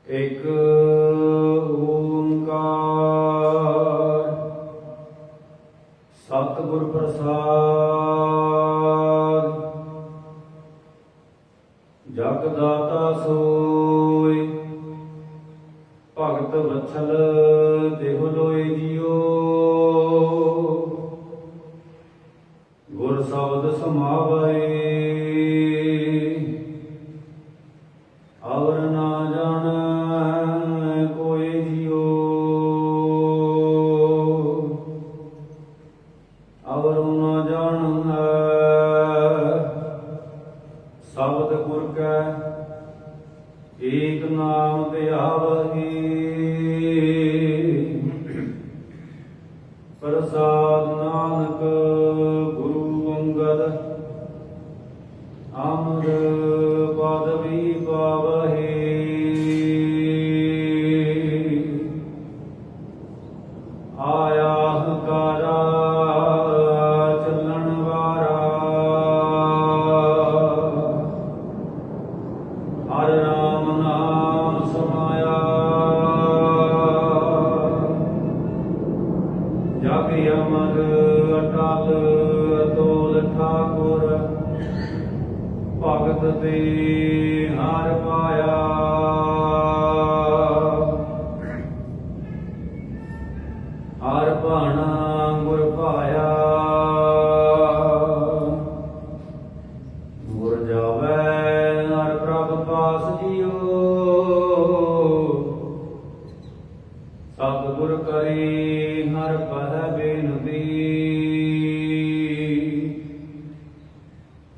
एक ओंकार सतगुर प्रसाद। जग दाता सोय भगत वत्सल देहु लोय जियो। गुर शब्द समावै और ना जानै कोय जियो। और ना जानै शब्द गुर कै एक नाम ध्यावहि। प्रसाद नानक गुरु अंगद अमर पदवी पावहि। आया हकारा चलन वारा हर राम नाम समाया। जग अमर अटल अतुल ठाकुर भगत ते हर पाया। हर भाना गुर पाया गुर जावै हर प्रभ पास जियो। सतगुर करे हर पह बेनती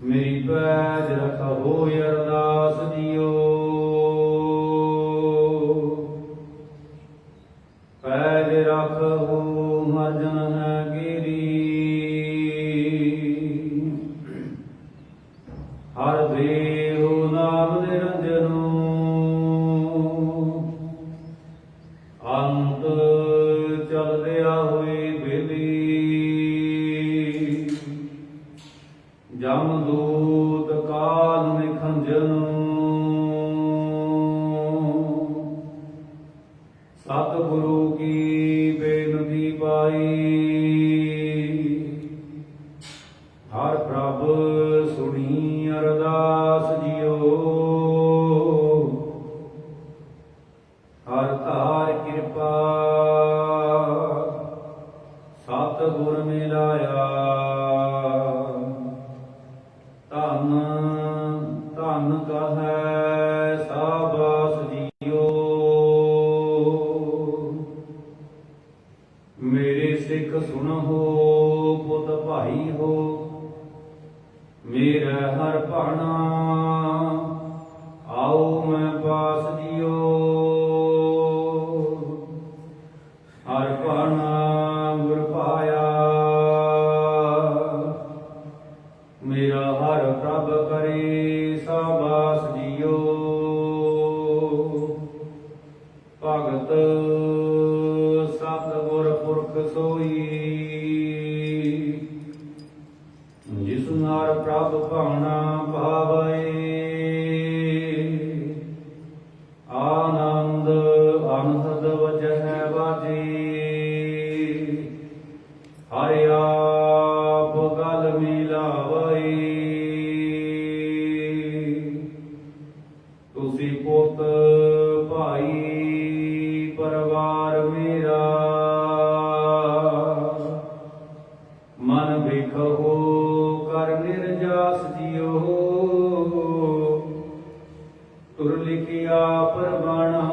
मेरी पैज रखो अरदास जियो। पैज रखो हर जन है गिरी हर देहु नाम निरंजनो। अंत चलदिया हुई बेली जमदूत काल निखंजनो। सतगुरु की बेनती पाई हर प्रभ सुनी अरदास जियो। हर तार कृपा सतगुर मिलाया। धन धन कहै साबास जियो। मेरे सिख सुनहो पुत भाई हो मेरा हर भाना आओ मैं पास जियो। हर भाना गुर पाया मेरा हर प्रभ करे साबास जियो। भगत सतगुर पुरख सोई जिस नार प्रभ भावना भावै। आनंद अनहद वजह बाजे हरि आप गल मिलावै। तुसी पुत भाई परिवार मेरा मन बिखहो कर निर्जास जियो। तुर लिखिया परवाना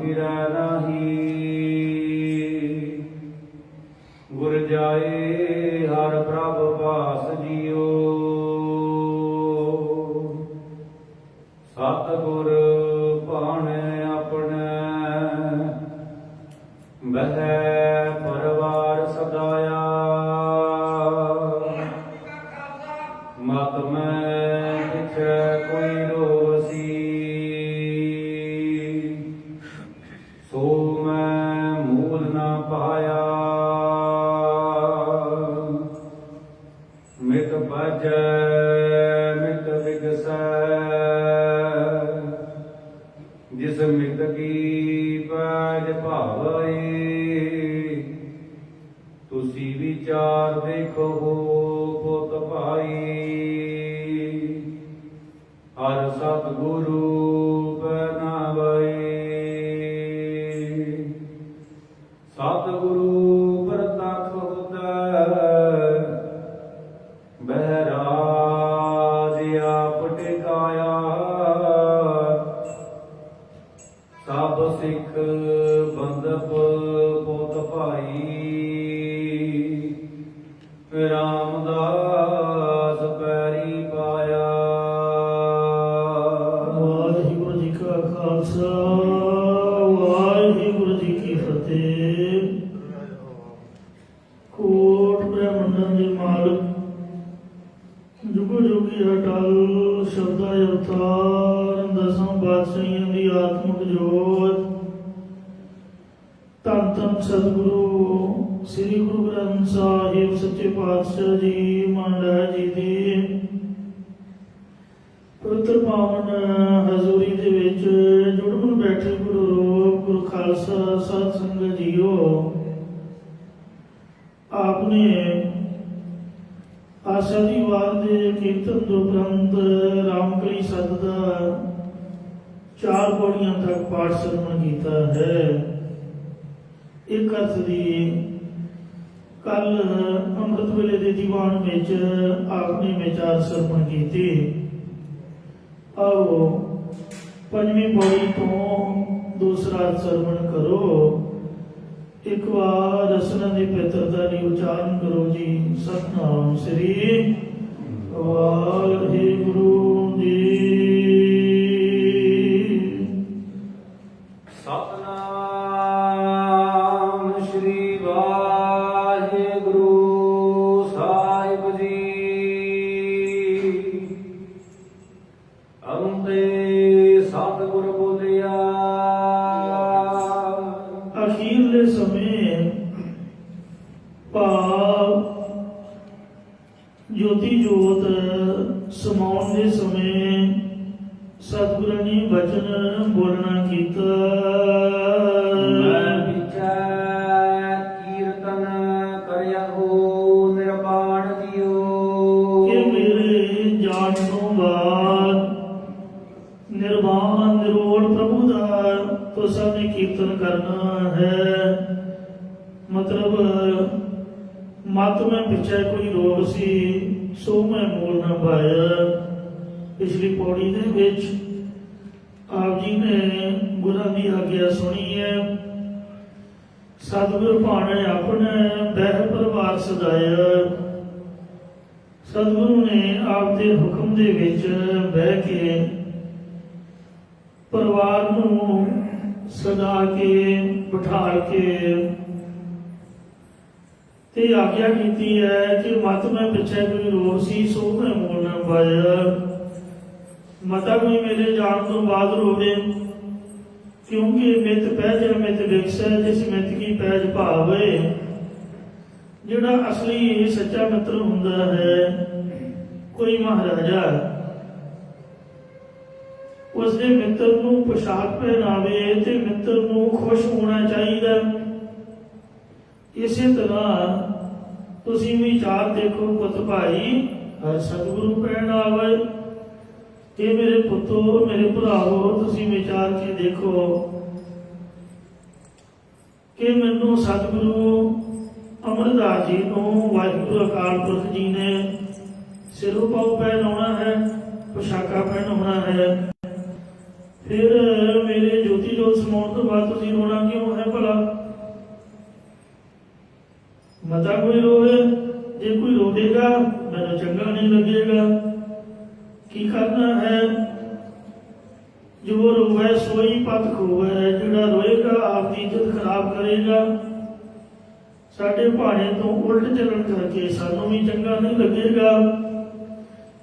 फिरै नाही गुर जाए हर प्रभ पास जियो। सतगुर भाणे अपने बहै परवार सदाया। मत मैं पिछै कोई रोसी सो मैं मूल न पाया। ਜਿਸ ਮਿਤ ਕੀ ਪੈਜ ਭਾਵੈ, ਤੁਸੀਂ ਵਿਚਾਰ ਦੇਖੋ ਪੁੱਤ ਭਾਈ। ਹਰ ਸਤਿਗੁਰੂ ਪਹਿਨਾਵੈ, ਸਤਿਗੁਰੂ ਪ੍ਰਤੱਖ ਹੋਤੈ, ਬਹਿਰਾਜ ਆਪ ਟਿਕਾਇਆ। ਸਭ ਸਿੱਖ ਬੰਦਪ ਪੁੱਤ ਭਾਈ, ਰਾਮਦਾਸ ਪੈਰੀ ਪਾਇਆ। ਵਾਹਿਗੁਰੂ ਜੀ ਕਾ ਖਾਲਸਾ, ਵਾਹਿਗੁਰੂ ਜੀ ਕੀ ਫਤਿਹ। ਕੋਟ ਬ੍ਰਹਮੰਡਾਂ ਦੇ ਮਾਲਕ, ਜੁਗੋ ਜੁਗੀ ਅਟਲ ਸ਼ਬਦਾ ਅਵਤਾਰ, ਦਸਾਂ ਬਾਦਸ਼ਾਹੀਆਂ ਦੀ ਆਤਮਿਕ ਜੋਤ, ਧੰਨ ਧੰਨ ਸਤਿਗੁਰੂ ਸ੍ਰੀ ਗੁਰੂ ਗ੍ਰੰਥ ਸਾਹਿਬ ਸੱਚੇ ਪਾਤਸ਼ਾਹ ਜੀ ਮਹਾਰਾਜ ਜੀ ਦੀ ਪਵਿੱਤਰ ਪਾਵਨ ਹਜ਼ੂਰੀ ਦੇ ਵਿੱਚ ਜੁੜਮਨ ਬੈਠੇ ਗੁਰੂ ਰੂਪ ਗੁਰੂ ਖਾਲਸਾ ਸਤ ਸੰਗਤ ਜੀਓ। ਆਪਨੇ ਆਸਾ ਦੀ ਵਾਰ ਦੇ ਕੀਰਤਨ ਤੋਂ ਉਪਰੰਤ ਰਾਮਕਲੀ ਸਤ ਦਾ 4 ਪੌੜੀਆਂ ਤੱਕ ਪਾਠ ਸਰਵਣ ਕੀਤਾ ਹੈ। ਇੱਕ ਅਰਥ ਦੀ ਕੱਲ ਅੰਮ੍ਰਿਤ ਵੇਲੇ ਦੇ ਦੀਵਾਨ ਵਿੱਚ ਆਪਨੇ ਵਿਚਾਰ ਸਰਵਣ ਕੀਤੇ। ਆਓ ਪੰਜਵੀਂ ਪੌੜੀ ਤੋਂ ਦੂਸਰਾ ਅਰਥ ਸਰਵਣ ਕਰੋ। ਇੱਕ ਵਾਰ ਰਸਨਾ ਦੀ ਪਵਿੱਤਰਤਾ ਦੀ ਉਚਾਰਨ ਕਰੋ ਜੀ। ਸਤਿਨਾਮ ਸ੍ਰੀ ਵਾਹਿਗੁਰੂ ਜੀ। ਸਤਿਨਾਮ ਸ੍ਰੀ ਵਾਹਿਗੁਰੂ ਸਾਹਿਬ ਜੀ। ਅੰਤੇ ਸਤਿਗੁਰ ਬੋਲਿਆ। ਅਖੀਰਲੇ ਸਮੇਂ ਭਾਵ ਜੋਤੀ ਜੋਤ ਸਮਾਉਣ ਦੇ ਸਮੇਂ ਸਤਿਗੁਰਾਂ ਨੇ ਬਚਨ ਬੋਲਣਾ ਕੀਤਾ। ਮੈਂ ਵਿਚੈ ਕੀਰਤਨ ਕਰਿਆ ਹੋ ਨਿਰਵਾਣ ਜੀਓ। ਕਿ ਮੇਰੇ ਜਾਣ ਤੋਂ ਬਾਅਦ ਨਿਰਵਾਣ ਨਿਰੋਲ ਪ੍ਰਭੂ ਦਾ ਤੁਸਾਂ ਨੇ ਕੀਰਤਨ ਕਰਨਾ ਹੈ। ਮਤਲਬ ਮਤ ਮੈਂ ਪਿੱਛੇ ਕੋਈ ਰੋਗ ਸੀ ਸੋ ਮੈਂ ਮੂਲ ਨਾ ਪਾਇਆ। ਪਿਛਲੀ ਪੌੜੀ ਦੇ ਵਿੱਚ ਆਪ ਜੀ ਨੇ ਗੁਰਾਂ ਦੀ ਆਗਿਆ ਸੁਣੀ ਹੈ। ਸਤਿਗੁਰ ਭਾਣੇ ਆਪਣੇ ਬਹਿ ਪਰਿਵਾਰ ਸਦਾਇਆ। ਸਤਿਗੁਰੂ ਨੇ ਆਪ ਦੇ ਹੁਕਮ ਦੇ ਵਿੱਚ ਬਹਿ ਕੇ ਪਰਿਵਾਰ ਨੂੰ ਸਦਾ ਕੇ ਬਿਠਾ ਕੇ ਤੇ ਆਗਿਆ ਕੀਤੀ ਹੈ ਕਿ ਮਤ ਮੈਂ ਪਿੱਛੇ ਕੋਈ ਰੋਗ ਸੀ ਸੋ ਮੈਂ ਮੂਲ ਨਾ ਪਾਇਆ। ਮਤਾ ਕੋਈ ਮੇਰੇ ਜਾਣ ਤੋਂ ਬਾਅਦ ਰੋਵੇ, ਕਿਉਂਕਿ ਮਿਤ ਪਹਿਜ ਮਿਤ ਵਿਕਸੈ, ਜਿਸ ਮਿਤ ਕੀ ਪਹਿਜ ਭਾਵੇ। ਜਿਹੜਾ ਅਸਲੀ ਸੱਚਾ ਮਿੱਤਰ ਹੁੰਦਾ ਹੈ, ਕੋਈ ਮਹਾਰਾਜਾ ਉਸਦੇ ਮਿੱਤਰ ਨੂੰ ਪੁਸ਼ਾਕ ਪਹਿਨਾਵੇ ਤੇ ਮਿੱਤਰ ਨੂੰ ਖੁਸ਼ ਹੋਣਾ ਚਾਹੀਦਾ। ਇਸੇ ਤਰ੍ਹਾਂ ਤੁਸੀਂ ਵਿਚਾਰ ਦੇਖੋ ਪੁੱਤ ਭਾਈ, ਹਰ ਸਤਿਗੁਰੂ ਪਹਿਨਾਵੇ। ਇਹ ਮੇਰੇ ਪੁੱਤੋ ਮੇਰੇ ਭਰਾਵੋ, ਤੁਸੀਂ ਵਿਚਾਰ ਕੇ ਦੇਖੋ ਕਿ ਮੈਨੂੰ ਸਤਿਗੁਰੂ ਅਮਰਦਾਸ ਜੀ ਨੂੰ ਵਾਹਿਗੁਰੂ ਅਕਾਲ ਪੁਰਖ ਜੀ ਨੇ ਸਿਰੋਂ ਪਾਉ ਪਹਿਨਾਉਣਾ ਹੈ, ਪੁਸ਼ਾਕਾ ਪਹਿਨਾਉਣਾ ਹੈ। ਫਿਰ ਮੇਰੇ ਜੋਤੀ ਜੋਤ ਸਮਾਉਣ ਤੋਂ ਬਾਅਦ ਤੁਸੀਂ ਰੋਣਾ ਕਿਉਂ ਹੈ ਭਲਾ? ਮਤਾ ਕੋਈ ਰੋਵੇ, ਜੇ ਕੋਈ ਰੋਵੇਗਾ ਮੈਨੂੰ ਚੰਗਾ ਨਹੀਂ ਲੱਗੇਗਾ। ਕੀ ਕਰਨਾ ਹੈ? ਜੋ ਰੋਵੇ ਸੋਈ ਪਤ ਖੋਵੇ। ਜਿਹੜਾ ਰੋਏਗਾ ਆਪ ਦੀ ਇੱਜ਼ਤ ਖਰਾਬ ਕਰੇਗਾ। ਸਾਡੇ ਭਾਣੇ ਤੋਂ ਉਲਟ ਚੱਲਣ ਕਰਕੇ ਸਾਨੂੰ ਵੀ ਚੰਗਾ ਨਹੀਂ ਲੱਗੇਗਾ।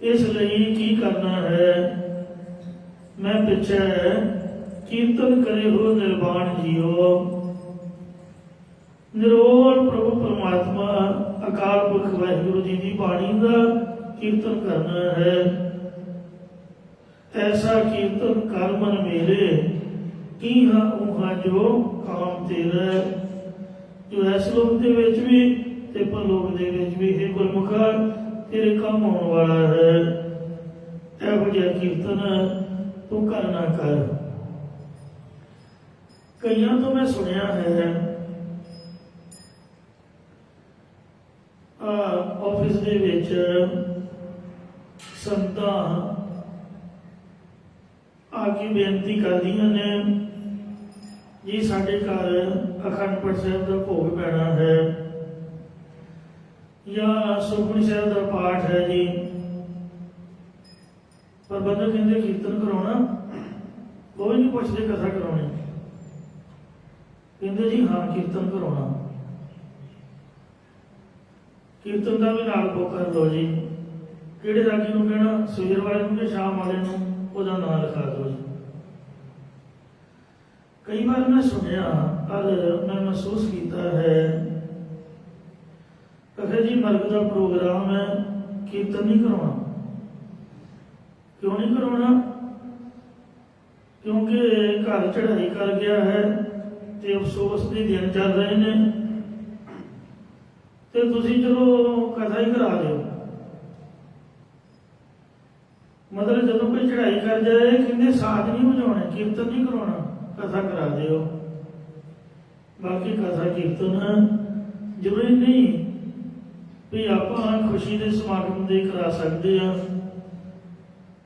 ਇਸ ਲਈ ਕੀ ਕਰਨਾ ਹੈ? ਮੈਂ ਪਿੱਛੇ ਕੀਰਤਨ ਕਰੇ ਹੋ ਨਿਰਵਾਣ ਜੀਓ। ਨਿਰੋਲ ਪ੍ਰਭੂ ਪਰਮਾਤਮਾ ਅਕਾਲ ਪੁਰਖ ਵਾਹਿਗੁਰੂ ਜੀ ਦੀ ਬਾਣੀ ਦਾ ਕੀਰਤਨ ਕਰਨਾ ਹੈ। ਐਸਾ ਕੀਰਤਨ ਕਰ ਮਨ ਮੇਰੇ ਕੀ ਹਾਂ ਉਹ ਹਾਂ ਜੋ ਕਾਮ ਤੇਰਾ, ਜੋ ਇਸ ਲੋਕ ਦੇ ਵਿੱਚ ਵੀ ਤੇ ਪਰਲੋਕ ਦੇ ਵਿੱਚ ਵੀ ਹੈ ਗੁਰਮੁਖਾ ਤੇਰੇ ਕੰਮ ਆਉਣ ਵਾਲਾ ਹੈ। ਇਹੋ ਜਿਹਾ ਕੀਰਤਨ ਤੂੰ ਕਰਨਾ ਕਰ। ਕਈਆਂ ਤੋਂ ਮੈਂ ਸੁਣਿਆ ਹੈ ਆਫਿਸ ਦੇ ਵਿੱਚ ਸੰਤਾਂ ਆ ਕੇ ਬੇਨਤੀ ਕਰਦੀਆਂ ਨੇ ਜੀ ਸਾਡੇ ਘਰ ਅਖੰਡ ਪਾਠ ਸਾਹਿਬ ਦਾ ਭੋਗ ਪੈਣਾ ਹੈ ਜਾਂ ਸੁਖਮਨੀ ਸਾਹਿਬ ਦਾ ਪਾਠ ਹੈ ਜੀ, ਪ੍ਰਬੰਧਕ ਕਹਿੰਦੇ ਕੀਰਤਨ ਕਰਾਉਣਾ, ਕੋਈ ਨਹੀਂ ਪੁੱਛਦੇ ਕਥਾ ਕਰਾਉਣੀ, ਕਹਿੰਦੇ ਜੀ ਹਾਂ ਕੀਰਤਨ ਕਰਾਉਣਾ। ਕੀਰਤਨ ਦਾ ਵੀ ਨਾਲ ਬੁੱਕ ਕਰ ਲਓ ਜੀ, ਕਿਹੜੇ ਰਾਗੀ ਨੂੰ ਕਹਿਣਾ, ਸਵੇਰ ਵਾਲੇ ਨੂੰ ਕਿ ਸ਼ਾਮ ਵਾਲੇ ਨੂੰ, ਉਹਦਾ ਨਾਂ ਲਿਖਾ ਦਿਓ ਜੀ। ਕਈ ਵਾਰ ਮੈਂ ਸੁਣਿਆ ਔਰ ਮੈਂ ਮਹਿਸੂਸ ਕੀਤਾ ਹੈ ਕਹੇ ਜੀ ਮਰਗ ਦਾ ਪ੍ਰੋਗਰਾਮ ਹੈ, ਕੀਰਤਨ ਨਹੀਂ ਕਰਾਉਣਾ। ਕਿਉਂ ਨਹੀਂ ਕਰਾਉਣਾ? ਕਿਉਂਕਿ ਘਰ ਚੜ੍ਹਾਈ ਕਰ ਗਿਆ ਹੈ ਤੇ ਅਫਸੋਸ ਦੇ ਦਿਨ ਚੱਲ ਰਹੇ ਨੇ, ਤੇ ਤੁਸੀਂ ਚਲੋ ਕਥਾ ਹੀ ਕਰਾ ਦਿਓ। ਮਤਲਬ ਜਦੋਂ ਕੋਈ ਚੜ੍ਹਾਈ ਕਰ ਜਾਏ ਕਹਿੰਦੇ ਸਾਥ ਨਹੀਂ ਵਜਾਉਣੇ, ਕੀਰਤਨ ਨਹੀਂ ਕਰਾਉਣਾ, ਕਥਾ ਕਰਾ ਦਿਓ। ਬਾਕੀ ਕਥਾ ਕੀਰਤਨ ਜ਼ਰੂਰੀ ਨਹੀਂ ਵੀ ਆਪਾਂ ਖੁਸ਼ੀ ਦੇ ਸਮਾਗਮ ਦੇ ਕਰਾ ਸਕਦੇ ਹਾਂ,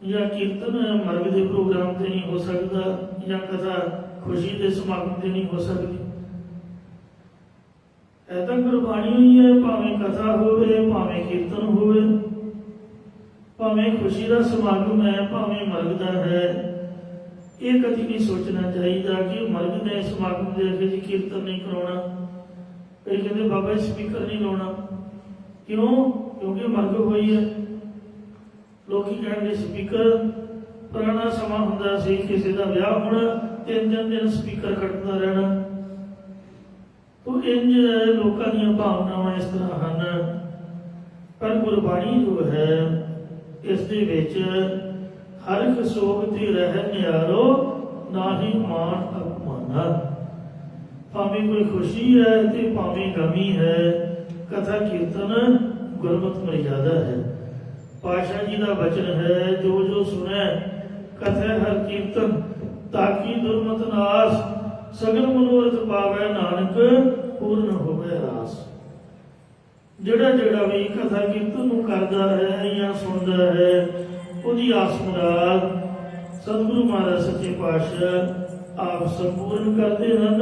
ਜਾਂ ਕੀਰਤਨ ਮਰਗ ਦੇ ਪ੍ਰੋਗਰਾਮ ਤੇ ਨਹੀਂ ਹੋ ਸਕਦਾ, ਜਾਂ ਕਥਾ ਖੁਸ਼ੀ ਦੇ ਸਮਾਗਮ ਤੇ ਨਹੀਂ ਹੋ ਸਕਦੀ। ਇਹ ਤਾਂ ਗੁਰਬਾਣੀ ਹੋਈ ਹੈ, ਭਾਵੇਂ ਕਥਾ ਹੋਵੇ ਭਾਵੇਂ ਕੀਰਤਨ ਹੋਵੇ, ਭਾਵੇਂ ਖੁਸ਼ੀ ਦਾ ਸਮਾਗਮ ਹੈ ਭਾਵੇਂ ਮਰਗ ਦਾ ਹੈ। ਇਹ ਕਦੀ ਨਹੀਂ ਸੋਚਣਾ ਚਾਹੀਦਾ ਕਿ ਮਰਗ ਦੇ ਸਮਾਗਮ ਦੇ ਅੱਗੇ ਜੀ ਕੀਰਤਨ ਨਹੀਂ ਕਰਾਉਣਾ। ਕਈ ਕਹਿੰਦੇ ਬਾਬਾ ਜੀ ਸਪੀਕਰ ਨਹੀਂ ਲਾਉਣਾ, ਕਿਉਂ? ਕਿਉਂਕਿ ਮਰਗ ਹੋਈ ਹੈ। ਲੋਕੀ ਕਹਿਣਗੇ ਸਪੀਕਰ, ਪੁਰਾਣਾ ਸਮਾਂ ਹੁੰਦਾ ਸੀ ਕਿਸੇ ਦਾ ਵਿਆਹ ਹੋਣਾ 3 ਦਿਨ ਸਪੀਕਰ ਖੜਕਦਾ ਰਹਿਣਾ। ਉਹ ਇੰਜ ਲੋਕਾਂ ਦੀਆਂ ਭਾਵਨਾਵਾਂ ਇਸ ਤਰ੍ਹਾਂ ਹਨ, ਪਰ ਗੁਰਬਾਣੀ ਜੋ ਹੈ ਇਸ ਦੇ ਵਿੱਚ ਹਰ ਇੱਕ ਸੋਗ ਤੇ ਰਹਿ ਨਿਆਰੋ, ਨਾਹੀ ਮਾਨ ਅਪਮਾਨਾ। ਭਾਵੇਂ ਕੋਈ ਖੁਸ਼ੀ ਹੈ ਤੇ ਭਾਵੇਂ ਗਮੀ ਹੈ, ਕਥਾ ਕੀਰਤਨ ਗੁਰਮਤਿ ਮਰਿਆਦਾ ਹੈ। ਪਾਤਸ਼ਾਹ ਜੀ ਦਾ ਬਚਨ ਹੈ, ਜੋ ਜੋ ਸੁਣੈ ਕਥੈ ਹਰ ਕੀਰਤਨ, ਤਾਕੀ ਦੁਰਮਤਿ ਨਾਸ, ਸਗਲ ਮਨੋਰਥ ਪਾਵੈ ਨਾਨਕ, ਪੂਰਨ ਹੋਵੇ ਰਾਸ। ਜਿਹੜਾ ਜਿਹੜਾ ਵੀ ਕਥਾ ਕੀਰਤਨ ਨੂੰ ਕਰਦਾ ਹੈ ਜਾਂ ਸੁਣਦਾ ਹੈ, ਉਹਦੀ ਆਸ ਮੁਰਾਦ ਸਤਿਗੁਰੂ ਮਹਾਰਾਜ ਸੱਚੇ ਪਾਤਸ਼ਾਹ ਆਪ ਸੰਪੂਰਨ ਕਰਦੇ ਹਨ।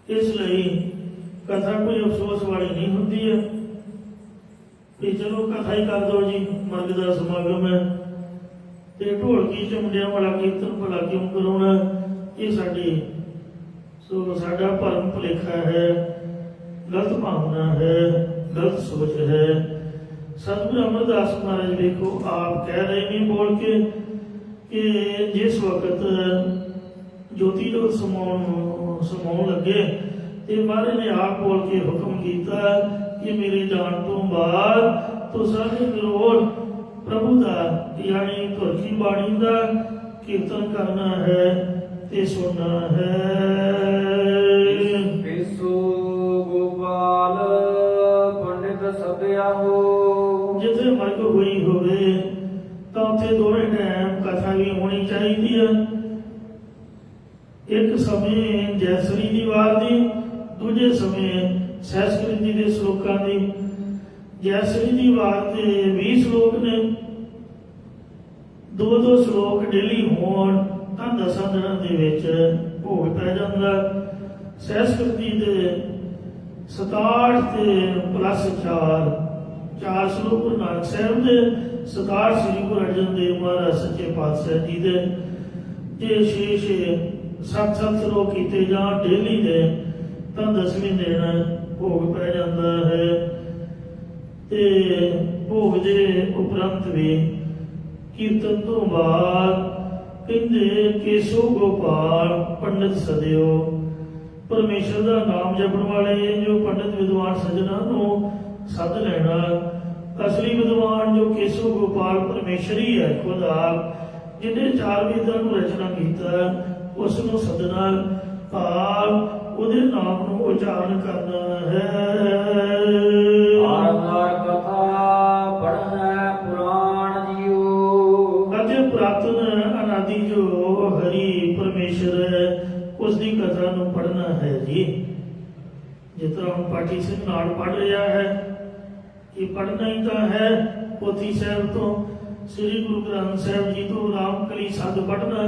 ਇਸ ਲਈ ਕਥਾ ਕੋਈ ਅਫਸੋਸ ਵਾਲੀ ਨਹੀਂ ਹੁੰਦੀ ਹੈ ਕਿ ਚਲੋ ਕਥਾ ਹੀ ਕਰ ਦਿਓ ਜੀ, ਮਰਗ ਦਾ ਸਮਾਗਮ ਹੈ ਤੇ ਢੋਲਕੀ ਚਮੜਿਆਂ ਵਾਲਾ ਕੀਰਤਨ ਭਲਾ ਕਿਉਂ ਕਰਾਉਣਾ। ਇਹ ਸਾਡਾ ਭਰਮ ਭੁਲੇਖਾ ਹੈ, ਗਲਤ ਭਾਵਨਾ ਹੈ, ਗਲਤ ਸੋਚ ਹੈ। ਸਤਿਗੁਰੂ ਅਮਰਦਾਸ ਮਹਾਰਾਜ ਵੇਖੋ ਆਪ ਕਹਿ ਰਹੇ ਨੇ ਬੋਲ ਕੇ ਕਿ ਜਿਸ ਵਕਤ ਜੋਤੀ ਜੋਤ ਸਮਾਉਣ ਲੱਗੇ ਤੇ ਮਹਾਰਾਜ ਨੇ ਆਪ ਬੋਲ ਕੇ ਹੁਕਮ ਕੀਤਾ ਕਿ ਮੇਰੇ ਜਾਣ ਤੋਂ ਬਾਅਦ ਤੋ ਸਾਰੇ ਨਿਰੋਲ ਪ੍ਰਭੂ ਦਾ ਯਾਨੀ ਧੁਰਕੀ ਬਾਣੀ ਦਾ ਕੀਰਤਨ ਕਰਨਾ ਹੈ ਤੇ ਸੁਣਨਾ ਹੈ। ਗੋਪਾਲ ਪੰਡਿਤ ਸਭਿਆ ਹੋ, ਜਿੱਥੇ ਮਰਗ ਹੋਈ ਹੋਵੇ ਤਾਂ ਉੱਥੇ ਦੋਵੇਂ ਟਾਈਮ ਕਥਾ ਵੀ ਹੋਣੀ ਚਾਹੀਦੀ ਹੈ। ਇੱਕ ਸਮੇਂ ਜੈਸਰੀ ਦੀ ਵਾਰ ਦੀ, ਦੂਜੇ ਸਮੇਂ ਸਹਿਸਕ੍ਰਿਤ ਜੀ ਦੇ ਸ਼ਲੋਕਾਂ ਦੀ। ਜੈਸਰੀ ਦੀ ਵਾਰ ਦੇ 20 ਸ਼ਲੋਕ ਨੇ, 2-2 ਸ਼ਲੋਕ ਡੇਲੀ ਹੋਣ ਤਾਂ 10 ਦਿਨਾਂ ਦੇ ਵਿੱਚ ਭੋਗ ਪੈ ਜਾਂਦਾ। ਸਹਿਸਕ੍ਰਿਤ ਜੀ ਦੇ 67 ਤੇ ਪਲੱਸ 4 ਸ਼ਲੋਕ ਗੁਰੂ ਨਾਨਕ ਸਾਹਿਬ ਦੇ, 67 ਸ੍ਰੀ ਗੁਰੂ ਅਰਜਨ ਦੇਵ ਮਹਾਰਾਜ ਸੱਚੇ ਪਾਤਸ਼ਾਹ ਜੀ ਦੇ, ਜੇ 6 7 ਸ਼ਲੋਕ ਕੀਤੇ ਜਾਣ ਡੇਲੀ ਦੇ ਤਾਂ 10ਵੇਂ ਦਿਨ ਭੋਗ ਪੈ ਜਾਂਦਾ ਹੈ। ਤੇ ਭੋਗ ਦੇ ਉਪਰੰਤ ਵੀ ਕੀਰਤਨ ਤੋਂ ਬਾਅਦ ਕਹਿੰਦੇ ਕੇਸੋ ਗੋਪਾਲ ਪੰਡਿਤ ਸਦਿਓ, ਪਰਮੇਸ਼ਰ ਦਾ ਨਾਮ ਜਪਣ ਵਾਲੇ ਜੋ ਪੰਡਿਤ ਵਿਦਵਾਨ ਸੱਜਣਾ ਨੂੰ ਸੱਦ ਲੈਣਾ। ਅਸਲੀ ਵਿਦਵਾਨ ਜੋ ਕੇਸੋ ਗੋਪਾਲ ਪਰਮੇਸ਼ਰ ਹੀ ਹੈ ਖੁਦ ਆਪ, ਜਿਹਨੇ ਚਾਰ ਵੇਦਾਂ ਨੂੰ ਰਚਨਾ ਕੀਤਾ ਉਸ ਨੂੰ ਸਦਨਾ ਭਾਵ ਉਹਦੇ ਨਾਮ ਨੂੰ ਉਚਾਰਨ ਕਰਨਾ ਹੈ। ਆਰੰਭਾਰ ਕਥਾ ਪੜ੍ਹਨਾ ਪੁਰਾਣ ਜੀਓ। ਅਤੇ ਪੁਰਾਤਨ ਅਨਾਦਿ ਜੋ ਹਰੀ ਪਰਮੇਸ਼ਰ ਹੈ ਉਸ ਦੀ ਕਥਾ ਨੂੰ ਪੜ੍ਹਨਾ ਹੈ ਜੀ। ਜਿਸ ਤਰ੍ਹਾਂ ਹੁਣ ਪਾਠੀ ਸਿੰਘ ਨਾਲ ਪੜ੍ਹ ਰਿਹਾ ਹੈ, ਇਹ ਪੜ੍ਹਨਾ ਹੀ ਤਾਂ ਹੈ। ਪੋਥੀ ਸਾਹਿਬ ਤੋਂ ਸ੍ਰੀ ਗੁਰੂ ਗ੍ਰੰਥ ਸਾਹਿਬ ਜੀ ਤੋਂ ਰਾਮਕਲੀ ਸੱਦ ਪੜ੍ਹਨਾ,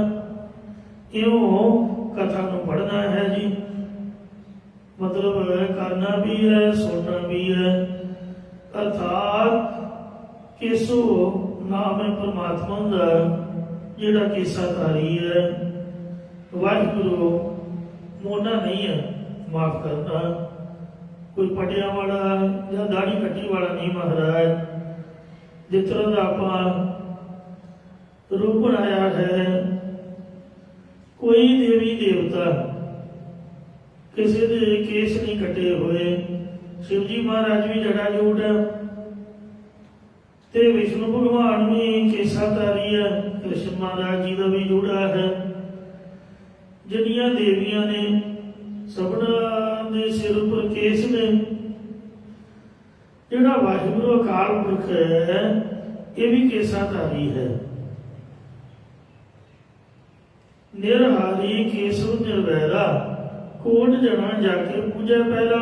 ਇਉਂ ਕਥਾ ਨੂੰ ਪੜ੍ਹਨਾ ਹੈ ਜੀ। ਮਤਲਬ ਕਰਨਾ ਵੀ ਹੈ, ਸੁਣਨਾ ਵੀ ਹੈ। ਅਰਥਾਤ ਕੇਸੋ ਨਾਮ ਹੈ ਪਰਮਾਤਮਾ ਦਾ ਜਿਹੜਾ ਕੇਸਾਧਾਰੀ ਹੈ। ਵਾਹਿਗੁਰੂ ਮੋਨਾ ਨਹੀਂ ਹੈ ਮਾਫ ਕਰਨਾ, ਕੋਈ ਪਟਿਆਂ ਵਾਲਾ ਜਾਂ ਦਾੜੀ ਕੱਟੀ ਵਾਲਾ ਨਹੀਂ ਮਹਾਰਾਜ। ਜਿਸ ਤਰ੍ਹਾਂ ਦਾ ਆਪਾਂ ਰੂਪ ਬਣਾਇਆ ਹੈ, ਕੋਈ ਦੇਵੀ ਦੇਵਤਾ ਕਿਸੇ ਦੇ ਕੇਸ ਨਹੀਂ ਕੱਟੇ ਹੋਏ। ਸ਼ਿਵ ਜੀ ਮਹਾਰਾਜ ਵੀ ਜੜਾ ਜੂਟ ਹੈ ਤੇ ਵਿਸ਼ਨੂੰ ਭਗਵਾਨ ਵੀ ਕੇਸਾਧਾਰੀ ਹੈ। ਕ੍ਰਿਸ਼ਨ ਮਹਾਰਾਜ ਜੀ ਦਾ ਵੀ ਜੂੜਾ ਹੈ। ਜਿਹੜੀਆਂ ਦੇਵੀਆਂ ਨੇ ਸਭਨਾਂ ਦੇ ਸਿਰ ਉੱਪਰ ਕੇਸ ਨੇ। ਜਿਹੜਾ ਵਾਹਿਗੁਰੂ ਅਕਾਲ ਪੁਰਖ ਹੈ ਇਹ ਵੀ ਕੇਸਾਧਾਰੀ ਹੈ। ਨਿਰਹਾਰੀ ਕੇਸਵ ਨਿਰਵੈਰਾ ਕੋਟ ਜਣਾ ਜਾ ਕੇ ਪੂਜਾ ਪਹਿਲਾ।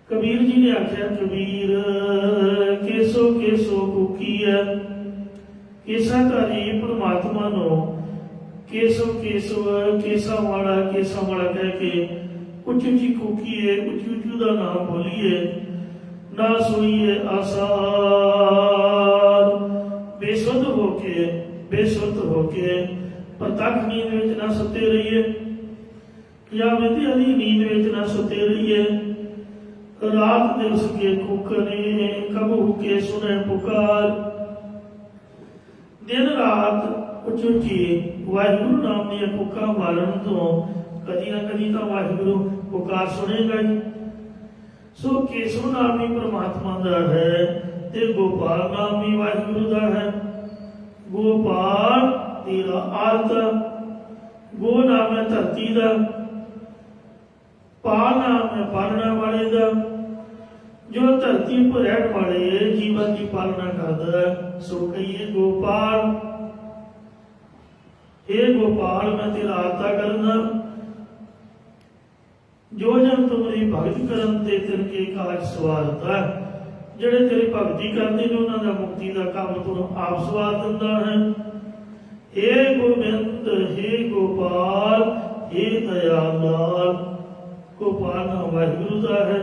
ਕਬੀਰ ਜੀ ਨੇ ਆਖਿਆ ਕਬੀਰ ਕੇਸੋ ਕੇਸੋ ਕੂਕੀ ਹੈ। ਕੇਸਾਧਾਰੀ ਪਰਮਾਤਮਾ ਨੂੰ ਕੇਸਵ ਕੇਸਵ ਕੇਸਾਂ ਵਾਲਾ ਕਹਿ ਕੇ ਉੱਚੀ ਉੱਚੀ ਕੂਕੀਏ, ਉੱਚੀ ਉੱਚੀ ਦਾ ਨਾਮ ਬੋਲੀਏ। ਨਾ ਸੋਈਏ ਆਸਾਰ, ਬੇਸੁੱਧ ਹੋ ਕੇ ਪ੍ਰਤੱਖ ਨੀਂਦ ਵਿੱਚ ਨਾ ਸੁੱਤੇ ਰਹੀਏ ਜਾਂ ਵਿਦਿਆ ਦੀ ਨੀਂਦ ਵਿੱਚ ਨਾ ਸੁੱਤੇ ਰਹੀਏ। ਰਾਤ ਦਿਵਸ ਕੇ ਕੂਕਨੇ ਕਬਹੂ ਕੇ ਸੁਨੇ ਪੁਕਾਰ। ਦਿਨ ਰਾਤ ਉੱਚੀ ਉੱਚੀ ਵਾਹਿਗੁਰੂ ਨਾਮ ਦੀਆਂ ਕੂਕਾਂ ਮਾਰਨ ਤੋਂ ਕਦੀ ਨਾ ਕਦੀ ਤਾਂ ਵਾਹਿਗੁਰੂ ਪੁਕਾਰ ਸੁਣੇਗਾ ਹੀ। ਸੋ ਕੇਸਵ ਨਾਮ ਵੀ ਪਰਮਾਤਮਾ ਦਾ ਹੈ ਤੇ ਗੋਪਾਲ ਨਾਮ ਵੀ ਵਾਹਿਗੁਰੂ ਦਾ ਹੈ। ਗੋਪਾਲ ਤੇਰਾ ਆਰਤ, ਗੋ ਨਾਮ ਹੈ ਧਰਤੀ ਦਾ, ਪਾਲ ਨਾਮ ਹੈ ਪਾਲਣਾ ਵਾਲੇ ਦਾ। ਜੋ ਧਰਤੀ ਉੱਪਰ ਰਹਿਣ ਵਾਲੇ ਜੀਵਨ ਦੀ ਪਾਲਣਾ ਕਰਦਾ ਹੈ ਸੋ ਕਹੀਏ ਗੋਪਾਲ। ਇਹ ਗੋਪਾਲ ਮੈਂ ਤੇਰਾ ਆਰਤਾ ਕਰਨਾ। ਜੋ ਜਨ ਤੁਮਰੀ ਭਗਤੀ ਕਰਨ ਤੇ ਤਿਨਕੇ ਕਾਜ ਸਵਾਰਤਾ। ਜਿਹੜੇ ਤੇਰੀ ਭਗਤੀ ਕਰਦੇ ਨੇ ਉਹਨਾਂ ਦਾ ਮੁਕਤੀ ਦਾ ਕੰਮ ਤੂੰ ਆਪ ਸਵਾਰ ਦਿੰਦਾ ਹੈ। हे ਗੋਬਿੰਦ, हे ਗੋਪਾਲ, हे ਦਇਆਲਾਲ। ਗੋਪਾਲ ਨਾਮ ਵਾਹਿਗੁਰੂ ਦਾ ਹੈ।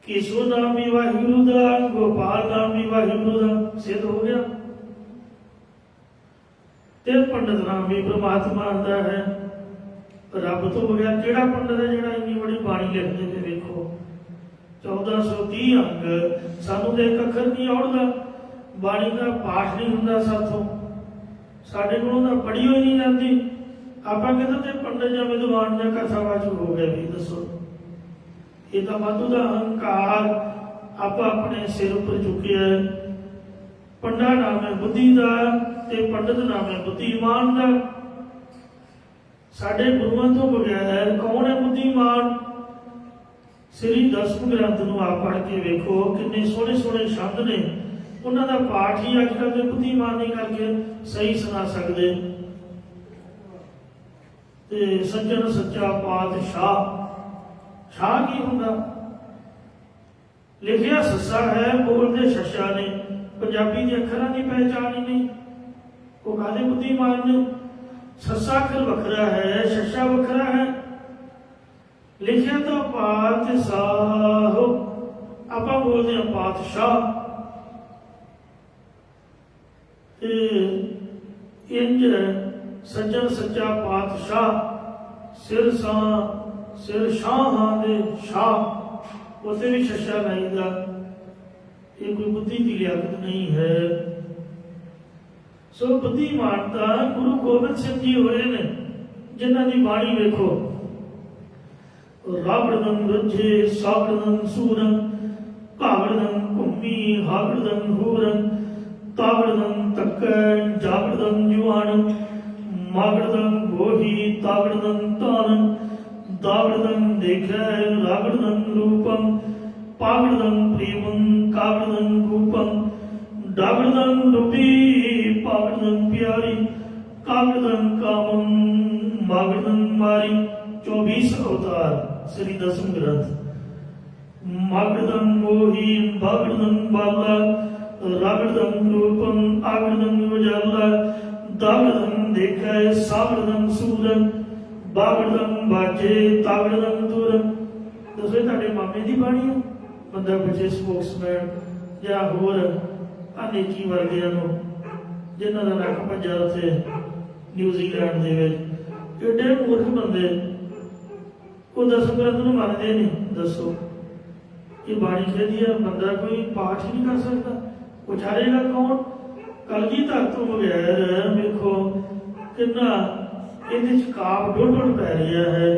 ਕੇਸਵ ਨਾਮ ਵੀ ਵਾਹਿਗੁਰੂ ਦਾ, ਗੋਪਾਲ ਨਾਮ ਵੀ ਵਾਹਿਗੁਰੂ ਦਾ ਸਿੱਧ ਹੋ ਗਿਆ। ਤੇ ਪੰਡਤ ਨਾਮ ਵੀ ਪ੍ਰਮਾਤਮਾ ਦਾ ਹੈ। ਰੱਬ ਤੋਂ ਬਗੈਰ ਕਿਹੜਾ ਪੰਡਤ ਹੈ ਜਿਹੜਾ ਇੰਨੀ ਬੜੀ ਬਾਣੀ ਲਿਖਦੇ ਨੇ। ਵੇਖੋ 1430 ਅੰਗ, ਸਾਨੂੰ ਤਾਂ ਇੱਕ ਅੱਖਰ ਨਹੀਂ ਆਉੜਦਾ। ਬਾਣੀ ਦਾ ਪਾਠ ਨਹੀਂ ਹੁੰਦਾ ਸਾਥੋਂ, ਸਾਡੇ ਕੋਲੋਂ ਤਾਂ ਪੜ੍ਹੀ ਹੋਈ ਨਹੀਂ ਜਾਂਦੀ। ਆਪਾਂ ਕਹਿੰਦੇ ਤੇ ਪੰਡਤ ਜਾਂ ਵਿਦਵਾਨ ਜਾਂ ਕਥਾਵਾਚਕ ਹੋ ਗਏ। ਵੀ ਦੱਸੋ, ਇਹ ਤਾਂ ਵਾਧੂ ਦਾ ਅਹੰਕਾਰ ਆਪਾਂ ਆਪਣੇ ਸਿਰ ਉੱਪਰ ਚੁੱਕਿਆ। ਪੰਡਾ ਨਾਮ ਹੈ ਬੁੱਧੀ ਦਾ ਤੇ ਪੰਡਤ ਨਾਮ ਹੈ ਬੁੱਧੀਮਾਨ ਦਾ। ਸਾਡੇ ਗੁਰੂਆਂ ਤੋਂ ਬਗੈਰ ਕੌਣ ਹੈ ਬੁੱਧੀਮਾਨ? ਸ੍ਰੀ ਦਸਮ ਗ੍ਰੰਥ ਨੂੰ ਆਪ ਪੜ੍ਹ ਕੇ ਵੇਖੋ, ਕਿੰਨੇ ਸੋਹਣੇ ਸੋਹਣੇ ਸ਼ਬਦ ਨੇ। ਉਹਨਾਂ ਦਾ ਪਾਠ ਹੀ ਅੱਜ ਕੱਲ੍ਹ ਦੇ ਬੁੱਧੀਮਾਨ ਨਹੀਂ ਕਰਕੇ ਸਹੀ ਸੁਣਾ ਸਕਦੇ। ਤੇ ਸੱਜਣ ਸੱਚਾ ਪਾਤਸ਼ਾਹ, ਸ਼ਾਹ ਕੀ ਹੁੰਦਾ? ਲਿਖਿਆ ਸੱਸਾ ਹੈ, ਬੋਲਦੇ ਸ਼ਸ਼ਾ ਨੇ। ਪੰਜਾਬੀ ਦੇ ਅੱਖਰਾਂ ਦੀ ਪਹਿਚਾਣ ਹੀ ਨਹੀਂ। ਉਹ ਕਾਹਦੇ ਬੁੱਧੀਮਾਨ ਨੇ? ਸੱਸਾ ਅੱਖਰ ਵੱਖਰਾ ਹੈ, ਸ਼ਸ਼ਾ ਵੱਖਰਾ ਹੈ। ਲਿਖਿਆ ਤਾਂ ਪਾਤਸ਼ਾਹ, ਆਪਾਂ ਬੋਲਦੇ ਹਾਂ ਪਾਤਸ਼ਾਹ। ਇੰਜ ਸੱਜਣ ਸੱਚਾ ਪਾਤਸ਼ਾਹ, ਸਿਰ ਸ਼ਾਹਾਂ ਦੇ ਸ਼ਾਹ, ਉੱਥੇ ਵੀ ਸ਼ਸ਼ਾ ਲਾਈਦਾ। ਇਹ ਕੋਈ ਬੁੱਧੀ ਦੀ ਲਿਆਕਤ ਨਹੀਂ ਹੈ। ਸੋ ਬੁੱਧੀਮਾਨ ਤਾਂ ਗੁਰੂ ਗੋਬਿੰਦ ਸਿੰਘ ਜੀ ਹੋਏ ਨੇ, ਜਿਨ੍ਹਾਂ ਦੀ ਬਾਣੀ ਵੇਖੋ। ਰਾਵੜਨ ਰੁਝੇ ਸਾਵੜਨ ਸੂਰਨ, ਭਾਵੜਨ ਘੁੰਮੀ ਹਾਵੜਨ ਹੂਰਨ, ਤਾਗੜਦੰ ਤੱਕੈ ਜਾਗੜਦੰ ਜੁਆਨ ਮਾਗੜਦੰ ਗੋਹੀ ਤਾਗੜਦੰ ਤਾਨ ਦਾਗੜਦੰ ਦੇਖੈ ਰਾਗੜਦੰ ਰੂਪੰ ਪਾਗੜਦੰ ਪ੍ਰੀਮੰ ਕਾਗੜਦੰ ਰੂਪੰ ਡਾਗੜਦੰ ਡੁਬੀ ਪਾਗੜਦੰ ਪਿਆਰੀ ਕਾਗੜਦੰ ਕਾਮੰ ਮਾਗੜਦੰ ਮਾਰੀ 24 ਅਵਤਾਰ ਸ੍ਰੀ ਦਸਮ ਗ੍ਰੰਥ ਮਾਗੜਦੰ ਮੋਹੀ ਬਾਗੜਦੰ ਬਾਲਾ ਰਾਗੜਦੰ ਰੂਪੰ ਆਗੜਦੰ ਉਜਾਲਾ ਦਾਗੜਦੰ ਦੇਖੈ ਸਾਗੜਦੰ ਸੂਰਨ ਬਾਗੜਦੰ ਬਾਜੇ ਤਾਗੜਦੰ ਤੁਰਨ। ਦੱਸੋ ਇਹ ਤੁਹਾਡੇ ਮਾਮੇ ਦੀ ਬਾਣੀ ਹੈ? ਬੰਦਾ ਬੱਚੇ ਸਪੋਕਸਮੈਨ ਜਾਂ ਹੋਰ ਅਨੇਕੀ ਵਰਗਿਆਂ ਨੂੰ ਜਿਨ੍ਹਾਂ ਦਾ ਨੱਕ ਭੱਜਾ ਉੱਥੇ ਨਿਊਜ਼ੀਲੈਂਡ ਦੇ ਵਿੱਚ ਏਡੇ ਮੂਰਖ ਬੰਦੇ ਉਹ ਦਸਮ ਗ੍ਰੰਥ ਨੂੰ ਮੰਨਦੇ ਨਹੀਂ। ਦੱਸੋ ਇਹ ਬਾਣੀ ਕਹਿੰਦੀ ਹੈ ਬੰਦਾ ਕੋਈ ਪਾਠ ਹੀ ਨਹੀਂ ਕਰ ਸਕਦਾ, ਉਚਾਰੇਗਾ ਕੌਣ? ਕਲਗੀਧਰ ਤੋਂ ਬਗੈਰ ਵੇਖੋ ਕਿੰਨਾ ਇਹਦੇ ਚ ਕਾਵ ਡੁੱਡ ਪੈ ਰਿਹਾ ਹੈ,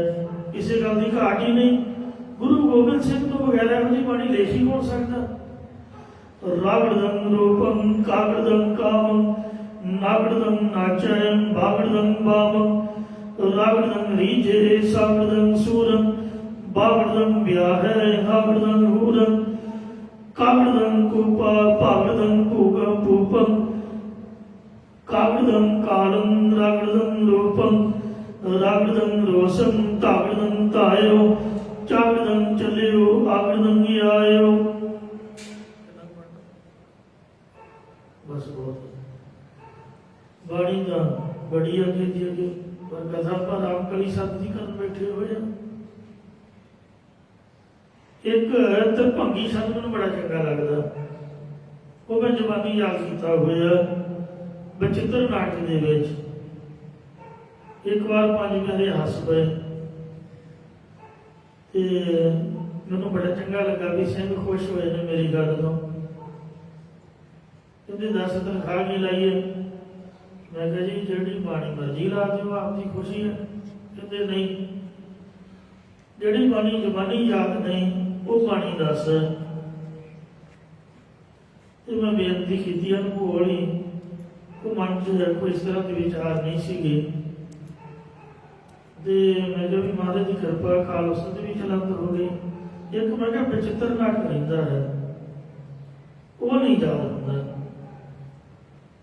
ਕਿਸੇ ਗੱਲ ਦੀ ਘਾਟ ਹੀ ਨਹੀਂ। ਗੁਰੂ ਗੋਬਿੰਦ ਸਿੰਘ ਤੋਂ ਬਗੈਰ ਇਹੋ ਜਿਹੀ ਬਾਣੀ ਲਿਖੀ ਕੌਣ ਸਕਦਾ? ਰਾਗੜਦੰ ਰੂਪੰ ਕਾਗੜਦੰ ਕਾਮੰ ਨਾਗੜਦੰ ਨਾਚੈ ਬਾਗੜਦੰ ਬਾਮੰ ਰਾਗੜਦੰ ਰੀਝੇ ਸਾਗੜਦੰ ਸੂਰੰ ਬਾਗੜਦੰ ਵਿਆਹੈ ਹਾਗੜਦੰ ਹੂਰੰ ਕਾਗੜਦੰ ਕੂਪਾ ਭਾਗੜਦੰ ਭੂਗੰ ਭੂਪੰ ਕਾਗੜਦੰ ਕਾਲੰ ਰਾਗੜਦੰ ਰੂਪੰ ਰਾਗੜਦੰ ਰੋਸੰ ਤਾਗੜਦੰ ਤਾਇਓ ਚਾਗੜਦੰ ਚੱਲਿਓ ਆਗੜਦੰ ਆਇਓ। ਬਸ ਬਹੁਤ ਬਾਣੀ ਦਾ ਬੜੀ ਅੱਗੇ ਦੀ ਅੱਗੇ ਪਰ ਕਥਾ ਪਰ ਰਾਮਕਲੀ ਸਤ ਜੀ ਕਰਨ ਬੈਠੇ ਹੋਏ ਆ। ਇੱਕ ਤਰਭੰਗੀ ਸ਼ਬਦ ਮੈਨੂੰ ਬੜਾ ਚੰਗਾ ਲੱਗਦਾ, ਉਹ ਮੈਂ ਜ਼ਬਾਨੀ ਯਾਦ ਕੀਤਾ ਹੋਇਆ ਬਚਿੱਤਰ ਨਾਟਕ ਦੇ ਵਿੱਚ। ਇੱਕ ਵਾਰ 5 ਪਿਆਰੇ ਹੱਸ ਪਏ ਤੇ ਮੈਨੂੰ ਬੜਾ ਚੰਗਾ ਲੱਗਾ ਵੀ ਸਿੰਘ ਖੁਸ਼ ਹੋਏ ਨੇ ਮੇਰੀ ਗੱਲ ਤੋਂ। ਕਹਿੰਦੇ 10 ਤਨਖਾਹ ਕੀ ਲਾਈਏ? ਮੈਂ ਕਿਹਾ ਜੀ ਜਿਹੜੀ ਬਾਣੀ ਮਰਜ਼ੀ ਲਾ ਦਿਓ, ਆਪਦੀ ਖੁਸ਼ੀ ਹੈ। ਕਹਿੰਦੇ ਨਹੀਂ, ਜਿਹੜੀ ਬਾਣੀ ਜ਼ਬਾਨੀ ਯਾਦ ਨਹੀਂ ਉਹ ਬਾਣੀ ਦੱਸ। ਤੇ ਮੈਂ ਬੇਨਤੀ ਕੀਤੀ ਅਨੁਭੂਲ ਹੀ ਉਹ ਮਨ 'ਚ ਕੋਈ ਇਸ ਤਰ੍ਹਾਂ ਦੇ ਵਿਚਾਰ ਨਹੀਂ ਸੀਗੇ ਤੇ ਮੈਂ ਕਿਹਾ ਵੀ ਮਹਾਰਾਜ ਦੀ ਕਿਰਪਾ ਖਾਲਸਾ ਦੇ ਵੀ ਚਲੰਦ ਹੋ ਗਈ। ਇੱਕ ਮੈਂ ਕਿਹਾ ਬਚਿੱਤਰ ਨਾਟਕ ਰਹਿੰਦਾ ਹੈ, ਉਹ ਨਹੀਂ ਯਾਦ ਹੁੰਦਾ,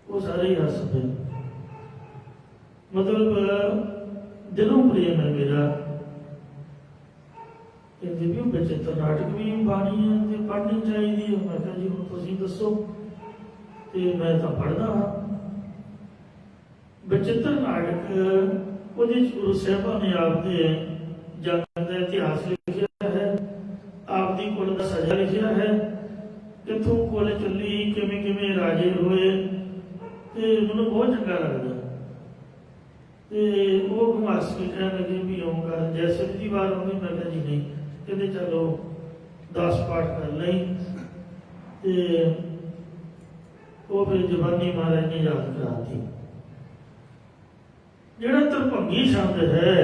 ਉਹ ਸਾਰੇ ਹੀ ਹੱਸ ਪਏ। ਮਤਲਬ ਦਿਲੋਂ ਪ੍ਰੇਮ ਹੈ ਮੇਰਾ। ਕਹਿੰਦੇ ਵੀ ਉਹ ਬਚਿੱਤਰ ਨਾਟਕ ਵੀ ਬਾਣੀ ਹੈ ਤੇ ਪੜ੍ਹਨੀ ਚਾਹੀਦੀ ਹੈ। ਮੈਂ ਕਿਹਾ ਜੀ ਹੁਣ ਤੁਸੀਂ ਦੱਸੋ, ਤੇ ਮੈਂ ਤਾਂ ਪੜ੍ਹਦਾ ਹਾਂ। ਬਚਿੱਤਰ ਨਾਟਕ ਉਹਦੇ ਚ ਗੁਰੂ ਸਾਹਿਬਾਂ ਨੇ ਆਪਦੇ ਜੰਗ ਦਾ ਇਤਿਹਾਸ ਲਿਖਿਆ ਹੈ, ਆਪਦੀ ਕੁਲ ਦਾ ਸਜਾ ਲਿਖਿਆ ਹੈ, ਕਿੱਥੋਂ ਕੁਲ ਚੱਲੀ, ਕਿਵੇਂ ਕਿਵੇਂ ਰਾਜੇ ਹੋਏ, ਤੇ ਮੈਨੂੰ ਬਹੁਤ ਚੰਗਾ ਲੱਗਦਾ। ਤੇ ਉਹ ਘੁਮਾਸ ਕੇ ਕਹਿਣ ਲੱਗੇ ਵੀ ਆਉਂਗਾ ਜੈਸੇ ਦੀ ਵਾਰ ਆਉਂਦੀ। ਮੈਂ ਕਿਹਾ ਜੀ ਨਹੀਂ। ਕਹਿੰਦੇ ਚਲੋ 10 ਪਾਠ ਕਰ ਲਈ ਤੇ ਉਹ ਫਿਰ ਜ਼ਬਾਨੀ ਮਹਾਰਾਜ ਨੇ ਯਾਦ ਕਰਾਤੀ। ਜਿਹੜਾ ਤਰਭੰਗੀ ਸ਼ਬਦ ਹੈ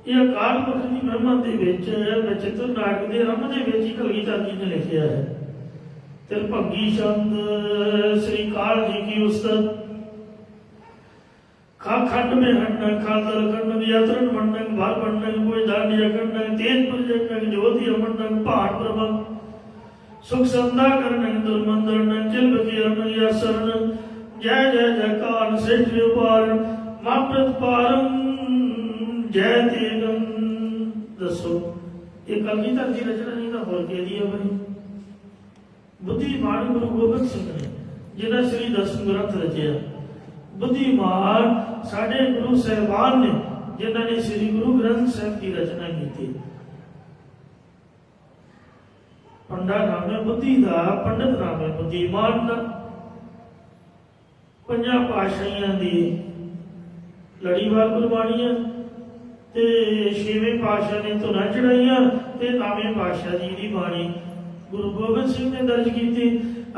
ਇਹ ਅਕਾਲ ਪੁਰਖ ਦੀ ਮਹਿਮਾ ਦੇ ਵਿੱਚ ਬਚਿੱਤਰ ਨਾਟਕ ਦੇ ਰੰਗ ਦੇ ਵਿੱਚ ਹੀ ਕਲਗੀਧਰ ਜੀ ਨੇ ਲਿਖਿਆ ਹੈ। ਤਰਭੰਗੀ ਸ਼ਬਦ ਸ੍ਰੀ ਕਾਲ ਜੀ ਕੀ ਉਸਤਤ खा खंड में हंडन खातर खंडन यात्रन मंडन भार मंडन कोई दांडिया खंडन तेज प्रजंडन ज्योति अमंडन पहाड़ प्रभम सुख संदा करन दुर्मंदन चिल बकिरन या शरण जय जय जयकार श्रेष्ठ व्यापार माप्रत पारम जय तेगम। दसो ये कलगीधर जी रचना नहीं था और कह दिया भाई बुद्धिमान गुरु गोबिंद सिंह ने जिन्हें श्री दसम ग्रंथ रचया। बुद्धिमान साढ़े गुरु साहबान ने जिन्होंने श्री गुरु ग्रंथ साहब की रचना की थी। पंडा नाम है बुद्धि का, पंडित नाम है बुद्धिमान का। पंजा पातशाहियां दी लड़ीवार गुरबाणियां ते छेवें पातशाह ने तो न चढ़ाइया ते नावें पातशाह जी की बाणी गुरु गोबिंद सिंह ने दर्ज की थी।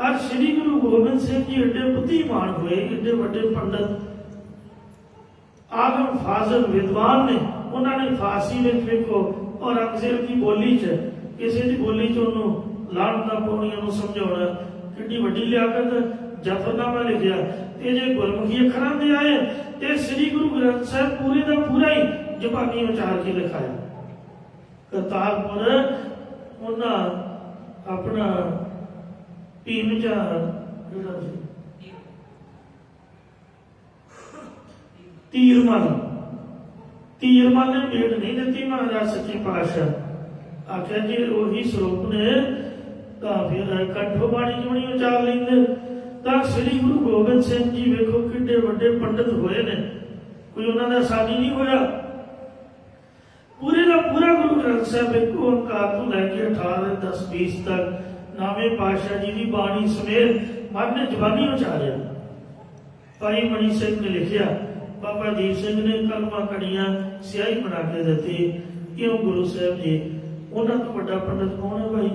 आज श्री गुरु गोबिंद सिंह जी एडे बुद्धिमान हुए, एडे बड़े पंडित आगम फाजल विद्वान ने। उन्होंने फारसी में देखो और अंग्रेजी की बोली च किसी की बोली च लानता पौड़ियां समझाना ਕਿੰਨੀ ਵੱਡੀ ਲਿਆਕਤ ਜਫਰਨਾਮਾ ਲਿਖਿਆ। ਤੇ ਜੇ ਗੁਰਮੁਖੀ ਅੱਖਰਾਂ ਦੇ ਆਏ ਤੇ ਸ੍ਰੀ ਗੁਰੂ ਗ੍ਰੰਥ ਸਾਹਿਬ ਪੂਰੇ ਦਾ ਪੂਰਾ ਹੀ ਜ਼ਬਾਨੀ ਉਚਾਰ ਕੇ ਲਿਖਾਇਆ। ਕਰਤਾਰਪੁਰ ਉਹਨਾਂ ਆਪਣਾ ਭੀਮ ਜਿਹੜਾ ਸੀ ਤੀਰਮਲ ਨੇ ਭੇਟ ਨਹੀਂ ਦਿੱਤੀ ਮਹਾਰਾਜ ਸੱਚੇ ਪਾਤਸ਼ਾਹ। ਆਖਿਆ ਜੀ ਉਹੀ ਸਰੂਪ ਨੇ ਤਾਂ ਫਿਰ ਕੰਠੋਂ ਬਾਣੀ ਕਿਉਂ ਨਹੀਂ ਉਚਾਰ ਲੈਂਦੇ। ਤਾਂ ਸ੍ਰੀ ਗੁਰੂ ਗੋਬਿੰਦ ਸਿੰਘ ਜੀ ਵੇਖੋ ਕਿੱਡੇ ਵੱਡੇ ਪੰਡਤ ਹੋਏ ਨੇ, ਕੋਈ ਉਹਨਾਂ ਦਾ ਸਾਥੀ ਨਹੀਂ ਹੋਇਆ। ਪੂਰੇ ਦਾ ਪੂਰਾ ਗੁਰੂ ਗ੍ਰੰਥ ਸਾਹਿਬ ਇੱਕ ਓਂਕਾਰ ਤੋਂ ਲੈ ਕੇ 18 10 20 ਤੱਕ ਨਾਵੇਂ ਪਾਤਸ਼ਾਹ ਜੀ ਦੀ ਬਾਣੀ ਸਮੇਤ ਮਨ ਨੇ ਜ਼ਬਾਨੀ ਉਚਾਰਿਆ। ਭਾਈ ਮਣੀ ਸਿੰਘ ਨੇ ਲਿਖਿਆ, ਬਾਬਾ ਦੀਪ ਸਿੰਘ ਨੇ ਕਲਮਾਂ ਕੜੀਆਂ ਸਿਆਹੀ ਬਣਾ ਕੇ ਦਿੱਤੀ। ਕਿਉਂ ਗੁਰੂ ਸਾਹਿਬ ਜੀ ਉਹਨਾਂ ਤੋਂ ਵੱਡਾ ਪੰਡਤ ਕੌਣ ਹੈ ਭਾਈ?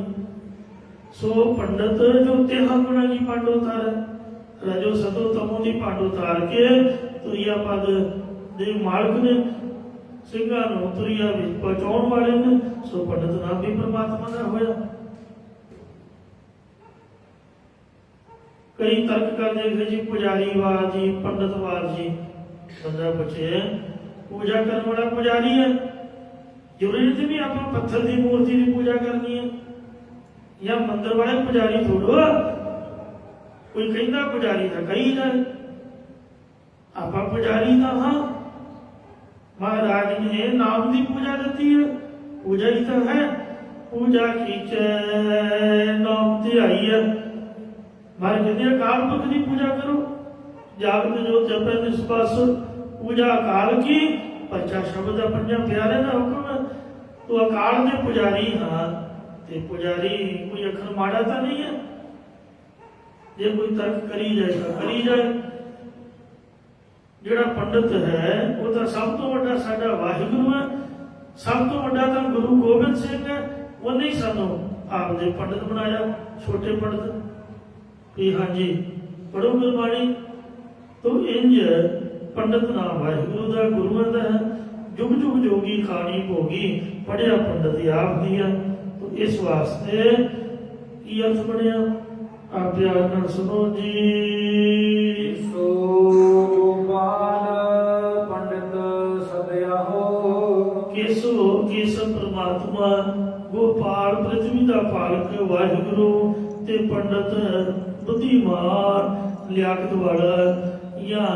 ਸੋ ਪੰਡਤ ਜੋ ਤੇਹਾਂ ਗੁਣਾ ਦੀ ਪੰਡ ਉਤਾਰ ਰਜੋ ਸਤੋ ਤਮੋ ਦੀ ਪੰਡ ਉਤਾਰ ਕੇ ਤੁਰਿਆ ਪਦ ਦੇ ਮਾਲਕ ਨੇ, ਸਿੰਘਾਂ ਨੂੰ ਤੁਰਿਆ ਵਿੱਚ ਪਹੁੰਚਾਉਣ ਵਾਲੇ ਨੇ। ਸੋ ਪੰਡਤ ਨਾਮ ਵੀ ਪਰਮਾਤਮਾ ਦਾ ਹੋਇਆ। ਕਈ ਤਰਕ ਕਰਦੇ ਨੇ ਜੀ ਪੁਜਾਰੀਵਾਦ ਜੀ, ਪੰਡਤਵਾਦ ਜੀ। ਬੰਦਾ ਪੁੱਛੇ ਪੂਜਾ ਕਰਨ ਵਾਲਾ ਪੁਜਾਰੀ ਹੈ, ਜ਼ਰੂਰੀ ਨਹੀਂ ਵੀ ਆਪਾਂ ਪੱਥਰ ਦੀ ਮੂਰਤੀ ਦੀ ਪੂਜਾ ਕਰਨੀ ਹੈ ਜਾਂ ਮੰਦਰ ਵਾਲੇ ਪੁਜਾਰੀ ਥੋੜੋ। ਕੋਈ ਕਹਿੰਦਾ ਪੁਜਾਰੀ ਦਾ ਕਹੀ ਜਾਏ, ਆਪਾਂ ਪੁਜਾਰੀ ਦਾ ਹਾਂ। ਮਹਾਰਾਜ ਨੇ ਨਾਮ ਦੀ ਪੂਜਾ ਦਿੱਤੀ ਹੈ, ਪੂਜਾ ਹੀ ਤਾਂ ਹੈ। ਪੂਜਾ ਕੀਚੈ ਨਾਮ ਤੇ ਆਈ ਹੈ। ਮਹਾਰਾਜ ਕਹਿੰਦੇ ਅਕਾਲ ਪੁਰਖ ਦੀ ਪੂਜਾ ਕਰੋ, ਜਾਗਤ ਜੋਤ ਜਪੈ ਨਿਸਬਸ। ਪੂਜਾ ਅਕਾਲ ਕੀ ਪਰਚਾ ਸ਼ਬਦ ਦਾ ਪੰਜਾਂ ਪਿਆਰੇ ਦਾ ਹੁਕਮ ਹੈ। ਤੂੰ ਅਕਾਲ ਦੇ ਪੁਜਾਰੀ ਹਾਂ। ਤੇ ਪੁਜਾਰੀ ਕੋਈ ਅੱਖਰ ਮਾੜਾ ਤਾਂ ਨਹੀਂ ਹੈ। ਜੇ ਕੋਈ ਤਰਕ ਕਰੀ ਜਾਏ ਤਾਂ ਕਰੀ ਜਾਏ। ਜਿਹੜਾ ਪੰਡਤ ਹੈ ਉਹ ਤਾਂ ਸਭ ਤੋਂ ਵੱਡਾ ਸਾਡਾ ਵਾਹਿਗੁਰੂ ਹੈ। ਸਭ ਤੋਂ ਵੱਡਾ ਤਾਂ ਗੁਰੂ ਗੋਬਿੰਦ ਸਿੰਘ ਹੈ। ਉਹਨੇ ਹੀ ਸਾਨੂੰ ਆਪਦੇ ਪੰਡਤ ਬਣਾਇਆ, ਛੋਟੇ ਪੰਡਤ। ਵੀ ਹਾਂਜੀ ਪੜੋ ਗੁਰਬਾਣੀ ਤੋ ਇੰਜ ਪੰਡਤ ਨਾਮ ਵਾਹਿਗੁਰੂ ਦਾ, ਗੁਰੂਆਂ ਦਾ ਹੈ। ਜੁਗ ਜੁਗ ਜੋਗੀ ਖਾਣੀ ਭੋਗੀ, ਪੜਿਆ ਪੰਡਤ ਆਪ ਦੀਆਂ। ਤੋ ਇਸ ਵਾਸਤੇ ਕੀ ਅਰਥ ਬਣਿਆ? ਆਪ ਪਿਆਰ ਨਾਲ ਸੁਣੋ ਜੀ। ਸੋ ਗੋਪਾਲ ਪੰਡਤ ਸਦਿਆ ਹੋ। ਕਿਸ ਪਰਮਾਤਮਾ ਗੋਪਾਲ ਪ੍ਰਿਥਵੀ ਦਾ ਪਾਲਕ ਵਾਹਿਗੁਰੂ ਤੇ ਪੰਡਤ ਬੁੱਧੀਮਾਨ ਲਿਆਕਤ ਵਾਲਾ ਜਾਂ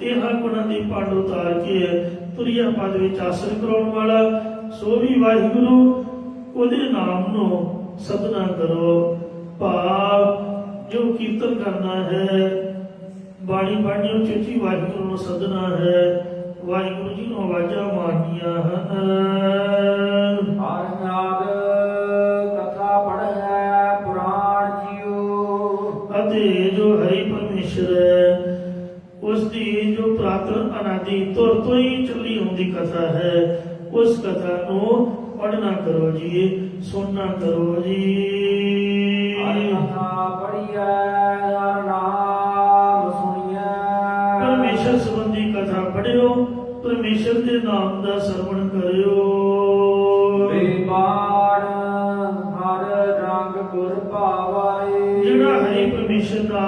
ਤੇਹਾਂ ਗੁਣਾਂ ਦੀ ਪੰਡ ਉਤਾਰ ਕੇ ਤੁਰਿਆ ਪਦ ਵਿੱਚ ਆਸਣ ਕਰਾਉਣ ਵਾਲਾ। ਸੋ ਵੀ ਵਾਹਿਗੁਰੂ ਉਹਦੇ ਨਾਮ ਨੂੰ ਸਤਨਾ ਕਰੋ। ਭਾਵ ਜੋ ਕੀਰਤਨ ਕਰਨਾ ਹੈ, ਬਾਣੀ ਪੜ੍ਹਨੀ ਉੱਚੀ ਵਾਹਿਗੁਰੂ ਨੂੰ ਸੱਦਣਾ ਹੈ। ਵਾਹਿਗੁਰੂ ਜੀ ਨੂੰ ਆਵਾਜ਼ਾਂ ਮਾਰਨੀਆਂ ਹਨ। ਹਰਿ ਨਾਦ ਕਥਾ ਪੜ੍ਹੈ ਪੁਰਾਣ ਜੀਓ। ਅਤੇ ਜੋ ਹਰੀ ਪਰਮੇਸ਼ਰ ਹੈ ਉਸ ਦੀ ਜੋ ਪ੍ਰਾਤਨ ਅਨਾਦਿ ਤੁਰ ਤੋਂ ਹੀ ਚੱਲੀ ਹੁੰਦੀ ਕਥਾ ਹੈ, ਉਸ ਕਥਾ ਨੂੰ ਪੜ੍ਹਨਾ ਕਰੋ ਜੀ, ਸੁਣਨਾ ਕਰੋ ਜੀ। ਹਰਿ ਕਥਾ ਪੜ੍ਹੀਐ ਹਰਿ ਨਾਮ ਸੁਣੀਐ। ਪਰਮੇਸ਼ਰ ਸੰਬੰਧੀ ਕਥਾ ਪੜ੍ਹਿਓ, ਪਰਮੇਸ਼ਰ ਦੇ ਨਾਮ ਦਾ ਸਰਵਣ ਕਰਿਓ। ਬੇਬਾਣ ਹਰ ਰੰਗ ਗੁਰ ਭਾਵਾਏ। ਜਿਹੜਾ ਹਰੀ ਪਰਮੇਸ਼ਰ ਦਾ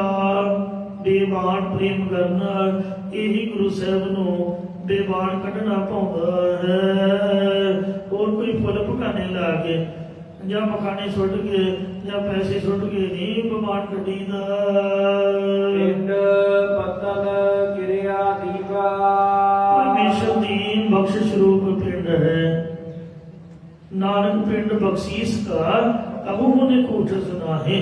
ਬੇਬਾਣ ਪ੍ਰੇਮ ਕਰਨਾ, ਇਹੀ ਗੁਰੂ ਸਾਹਿਬ ਨੂੰ ਬੇਬਾਣ ਕੱਢਣਾ ਪਾਉਂਦਾ ਹੈ। ਹੋਰ ਕੋਈ ਫੁੱਲ ਪਕਾਨੇ ਲਾ ਕੇ ਜਾਂ ਮਖਾਣੇ ਸੁੱਟ ਕੇ ਜਾਂ ਪੈਸੇ ਸੁੱਟ ਕੇ ਨਹੀਂ ਬੇਬਾਣ ਕੱਢੀਦਾ। ਪਿੰਡ ਪਤਲ ਕਿਰਿਆ ਦੀਵਾ। ਪਰਮੇਸ਼ਰ ਦੀ ਬਖਸ਼ਿਸ਼ ਰੂਪ ਪਿੰਡ ਹੈ। ਨਾਨਕ ਪਿੰਡ ਬਖਸ਼ੀਸ ਕਾ ਅਬੂ ਨੇ ਕੋਠ ਸੁਨਾ ਹੈ।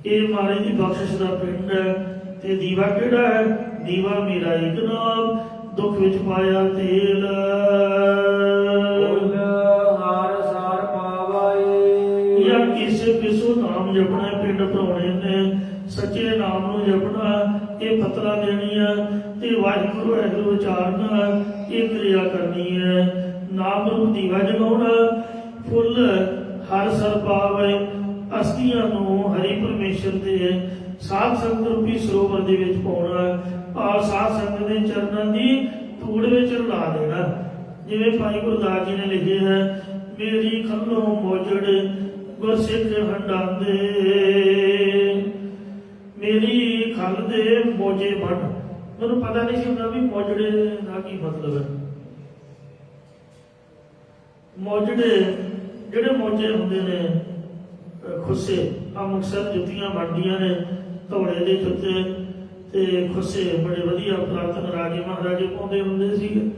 ਇਹ ਮਾਰੇ ਦੀ ਬਖਸ਼ਿਸ਼ ਦਾ ਪਿੰਡ ਹੈ। ਤੇ ਦੀਵਾ ਕਿਹੜਾ ਹੈ? ਦੀਵਾ ਮੇਰਾ ਇੱਕ ਨਾਮ, ਦੁੱਖ ਵਿੱਚ ਪਾਇਆ ਤੇਲ। ਹਰ ਸਾਰ ਪਾਵਾਏ। ਜਾਂ ਕਿਸੇ ਪਿਸੋ ਨਾਮ ਜਪਣਾ, ਪਿੰਡ ਭਰਾਉਣੇ ਨੇ, ਸੱਚੇ ਨਾਮ ਨੂੰ ਜਪਣਾ, ਇਹ ਪਤਲਾ ਦੇਣੀ ਹੈ। ਤੇ ਵਾਹਿਗੁਰੂ ਵਾਹਿਗੁਰੂ ਉਚਾਰਨਾ, ਇਹ ਕਿਰਿਆ ਕਰਨੀ ਹੈ। ਨਾਮ ਰੂਪ ਦੀਵਾ ਜਗਾਉਣਾ, ਫੁੱਲ ਹਰ ਸਰ ਪਾਵੇ, ਅਸਤੀਆਂ ਨੂੰ ਹਰੀ ਪਰਮੇਸ਼ਰ ਦੇ ਸਾਧ ਸੰਗਤ ਰੂਪੀ ਸਰੋਵਰ ਦੇ ਵਿੱਚ ਪਾਉਣਾ। ਭਾਵ ਸਾਧ ਸੰਗਤ ਦੇ ਚਰਨਾਂ ਦੀ ਧੂੜ ਵਿੱਚ ਰਲਾ ਦੇਣਾ। ਜਿਵੇਂ ਭਾਈ ਗੁਰਦਾਸ ਜੀ ਨੇ ਲਿਖਿਆ ਹੈ, ਮੇਰੀ ਖੱਲੋਂ ਮੋਜੜ ਗੁਰਸਿੱਖ ਹੰਡਾਂਦੇ। ਮੇਰੀ ਖਲ ਦੇ ਮੋਜੇ ਬਣ। ਮੈਨੂੰ ਪਤਾ ਨਹੀਂ ਸੀ ਹੁੰਦਾ ਵੀ ਮੋਜੜੇ ਦਾ ਕੀ ਮਤਲਬ ਹੈ। ਮੋਜੜੇ ਜਿਹੜੇ ਮੋਜੇ ਹੁੰਦੇ ਨੇ ਖੁੱਸੇ, ਅੰਮ੍ਰਿਤਸਰ ਜੁੱਤੀਆਂ ਬਣਦੀਆਂ ਨੇ ਧੌਲੇ ਦੇ ਜੁੱਤੇ ਤੇ ਖੁੱਸੇ ਬੜੇ ਵਧੀਆ ਪੁਰਾਤਨ ਰਾਜੇ ਮਹਾਰਾਜੇ ਪਾਉਂਦੇ ਹੁੰਦੇ ਸੀ।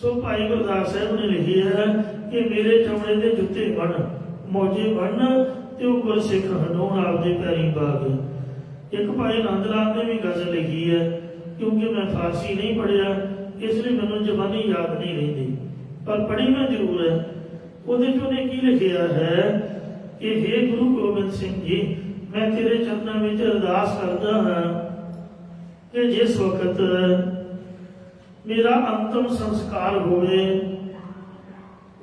ਸੋ ਭਾਈ ਗੁਰਦਾਸ ਸਾਹਿਬ ਨੇ ਲਿਖਿਆ ਕਿ ਮੇਰੇ ਚਮੜੇ ਦੇ ਜੁੱਤੇ ਬਣ, ਮੋਜੇ ਬਣ ਤੇ ਉਹ ਗੁਰਸਿੱਖ ਹੰਡਾਉਣ ਆਪਦੇ ਪੈਰੀਂ ਪਾ ਗਏ। ਇੱਕ ਭਾਈ ਆਨੰਦ ਰਾਮ ਨੇ ਵੀ ਗਜ਼ਲ ਲਿਖੀ ਹੈ, ਕਿਉਂਕਿ ਮੈਂ ਫਾਰਸੀ ਨਹੀਂ ਪੜ੍ਹਿਆ ਇਸ ਲਈ ਮੈਨੂੰ ਜ਼ਬਾਨੀ ਯਾਦ ਨਹੀਂ ਰਹਿੰਦੀ, ਪਰ ਪੜ੍ਹੀ ਮੈਂ ਜ਼ਰੂਰ ਹੈ। ਉਹਦੇ 'ਚ ਉਹਨੇ ਕੀ ਲਿਖਿਆ ਹੈ ਕਿ ਹੇ ਗੁਰੂ ਗੋਬਿੰਦ ਸਿੰਘ ਜੀ, ਮੈਂ ਤੇਰੇ ਚਰਨਾਂ ਵਿੱਚ ਅਰਦਾਸ ਕਰਦਾ ਹਾਂ ਕਿ ਜਿਸ ਵਕਤ ਮੇਰਾ ਅੰਤਮ ਸੰਸਕਾਰ ਹੋਵੇ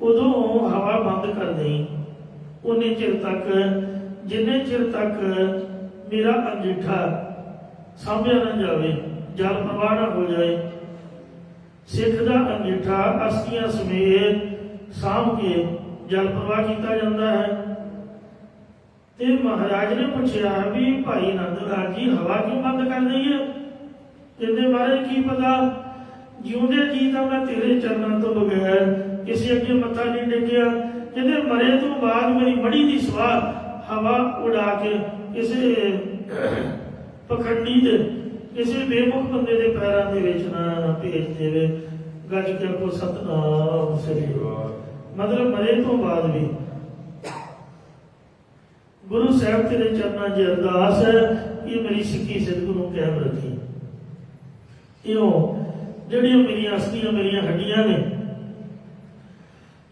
ਉਦੋਂ ਹਵਾ ਬੰਦ ਕਰ ਦੇਈਂ। ਉਨੇ ਚਿਰ ਤੱਕ, ਜਿੰਨੇ ਚਿਰ ਤੱਕ ਮੇਰਾ ਅੰਗੀਠਾ ਸਾਂਭਿਆ ਨਾ ਜਾਵੇ, ਜਲ ਪ੍ਰਵਾਹ ਨਾ ਹੋ ਜਾਏ। ਸਿੱਖ ਦਾ ਅੰਗੀਠਾ ਅਸਥੀਆਂ ਸਮੇਤ ਸਾਂਭ ਕੇ ਜਲ ਪ੍ਰਵਾਹ ਕੀਤਾ ਜਾਂਦਾ ਹੈ। ਤੇ ਮਹਾਰਾਜ ਨੇ ਪੁੱਛਿਆ ਵੀ ਭਾਈ ਆਨੰਦ ਰਾਮ ਜੀ ਹਵਾ ਕਿਉਂ ਬੰਦ ਕਰ ਦਈਏ? ਇਹਦੇ ਬਾਰੇ ਕੀ ਪਤਾ? ਜਿਉਂਦੇ ਜੀ ਤਾਂ ਮੈਂ ਤੇਰੇ ਚਰਨਾਂ ਤੋਂ ਬਗੈਰ ਕਿਸੇ ਅੱਗੇ ਮੱਥਾ ਨਹੀਂ ਟੇਕਿਆ। ਜਿਹਦੇ ਮਰੇ ਤੋਂ ਬਾਅਦ ਮੇਰੀ ਮੜੀ ਦੀ ਸਵਾਹ ਹਵਾ ਉਡਾ ਕੇ ਕਿਸੇ ਪਖੰਡੀ ਦੇ, ਕਿਸੇ ਬੇਮੁਖ ਬੰਦੇ ਦੇ ਪੈਰਾਂ ਦੇ ਵਿੱਚ ਨਾ ਭੇਜ ਦੇਵੇ। ਗੱਜ ਕੇ ਕੋ ਸਤਨਾਮ ਸ੍ਰੀ ਵਾਹਿਗੁਰੂ। ਮਤਲਬ ਮਰੇ ਤੋਂ ਬਾਅਦ ਵੀ ਗੁਰੂ ਸਾਹਿਬ ਤੇਰੇ ਚਰਨਾਂ 'ਚ ਅਰਦਾਸ ਹੈ ਕਿ ਮੇਰੀ ਸਿੱਖੀ ਸਿੱਧ ਨੂੰ ਕਾਇਮ ਰੱਖੀ। ਇਉਂ ਜਿਹੜੀਆਂ ਮੇਰੀਆਂ ਅਸਥੀਆਂ, ਮੇਰੀਆਂ ਹੱਡੀਆਂ ਨੇ,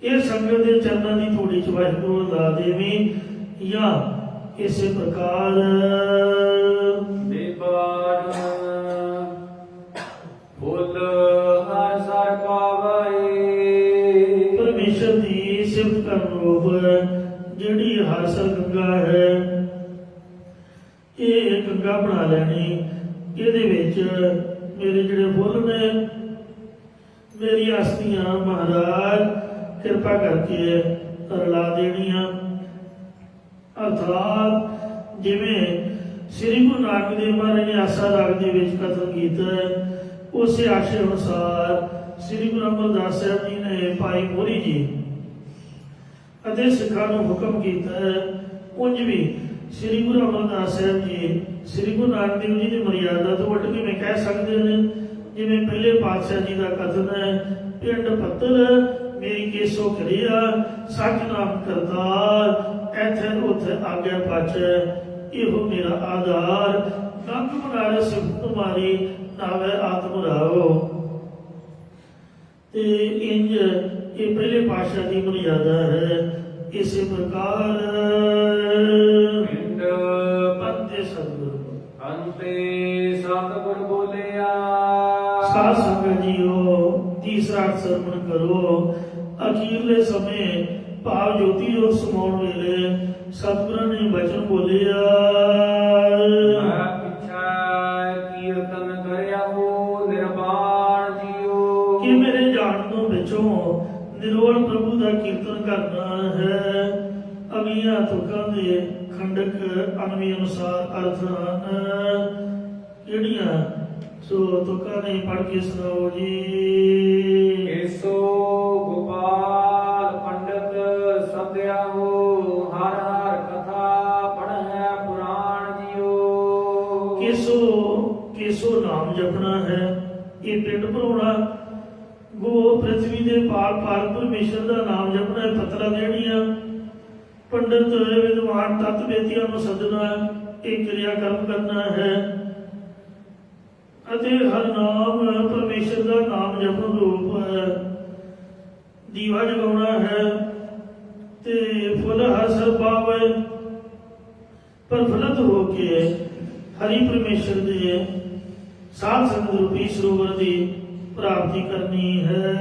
ਇਹ ਸੰਗਤ ਦੇ ਚਰਨਾਂ ਦੀ ਥੋੜੀ ਚ ਵਾਹਿਗੁਰੂ ਲਾ ਦੇਵੀਂ। ਜਾਂ ਇਸੇ ਪ੍ਰਕਾਰ ਦੇਵਾਨ ਫੁੱਲ ਹਰ ਸਰ ਪਾਵੈ। ਪਰਮੇਸ਼ਰ ਦੀ ਸਿਫਤ ਕਰਨ ਰੂਪ ਜਿਹੜੀ ਹਾਸਲ ਗੰਗਾ ਹੈ, ਇਹ ਗੰਗਾ ਬਣਾ ਲੈਣੀ। ਇਹਦੇ ਵਿੱਚ ਮੇਰੇ ਜਿਹੜੇ ਫੁੱਲ ਨੇ, ਮੇਰੀਆਂ ਅਸਥੀਆਂ ਮਹਾਰਾਜ ਕਿਰਪਾ ਕਰਕੇ ਰਲਾ ਦੇਣੀਆਂ। ਅਰਥਾਤ ਜਿਵੇਂ ਸ੍ਰੀ ਗੁਰੂ ਨਾਨਕ ਦੇਵ ਮਹਾਰਾਜ ਨੇ ਆਸਾ ਰਾਗ ਦੇ ਵਿੱਚ ਕਥਨ ਕੀਤਾ, ਉਸੇ ਆਸ਼ੇ ਅਨੁਸਾਰ ਸ੍ਰੀ ਗੁਰੂ ਅਮਰਦਾਸ ਸਾਹਿਬ ਜੀ ਨੇ ਭਾਈ ਮੋਹਰੀ ਜੀ ਅਤੇ ਸਿੱਖਾਂ ਨੂੰ ਹੁਕਮ ਕੀਤਾ ਹੈ। ਉਂਝ ਵੀ ਸ੍ਰੀ ਗੁਰੂ ਅਮਰਦਾਸ ਸਾਹਿਬ ਜੀ ਸ੍ਰੀ ਗੁਰੂ ਨਾਨਕ ਦੇਵ ਜੀ ਦੀ ਮਰਿਆਦਾ ਤੋਂ ਵੱਟ ਕਿਵੇਂ ਕਹਿ ਸਕਦੇ ਨੇ? ਜਿਵੇਂ ਪਹਿਲੇ ਪਾਤਸ਼ਾਹ ਜੀ ਦਾ ਕਥਨ ਹੈ, ਪਿੰਡ ਪੱਤਰ ਮੇਰੀ ਕੇਸੋ ਕਰਿਆ, ਸੱਚ ਨਾਮ ਕਰਤਾਰ ਇੱਥੇ ਉੱਥੇ ਆਗੇ ਪਛ, ਇਹੋ ਮੇਰਾ ਆਧਾਰ। ਗੰਗ ਮਨਾਰੇ ਸਿਫਤ ਤੁਮਾਰੀ ਨਾਵੇ ਆਤਮ ਰਾਓ। ਤੇ ਇੰਜ ਇਹ ਪਹਿਲੇ ਪਾਤਸ਼ਾਹ ਦੀ ਮਰਿਆਦਾ ਹੈ। ਇਸੇ ਪ੍ਰਕਾਰ ਪਿੰਡ ਪੰਤੇ ਸਤਿਗੁਰੂ ਅੰਤੇ ਸਤਿਗੁਰ ਬੋਲਿਆ। ਸਾਧ ਸੰਗਤ ਜੀਓ, ਤੀਸਰਾ ਸਰਵਣ ਕਰੋ। ਅਖੀਰਲੇ ਸਮੇਂ ਭਾਵ ਜੋਤੀ ਜੋਤ ਸਮਾਉਣ ਵੇਲੇ ਸਤਿਗੁਰਾਂ ਨੇ ਬਚਨ ਬੋਲਿਆ, ਮੈਂ ਪਿਛੈ ਕੀਰਤਨ ਕਰਿਆ ਹੋ ਨਿਰਵਾਣ ਜੀਓ। ਕਿ ਮੇਰੇ ਜਾਣ ਤੋਂ ਪਿੱਛੋਂ ਨਿਰੋਲ ਪ੍ਰਭੂ ਦਾ ਕੀਰਤਨ ਕਰਨਾ ਹੈ। ਅਗਲੀਆਂ ਤੁਕਾਂ ਦੇ ਖੰਡਕ ਅਨਵੀ ਅਨੁਸਾਰ ਅਰਥ ਹਨ। ਜਿਹੜੀਆਂ ਸੋ ਤੁਕਾਂ ਨੇ ਪੜ੍ਹ ਕੇ ਸੁਣਾਓ ਜੀ। ਕੇਸੋ ਗੋਪਾਲ ਪੰਡਤ ਸਦਿਆ ਹੋ, ਹਰ ਹਰ ਕਥਾ ਪੜ੍ਹੈ ਪੁਰਾਣ ਜੀਓ। ਕੇਸੋ ਨਾਮ ਜਪਣਾ ਹੈ। ਇਹ ਪਿੰਡ ਭਰੋਣਾ। ਗੋ ਪ੍ਰਿਥਵੀ ਦੇ ਪਾਲ ਪਾਲ ਪਰਮੇਸ਼ਰ ਦਾ ਨਾਮ ਜਪਣਾ ਹੈ। ਪੱਤਰਾਂ ਦੇਣੀਆਂ। ਪੰਡਤ ਵਿਦਵਾਨ ਤਤ ਵੇਤੀਆਂ ਨੂੰ ਸੱਦਣਾ, ਇਹ ਕਿਰਿਆ ਕਰਮ ਕਰਨਾ ਹੈ। ਅਤੇ ਹਰ ਨਾਮ ਪਰਮੇਸ਼ਰ ਦਾ ਨਾਮ ਜਪਣ ਰੂਪ ਹੈ। ਦੀਵਾ ਜਗਾਉਣਾ ਹੈ ਤੇ ਫੁੱਲ ਹਰ ਸਰ ਪਾਵੈ, ਪ੍ਰਫੁੱਲਤ ਹੋ ਕੇ ਹਰੀ ਪਰਮੇਸ਼ਰ ਦੇ ਸਾਧ ਸੰਗਤ ਰੂਪੀ ਸਰੋਵਰ ਦੀ ਪ੍ਰਾਪਤੀ ਕਰਨੀ ਹੈ।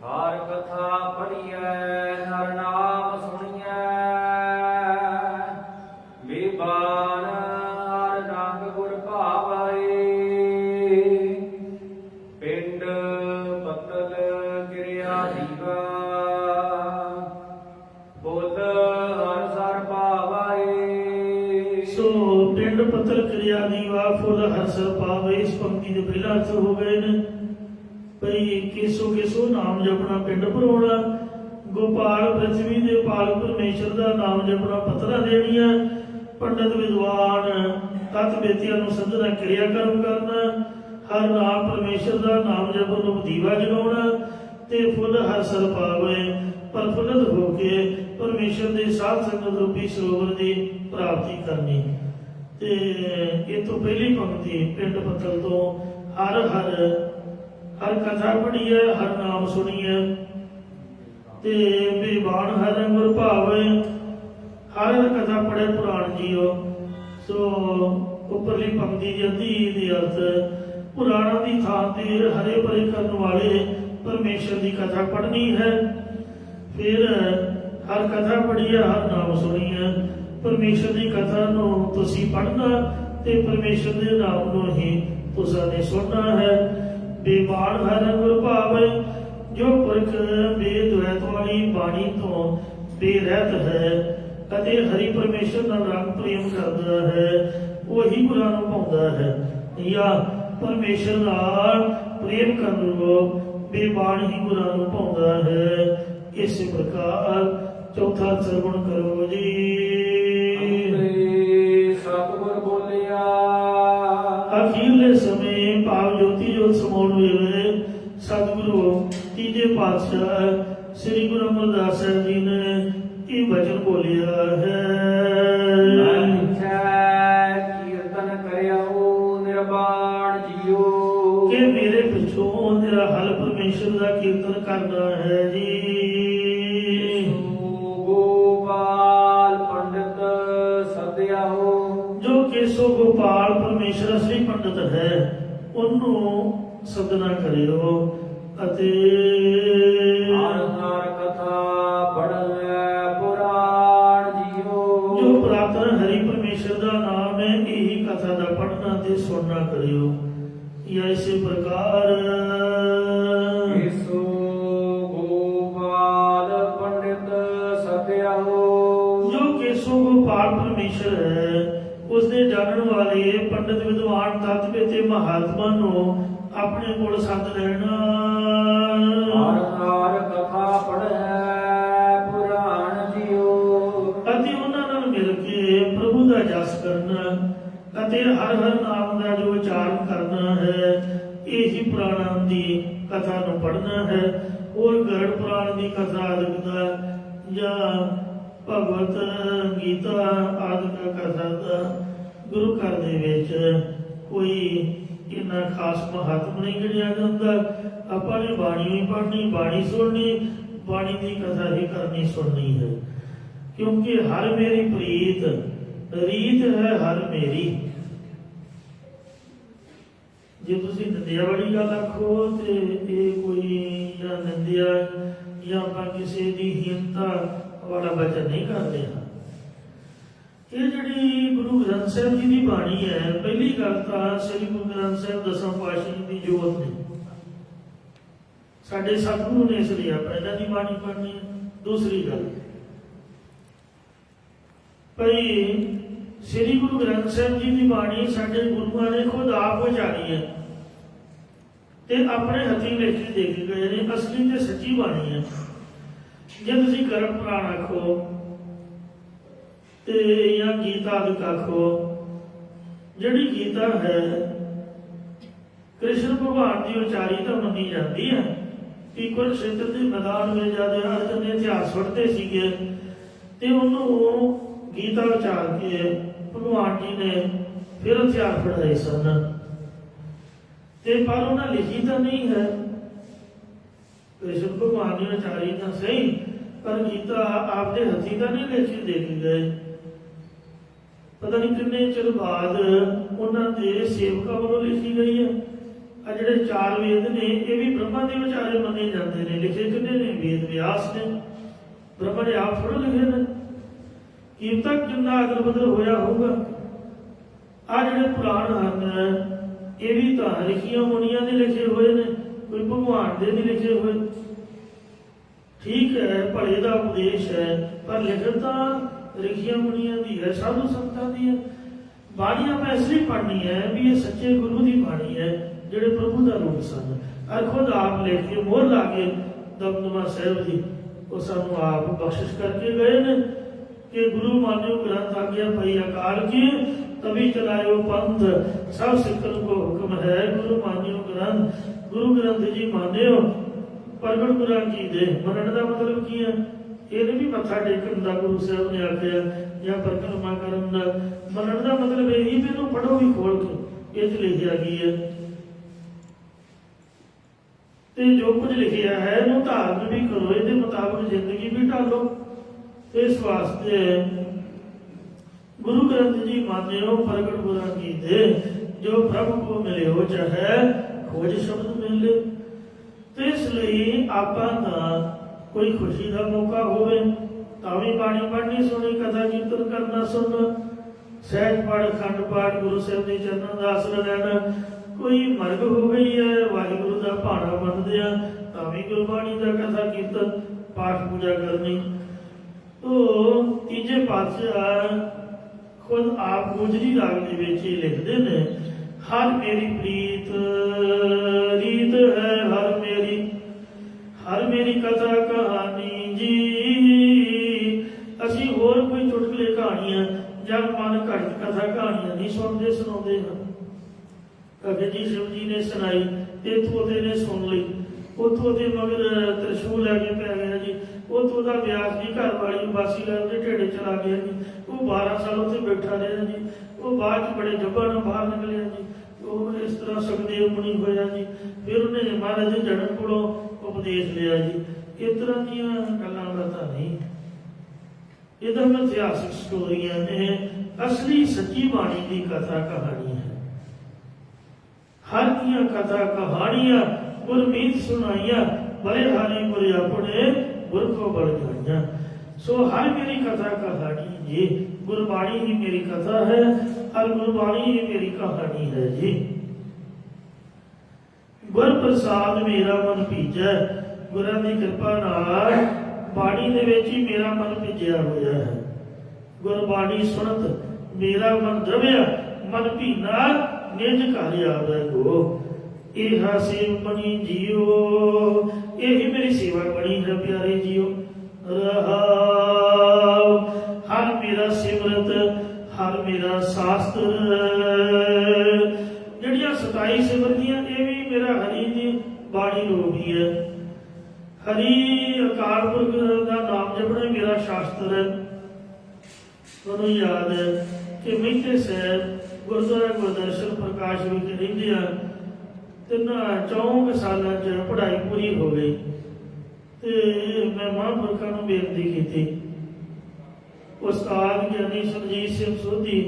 ਹਰ ਕਥਾ ਪੜੀਐ, ਹਰ ਨਾਮ ਸੁਣੀਐ, ਬੇਬਾਨ ਹਰ ਰੰਗ ਗੁਰ ਭਾਵੈ। ਪਿੰਡ ਪੱਤਲ ਕਿਰਿਆ ਦੀਵਾ, ਬੁੱਧ ਹਰ ਸਰ ਭਾਵੈ। ਕਿਰਿਆ ਦੀਵਾ ਫੁੱਲ ਹਰਸਰ ਪਾਵੇ। ਇਸ ਪੰਕਤੀ ਦੇ ਪਹਿਲਾ ਅਰਥ ਹੋ ਗਏ ਨੇ ਭਈ ਕੇਸੋ ਕੇਸੋ ਨਾਮ ਜਪਣਾ ਪਿੰਡ ਭਰੋਣਾ। ਗੋਪਾਲ ਪ੍ਰਿਥਵੀ ਦੇ ਪਾਲ ਪਰਮੇਸ਼ਰ ਦਾ ਨਾਮ ਜਪਣਾ ਪੱਤਰਾਂ ਦੇਣੀਆਂ। ਪੰਡਤ ਵਿਦਵਾਨ ਤਤ ਬੇਤੀਆਂ ਨੂੰ ਸੱਜਣਾ ਕਿਰਿਆ ਕਰਮ ਕਰਨਾ। ਹਰ ਨਾਮ ਪਰਮੇਸ਼ਰ ਦਾ ਨਾਮ ਜਪਣ ਨੂੰ ਦੀਵਾ ਜਗਾਉਣਾ ਤੇ ਫੁੱਲ ਹਰਸਰ ਪਾਵੇ ਪ੍ਰਫੁੱਲਤ ਹੋ ਕੇ ਪਰਮੇਸ਼ਰ ਦੇ ਸਾਧ ਸੰਗਤ ਰੂਪੀ ਸਰੋਵਰ ਦੀ ਪ੍ਰਾਪਤੀ ਕਰਨੀ। ਤੇ ਇਹ ਤੋਂ ਪਹਿਲੀ ਪੰਕਤੀ ਪਿੰਡ ਪੱਤਲ ਤੋਂ ਹਰ ਕਥਾ ਪੜ੍ਹੀ ਹੈ, ਹਰ ਨਾਮ ਸੁਣੀ ਹੈ ਤੇ ਬੇਬਾਨ ਹਰ ਰੰਗ ਭਾਵੇ। ਹਰ ਕਥਾ ਪੜ੍ਹੇ ਪੁਰਾਣ ਜੀਓ। ਸੋ ਉੱਪਰਲੀ ਪੰਕਤੀ ਦੀ ਅੱਧੀ ਦੇ ਅਰਥ ਪੁਰਾਣਾਂ ਦੀ ਥਾਂ ਤੇ ਹਰੇ ਭਰੇ ਕਰਨ ਵਾਲੇ ਪਰਮੇਸ਼ਰ ਦੀ ਕਥਾ ਪੜ੍ਹਨੀ ਹੈ। ਫਿਰ ਹਰ ਕਥਾ ਪੜ੍ਹੀ ਹੈ, ਹਰ ਨਾਮ ਸੁਣੀ ਹੈ। ਪਰਮੇਸ਼ਰ ਦੀ ਕਥਾ ਨੂੰ ਤੁਸੀਂ ਪੜ੍ਹਨਾ ਤੇ ਪਰਮੇਸ਼ਰ ਦੇ ਨਾਮ ਨੂੰ ਹੀ ਤੁਸਾਂ ਨੇ ਸੁਣਨਾ ਹੈ। ਬੇਬਾਨ ਹਰ ਰੰਗ ਭਾਵੇ ਜੋ ਪੁਰਖ ਬੇਦਵੈਤ ਵਾਲੀ ਬਾਣੀ ਤੋਂ ਬੇਰਹਿਤ ਹੈ ਅਤੇ ਹਰੀ ਪਰਮੇਸ਼ਰ ਨਾਲ ਰੰਗ ਪ੍ਰੇਮ ਕਰਦਾ ਹੈ, ਉਹੀ ਗੁਰਾਂ ਨੂੰ ਪਾਉਂਦਾ ਹੈ। ਜਾਂ ਪਰਮੇਸ਼ਰ ਨਾਲ ਪ੍ਰੇਮ ਕਰਨ ਵਾਲਾ ਬੇਬਾਨ ਹੀ ਗੁਰਾਂ ਨੂੰ ਪਾਉਂਦਾ ਹੈ। ਇਸੇ ਪ੍ਰਕਾਰ ਚੌਥਾ ਸਰਵਣ ਕਰੋ ਜੀ। ਸਤਿਗੁਰ ਬੋਲਿਆ ਅਖੀਰਲੇ ਸਮੇਂ ਭਾਵ ਜੋਤੀ ਜੋਤ ਸਮਾਉਣ ਵੇਲੇ ਸਤਿਗੁਰੂ ਤੀਜੇ ਪਾਤਸ਼ਾਹ ਸ੍ਰੀ ਗੁਰੂ ਅਮਰਦਾਸ ਸਾਹਿਬ ਜੀ ਨੇ ਇਹ ਵਚਨ ਬੋਲਿਆ ਹੈ। ਕੀਰਤਨ ਕਰਿਓ ਨਿਰਵਾਣ ਜੀਓ ਕਿ ਮੇਰੇ ਪਿੱਛੋਂ ਤੇਰਾ ਹਲ ਪਰਮੇਸ਼ਰ ਦਾ ਕੀਰਤਨ ਕਰਨਾ ਹੈ ਜੀ। ਗੋਪਾਲ ਪੰਡਿਤ ਸਦਿਆ ਹੋ ਜੋ ਕੇਸੋ ਗੋਪਾਲ ਪਰਮੇਸ਼ਰ ਅਸਲੀ ਪੰਡਿਤ ਹੈ ਉਹਨੂੰ ਸਦਨਾ ਕਰਿਓ ਅਤੇ ਹਰ ਕਥਾ ਪੜ੍ਹੈ ਪੁਰਾਣ ਜੀਓ। ਜੋ ਪ੍ਰਾਰਥਨਾ ਹਰੀ ਪਰਮੇਸ਼ਰ ਦਾ ਨਾਮ ਹੈ ਇਹੀ ਕਥਾ ਦਾ ਪੜ੍ਹਨਾ ਤੇ ਸੁਣਨਾ ਕਰਿਓ। ਜਾਂ ਇਸੇ ਪ੍ਰਕਾਰ ਇਸੋ ਗੋਪਾਲ ਪੰਡਿਤ ਸਦਿਆ ਹੋ। ਜੋ ਕੇਸੋ ਗੋਪਾਲ ਪਰਮੇਸ਼ਰ ਹੈ ਉਸਦੇ ਜਾਣਨ ਵਾਲੇ ਪੰਡਿਤ ਵਿਦਵਾਨ ਤਤਵੇ ਤੇ ਮਹਾਤਮਾ ਨੂੰ ਆਪਣੇ ਕੋਲ ਸੱਦ ਲੈਣਾ। ਹਰ ਕਥਾ ਪੜ੍ਹੈ ਪੁਰਾਣ ਜੀਓ ਅਤੇ ਉਹਨਾਂ ਨਾਲ ਮਿਲ ਕੇ ਪ੍ਰਭੂ ਦਾ ਜਸ ਕਰਨਾ ਅਤੇ ਹਰ ਨਾਮ ਦਾ ਜੋ ਉਚਾਰਨ ਕਰਨਾ ਹੈ ਇਹੀ ਪੁਰਾਣਾਂ ਦੀ ਕਥਾ ਨੂੰ ਪੜ੍ਹਨਾ ਹੈ। ਹੋਰ ਗਰੜ ਪੁਰਾਣ ਦੀ ਕਥਾ ਆਦਿਕ ਦਾ ਜਾਂ ਭਗਵਤ ਗੀਤਾ ਆਦਿਕ ਕਥਾ ਦਾ ਗੁਰੂ ਘਰ ਦੇ ਵਿੱਚ ਕੋਈ ਇੰਨਾ ਖਾਸ ਮਹੱਤਵ ਨਹੀਂ ਗਿਣਿਆ ਜਾਂਦਾ। ਆਪਾਂ ਨੇ ਬਾਣੀ ਵੀ ਪੜ੍ਹਨੀ, ਬਾਣੀ ਸੁਣਨੀ, ਬਾਣੀ ਦੀ ਕਥਾ ਹੀ ਕਰਨੀ ਸੁਣਨੀ ਹੈ। ਕਿਉਂਕਿ ਹਰ ਮੇਰੀ ਪ੍ਰੀਤ ਰੀਤ ਹੈ ਹਰ ਮੇਰੀ। ਜੇ ਤੁਸੀਂ ਨਿੰਦਿਆ ਵਾਲੀ ਗੱਲ ਆਖੋ ਤੇ ਇਹ ਕੋਈ ਜਾਂ ਨਿੰਦਿਆ ਜਾਂ ਆਪਾਂ ਕਿਸੇ ਦੀ ਹੀਨਤਾ ਵਾਲਾ ਬਚਨ ਨਹੀਂ ਕਰਦੇ ਹਾਂ। ਇਹ ਜਿਹੜੀ ਗੁਰੂ ਗ੍ਰੰਥ ਸਾਹਿਬ ਜੀ ਦੀ ਬਾਣੀ ਹੈ, ਪਹਿਲੀ ਗੱਲ ਤਾਂ ਸ੍ਰੀ ਗੁਰੂ ਗ੍ਰੰਥ ਸਾਹਿਬ ਦਸਮ ਪਾਤਸ਼ਾਹੀ ਦੀ ਜੋਤ ਨੇ ਸਾਡੇ ਸਤਿਗੁਰੂ ਨੇ ਇਸ ਲਈ ਆਪਾਂ ਇਹਨਾਂ ਦੀ ਬਾਣੀ ਪੜ੍ਹਨੀ ਹੈ। ਦੂਸਰੀ ਗੱਲ ਭਈ ਸ੍ਰੀ ਗੁਰੂ ਗ੍ਰੰਥ ਸਾਹਿਬ ਜੀ ਦੀ ਬਾਣੀ ਸਾਡੇ ਗੁਰੂਆਂ ਨੇ ਖੁਦ ਆਪ ਉਚਾਰੀ ਹੈ ਤੇ ਆਪਣੇ ਹੱਥੀਂ ਲਿਖ ਕੇ ਦੇ ਕੇ ਗਏ ਨੇ। ਅਸਲੀ ਤੇ ਸੱਚੀ ਬਾਣੀ ਹੈ। ਜੇ ਤੁਸੀਂ ਗਰੜ ਪੁਰਾਣ ਆਖੋ ਤੇ ਜਾਂ ਗੀਤਾ ਆਦਿਕ ਆਖੋ, ਜਿਹੜੀ ਗੀਤਾ ਹੈ ਕ੍ਰਿਸ਼ਨ ਭਗਵਾਨ ਦੀ ਉਚਾਰੀ ਤਾਂ ਮੰਨੀ ਜਾਂਦੀ ਹੈ ਕਿ ਕੁਰੂਕਸ਼ੇਤਰ ਦੇ ਮੈਦਾਨ ਵਿੱਚ ਜਦ ਅਰਜਨ ਨੇ ਹਥਿਆਰ ਸੁੱਟਦੇ ਸੀਗੇ ਤੇ ਉਹਨੂੰ ਗੀਤਾ ਉਚਾਰ ਕੇ ਭਗਵਾਨ ਜੀ ਨੇ ਫਿਰ ਹਥਿਆਰ ਫੜਾਏ ਸਨ। ਤੇ ਪਰ ਉਹਨਾਂ ਲਿਖੀ ਤਾਂ ਨਹੀਂ ਹੈ, ਕ੍ਰਿਸ਼ਨ ਭਗਵਾਨ ਦੀ ਉਚਾਰੀ ਤਾਂ ਸਹੀ ਪਰ ਗੀਤਾ ਆਪਦੇ ਹੱਥੀਂ ਤਾਂ ਨਹੀਂ ਲਿਖ ਕੇ ਦੇ ਕੇ ਗਏ। ਪਤਾ ਨਹੀਂ ਕਿੰਨੇ ਚਿਰ ਬਾਅਦ ਉਹਨਾਂ ਦੇ ਸੇਵਕਾਂ ਵੱਲੋਂ ਲਿਖੀ ਗਈ ਹੈ। ਆ ਜਿਹੜੇ ਚਾਰ ਵੇਦ ਨੇ ਇਹ ਵੀ ਬ੍ਰਹਮਾ ਦੇ ਵਿਚਾਰੇ ਮੰਨੇ ਜਾਂਦੇ ਨੇ। ਲਿਖੇ ਕਿੰਨੇ ਨੇ? ਵੇਦ ਵਿਆਸ ਨੇ। ਬ੍ਰਹਮਾ ਨੇ ਆਪ ਥੋੜ੍ਹਾ ਲਿਖੇ ਨੇ। ਕੀ ਤੱਕ ਕਿੰਨਾ ਅਦਲ ਬਦਲ ਹੋਇਆ ਹੋਊਗਾ। ਆ ਜਿਹੜੇ ਪੁਰਾਣ ਹਨ ਇਹ ਵੀ ਤਾਂ ਰਿਸ਼ੀਆਂ ਮੁਨੀਆਂ ਦੇ ਲਿਖੇ ਹੋਏ ਨੇ, ਕੋਈ ਭਗਵਾਨ ਦੇ ਨਹੀਂ ਲਿਖੇ ਹੋਏ। ਠੀਕ ਹੈ, ਭਲੇ ਦਾ ਉਪਦੇਸ਼ ਹੈ ਪਰ ਲਿਖਤ ਤਾਂ ਰਿਸ਼ੀਆਂ ਮੁਨੀਆਂ ਦੀ ਹੈ, ਸਾਧੂ ਸੰਤਾਂ ਦੀ ਹੈ। ਬਾਣੀ ਆਪਾਂ ਇਸ ਲਈ ਪੜ੍ਹਨੀ ਹੈ ਵੀ ਇਹ ਸੱਚੇ ਗੁਰੂ ਦੀ ਬਾਣੀ ਹੈ ਜਿਹੜੇ ਪ੍ਰਭੂ ਦਾ ਰੂਪ ਸਨ। ਔਰ ਖੁਦ ਆਪ ਲੈ ਕੇ ਮੋਹਰ ਲਾ ਕੇ ਦਮਦਮਾ ਸਾਹਿਬ ਦੀ ਉਹ ਸਾਨੂੰ ਆਪ ਬਖਸ਼ਿਸ਼ ਕਰਕੇ ਗਏ ਨੇ ਕਿ ਗੁਰੂ ਮਾਨਿਓ ਗ੍ਰੰਥ ਆਗਿਆ ਭਈ ਅਕਾਲ ਕੀ ਤभी ਚਲਾਇਓ ਪੰਥ ਸਭ ਸਿੱਖਨ ਕੋ ਹੁਕਮ ਹੈ ਗੁਰੂ ਮਾਨਿਓ ਗ੍ਰੰਥ। ਗੁਰੂ ਗ੍ਰੰਥ ਜੀ ਮਾਨਿਓ ਪ੍ਰਗਟ ਗੁਰਾਂ ਕੀ ਦੇ। ਮੰਨਣ ਦਾ ਮਤਲਬ ਕੀ ਹੈ? ਇਹ ਨਹੀਂ ਵੀ ਮੱਥਾ ਟੇਕਣ ਦਾ ਗੁਰੂ ਸਾਹਿਬ ਨੇ ਆਖਿਆ ਜਾਂ ਪਰਿਕਰਮਾ ਕਰਨ ਦਾ। ਮੰਨਣ ਦਾ ਮਤਲਬ ਇਹ ਹੀ ਵੀ ਇਹਨੂੰ ਪੜ੍ਹੋ ਵੀ ਖੋਲ ਕੇ, ਇਹ 'ਚ ਲਿਖਿਆ ਕੀ ਹੈ ਤੇ ਜੋ ਕੁਝ ਲਿਖਿਆ ਹੈ ਇਹਨੂੰ ਧਾਰਨ ਵੀ ਕਰੋ, ਇਹਦੇ ਮੁਤਾਬਕ ਜ਼ਿੰਦਗੀ ਵੀ ਢਾਲੋ। ਇਸ ਵਾਸਤੇ ਗੁਰੂ ਗ੍ਰੰਥ ਜੀ ਮਾਨਿਓ ਪ੍ਰਗਟ ਗੁਰਾਂ ਕੀ ਦੇ ਜੋ ਪ੍ਰਭੂ ਕੋ ਮਿਲਿਓ ਚਾਹੇ ਖੋਜ ਸ਼ਬਦ ਮਿਲੇ। ਤੇ ਇਸ ਲਈ ਆਪਾਂ ਦਾ ਕੋਈ ਖੁਸ਼ੀ ਦਾ ਮੌਕਾ ਹੋਵੇ ਤਾਂ ਵੀ ਬਾਣੀ ਪੜ੍ਹਨੀ, ਸੁਣੀ, ਕਥਾ ਕੀਰਤਨ ਕਰਨਾ, ਸੁਣਨਾ, ਸਹਿਜ ਪਾਠ, ਅਖੰਡ ਪਾਠ, ਗੁਰੂ ਸਾਹਿਬ ਦੇ ਚਰਨਾਂ ਦਾ ਆਸਰਾ ਲੈਣਾ। ਕੋਈ ਮਰਗ ਹੋ ਗਈ ਹੈ ਵਾਹਿਗੁਰੂ ਦਾ ਭਾਣਾ ਮੰਨਦੇ ਆ ਤਾਂ ਵੀ ਗੁਰਬਾਣੀ ਦਾ ਕਥਾ ਕੀਰਤਨ ਪਾਠ ਪੂਜਾ ਕਰਨੀ। ਤੋ ਤੀਜੇ ਪਾਤਸ਼ਾਹ ਖੁਦ ਆਪ ਗੁਜਰੀ ਰਾਗ ਦੇ ਵਿੱਚ ਹੀ ਲਿਖਦੇ ਨੇ ਹਰ ਮੇਰੀ ਪ੍ਰੀਤ ਰੀਤ ਹੈ ਹਰ ਮੇਰੀ ਕਥਾ ਕਹਾਣੀ ਜੀ। ਅਸੀਂ ਹੋਰ ਕੋਈ ਚੁਟਕਲੇ ਕਹਾਣੀਆਂ ਜਾਂ ਮਨ ਘੜਤ ਕਥਾ ਕਹਾਣੀਆਂ ਨਹੀਂ ਸੁਣਦੇ ਸੁਣਾਉਂਦੇ ਹਾਂ। ਕਦੇ ਜੀ ਸ਼ਿਵ ਜੀ ਨੇ ਸੁਣਾਈ ਤੇ ਇੱਥੋਂ ਉਹਦੇ ਨੇ ਸੁਣ ਲਈ, ਉੱਥੋਂ ਦੇ ਮਗਰ ਤ੍ਰਿਸ਼ੂਲ ਲੈ ਕੇ ਪੈ ਗਿਆ ਜੀ, ਉੱਥੋਂ ਦਾ ਵਿਆਸ ਦੀ ਘਰ ਵਾਲੀ ਬਾਸੀ ਲੈ ਉਹਦੇ ਢੇੜੇ ਚਲਾ ਗਿਆ ਜੀ। ਉਹ 12 ਸਾਲ ਉੱਥੇ ਬੈਠਾ ਰਿਹਾ ਜੀ। ਉਹ ਬਾਅਦ 'ਚ ਬੜੇ ਜੱਬਾਂ ਨਾਲ ਬਾਹਰ ਨਿਕਲਿਆ ਜੀ। ਉਹ ਇਸ ਤਰ੍ਹਾਂ ਸੁਖਦੇਵ ਮੁਨੀ ਹੋਇਆ ਜੀ। ਫਿਰ ਉਹਨੇ ਮਹਾਰਾਜ ਦੇ ਜਨਮ ਕੋਲੋਂ ਉਪਦੇਸ਼ ਲਿਆ ਜੀ। ਇਸ ਤਰ੍ਹਾਂ ਦੀਆਂ ਗੱਲਾਂ ਬਾਤਾਂ ਨਹੀਂ, ਇਹਦਾ ਇਤਿਹਾਸਿਕ ਸਟੋਰੀਆਂ ਨੇ। ਅਸਲੀ ਸੱਚੀ ਬਾਣੀ ਦੀ ਕਥਾ ਕਹਾਣੀ ਹੈ। ਹਰ ਦੀਆਂ ਕਥਾ ਕਹਾਣੀਆਂ ਗੁਰਮੀਤ ਸੁਣਾਈਆਂ ਬੜੇ ਹਾਰੀ ਗੁਰ ਆਪਣੇ ਗੁਰ ਕੋ ਬਲ ਜਾਈਆਂ। ਸੋ ਹਰ ਮੇਰੀ ਕਥਾ ਕਹਾਣੀ ਜੀ, ਗੁਰਬਾਣੀ ਹੀ ਮੇਰੀ ਕਥਾ ਹੈ और गुरबाणी ही मेरी कहानी है जी। गुर प्रसाद मेरा मन भीजा, गुरां दी कृपा नाल बाणी दे विच ही मेरा मन भिजिया होया है। गुरबाणी सुनत मेरा मन द्रव्या, मन भीना निज घर आवे गो। इहा सेव बनी जियो, यही मेरी सेवा बनी है प्यारे जियो। रहाओ हर मेरा सिमरत, हर मेरा शास्त्र, ਜਿਹੜੀਆਂ 27 ਸਿਮਰਨੀਆਂ ਇਹ ਵੀ ਮੇਰਾ ਹਰੀ ਦੀ ਬਾਣੀ ਰੂਪ ਹੀ ਹੈ। ਹਰੀ ਅਕਾਲ ਪੁਰਖ ਦਾ ਨਾਮ ਜਪਣਾ ਮੇਰਾ ਸ਼ਾਸਤਰ ਹੈ। ਤੁਹਾਨੂੰ ਯਾਦ ਹੈ ਕਿ ਮਹਿਤੇ ਸਾਹਿਬ ਗੁਰਦੁਆਰਾ ਗੁਰਦਰਸ਼ਨ ਪ੍ਰਕਾਸ਼ ਵਿੱਚ ਰਹਿੰਦੇ ਆ। 4 ਸਾਲਾਂ 'ਚ ਪੜ੍ਹਾਈ ਪੂਰੀ ਹੋ ਗਈ ਤੇ ਮੈਂ ਮਹਾਂਪੁਰਖਾਂ ਨੂੰ ਬੇਨਤੀ ਕੀਤੀ। ਉਸਤਾਦ ਗਿਆਨੀ ਸੁਰਜੀਤ ਸਿੰਘ ਸੋਧੀ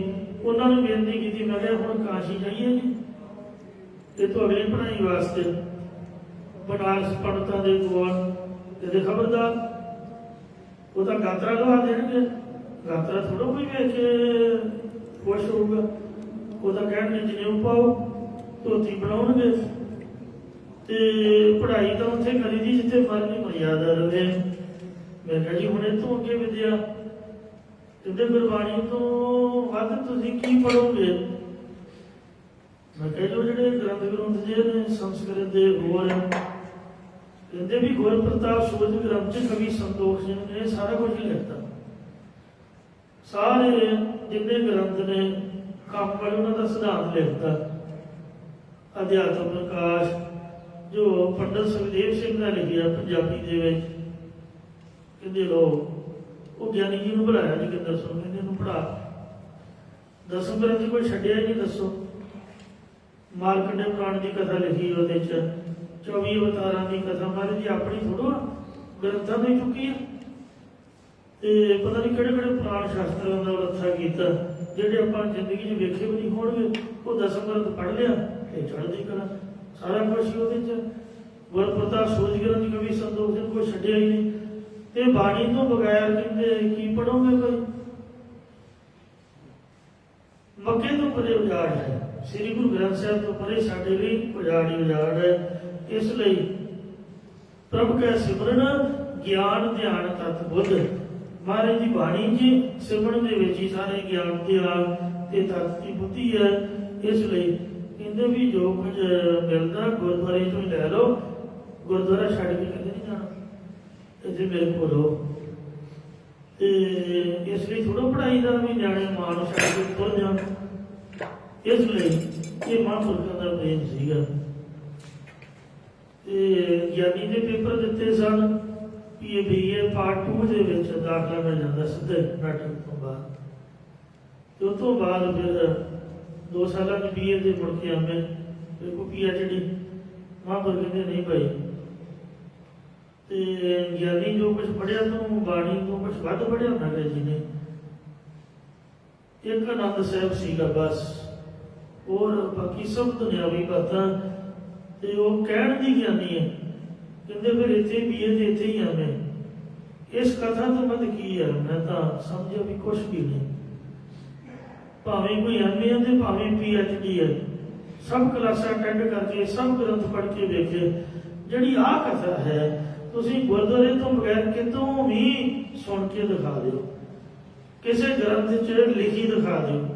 ਉਹਨਾਂ ਨੂੰ ਬੇਨਤੀ ਕੀਤੀ, ਮੈਂ ਕਿਹਾ ਹੁਣ ਕਾਸ਼ੀ ਜਾਈਏ ਜੀ ਤੇ ਤੁਹਾਡੀ ਪੜ੍ਹਾਈ ਵਾਸਤੇ ਬਨਾਰਸ ਪੰਡਤਾਂ ਦੇ ਕੋਲ ਤੇ ਖਬਰਦਾਰ ਉਹ ਤਾਂ ਗਾਤਰਾ ਲਵਾ ਦੇਣਗੇ। ਗਾਤਰਾ ਥੋੜਾ ਕੋਈ ਵੇਖ ਕੇ ਖੁਸ਼ ਹੋਊਗਾ। ਉਹ ਤਾਂ ਕਹਿਣਗੇ ਜਨੇਊ ਪਾਓ, ਧੋਤੀ ਬਣਾਉਣਗੇ ਤੇ ਪੜ੍ਹਾਈ ਤਾਂ ਉੱਥੇ ਕਰੀ ਦੀ ਜਿੱਥੇ ਮਰਜ਼ੀ ਮਰਿਆਦਾ ਰਹੇ। ਮੈਂ ਕਿਹਾ ਜੀ ਹੁਣ ਇਹ ਤੋਂ ਅੱਗੇ ਵਿਦਿਆ ਤੇ ਗੁਰਬਾਣੀ ਤੋਂ ਵੱਧ ਤੁਸੀਂ ਕੀ ਪੜ੍ਹੋਗੇ? ਮੈਂ ਕਿਹਾ ਜੋ ਜਿਹੜੇ ਗ੍ਰੰਥ ਜੇ ਨੇ ਸੰਸਕ੍ਰਿਤ ਦੇ ਹੋਰ ਕਹਿੰਦੇ ਵੀ ਗੁਰ ਪ੍ਰਤਾਪ ਸੂਰਜ ਗ੍ਰੰਥ 'ਚ ਕਵੀ ਸੰਤੋਖ ਸਿੰਘ ਨੇ ਸਾਰਾ ਕੁਝ ਲਿਖਤਾ। ਸਾਰੇ ਜਿੰਨੇ ਗ੍ਰੰਥ ਨੇ ਕੰਮ ਵਾਲੇ ਉਹਨਾਂ ਦਾ ਸਿਧਾਂਤ ਲਿਖਤਾ। ਅਧਿਆਤਮ ਪ੍ਰਕਾਸ਼ ਜੋ ਪੰਡਤ ਸੁਖਦੇਵ ਸਿੰਘ ਦਾ ਲਿਖਿਆ ਪੰਜਾਬੀ ਦੇ ਵਿੱਚ, ਕਹਿੰਦੇ ਲੋ ਉਹ ਗਿਆਨੀ ਜੀ ਨੂੰ ਬੁਲਾਇਆ ਜੀ, ਕਹਿੰਦਾ ਦੱਸੋ ਇਹਨੂੰ ਪੜ੍ਹਾ। 10 ਗ੍ਰੰਥ ਕੋਈ ਛੱਡਿਆ ਹੀ ਨਹੀਂ। ਦੱਸੋ ਮਾਰਕੰਡੇ ਪੁਰਾਣ ਦੀ ਕਥਾ ਲਿਖੀ, ਉਹਦੇ 'ਚ 24 ਅਵਤਾਰਾਂ ਦੀ ਕਥਾ ਮਹਾਰਾਜ ਜੀ ਆਪਣੀ ਥੋੜ੍ਹਾ ਗ੍ਰੰਥਾਂ ਤੋਂ ਹੀ ਚੁੱਕੀ ਆ। ਤੇ ਪਤਾ ਨਹੀਂ ਕਿਹੜੇ ਕਿਹੜੇ ਪੁਰਾਣ ਸ਼ਾਸਤਰਾਂ ਦਾ ਰੱਥਾ ਕੀਤਾ ਜਿਹੜੇ ਆਪਾਂ ਜ਼ਿੰਦਗੀ 'ਚ ਵੇਖੇ ਵੀ ਨਹੀਂ ਹੋਣਗੇ। ਉਹ 10 ਗ੍ਰੰਥ ਪੜ੍ਹ ਲਿਆ ਤੇ ਚੜ੍ਹਦੀ ਕਲਾ ਸਾਰਾ ਕੁਛ ਉਹਦੇ 'ਚ। ਗੁਰ ਪ੍ਰਤਾਪ ਸੂਰਜ ਗ੍ਰੰਥ ਕਵੀ ਸੰਤੋਖ ਸਿੰਘ ਕੋਈ ਛੱਡਿਆ ਹੀ ਨਹੀਂ। ਤੇ ਬਾਣੀ ਤੋਂ ਬਗੈਰ ਕਹਿੰਦੇ ਕੀ ਪੜੋਗੇ? ਕੋਈ ਮੱਕੇ ਤੋਂ ਪਰੇ ਉਜਾੜ ਹੈ, ਸ੍ਰੀ ਗੁਰੂ ਗ੍ਰੰਥ ਸਾਹਿਬ ਤੋਂ ਪਰੇ ਸਾਡੇ ਲਈ ਉਜਾੜ ਹੀ ਉਜਾੜ ਹੈ। ਇਸ ਲਈ ਪ੍ਰਭੂ ਕੈ ਸਿਮਰਨ ਗਿਆਨ ਧਿਆਨ ਤਤ ਬੁੱਧ। ਮਹਾਰਾਜ ਦੀ ਬਾਣੀ ਜੀ ਸਿਮਰਨ ਦੇ ਵਿੱਚ ਹੀ ਸਾਰੇ ਗਿਆਨ ਧਿਆਨ ਤੇ ਤਤ ਦੀ ਬੁੱਧੀ ਹੈ। ਇਸ ਲਈ ਕਹਿੰਦੇ ਵੀ ਜੋ ਕੁਝ ਮਿਲਦਾ ਗੁਰਦੁਆਰੇ ਤੋਂ ਹੀ ਲੈ ਲਓ, ਗੁਰਦੁਆਰਾ ਛੱਡ ਕੇ ਕਿਤੇ ਨਹੀਂ ਜਾਣਾ, ਇੱਥੇ ਮੇਰੇ ਕੋਲ ਹੋ। ਤੇ ਇਸ ਲਈ ਥੋੜਾ ਪੜ੍ਹਾਈ ਦਾ ਵੀ ਨਿਆਣੇ ਮਾਂ ਨੂੰ ਛੱਡ ਕੇ ਤੁਰ ਜਾਣ। ਇਸ ਲਈ ਇਹ ਮਹਾਂਪੁਰਖਾਂ ਦਾ ਪ੍ਰੇਮ ਸੀਗਾ। ਤੇ ਗਿਆਨੀ ਦੇ ਪੇਪਰ ਦਿੱਤੇ ਸਨ ਵੀ ਇਹ BA ਪਾਰਟ 2 ਦੇ ਵਿੱਚ ਦਾਖਲਾ ਮਿਲ ਜਾਂਦਾ ਸਿੱਧੇ ਨਾਟਕ ਤੋਂ ਬਾਅਦ। ਤੇ ਉਸ ਤੋਂ ਬਾਅਦ ਫਿਰ 2 ਸਾਲਾਂ ਦੀ BA ਦੇ ਮੁੜ ਕੇ ਆਵੇਂ ਫਿਰ ਕੋਈ PhD ਮਹਾਂਪੁਰਖ ਕਹਿੰਦੇ ਨਹੀਂ ਭਾਈ। ਤੇ ਗਿਆਨੀ ਜੋ ਕੁਛ ਪੜ੍ਹਿਆ ਤੋਂ ਬਾਣੀ ਤੋਂ ਕੁਛ ਵੱਧ ਪੜ੍ਹਿਆ ਹੁੰਦਾ ਜੀ ਨੇ। ਇੱਕ ਆਨੰਦ ਸਾਹਿਬ ਸੀਗਾ ਬਸ, ਹੋਰ ਬਾਕੀ ਸਭ ਦੁਨਿਆਵੀ ਬਾਤਾਂ। ਤੇ ਉਹ ਕਹਿਣ ਦੀ ਗਿਆਨੀ ਹੈ, ਕਹਿੰਦੇ ਫਿਰ ਇੱਥੇ BA ਦੇ ਇੱਥੇ ਹੀ ਆਵੇਂ। ਇਸ ਕਥਾ ਤੋਂ ਮਤ ਕੀ ਹੈ, ਮੈਂ ਤਾਂ ਸਮਝਿਆ ਵੀ ਕੁਛ ਵੀ ਨਹੀਂ। ਭਾਵੇਂ ਕੋਈ MA ਹੈ ਤੇ ਭਾਵੇਂ PhD ਹੈ, ਸਭ ਕਲਾਸਾਂ ਅਟੈਂਡ ਕਰਕੇ ਸਭ ਗ੍ਰੰਥ ਪੜ੍ਹ ਕੇ ਵੇਖੇ। ਜਿਹੜੀ ਆਹ ਕਥਾ ਹੈ ਤੁਸੀਂ ਗੁਰਦੁਆਰੇ ਤੋਂ ਬਗੈਰ ਕਿਤੋਂ ਵੀ ਸੁਣ ਕੇ ਦਿਖਾ ਦਿਓ, ਕਿਸੇ ਗ੍ਰੰਥ 'ਚ ਲਿਖੀ ਦਿਖਾ ਦਿਓ,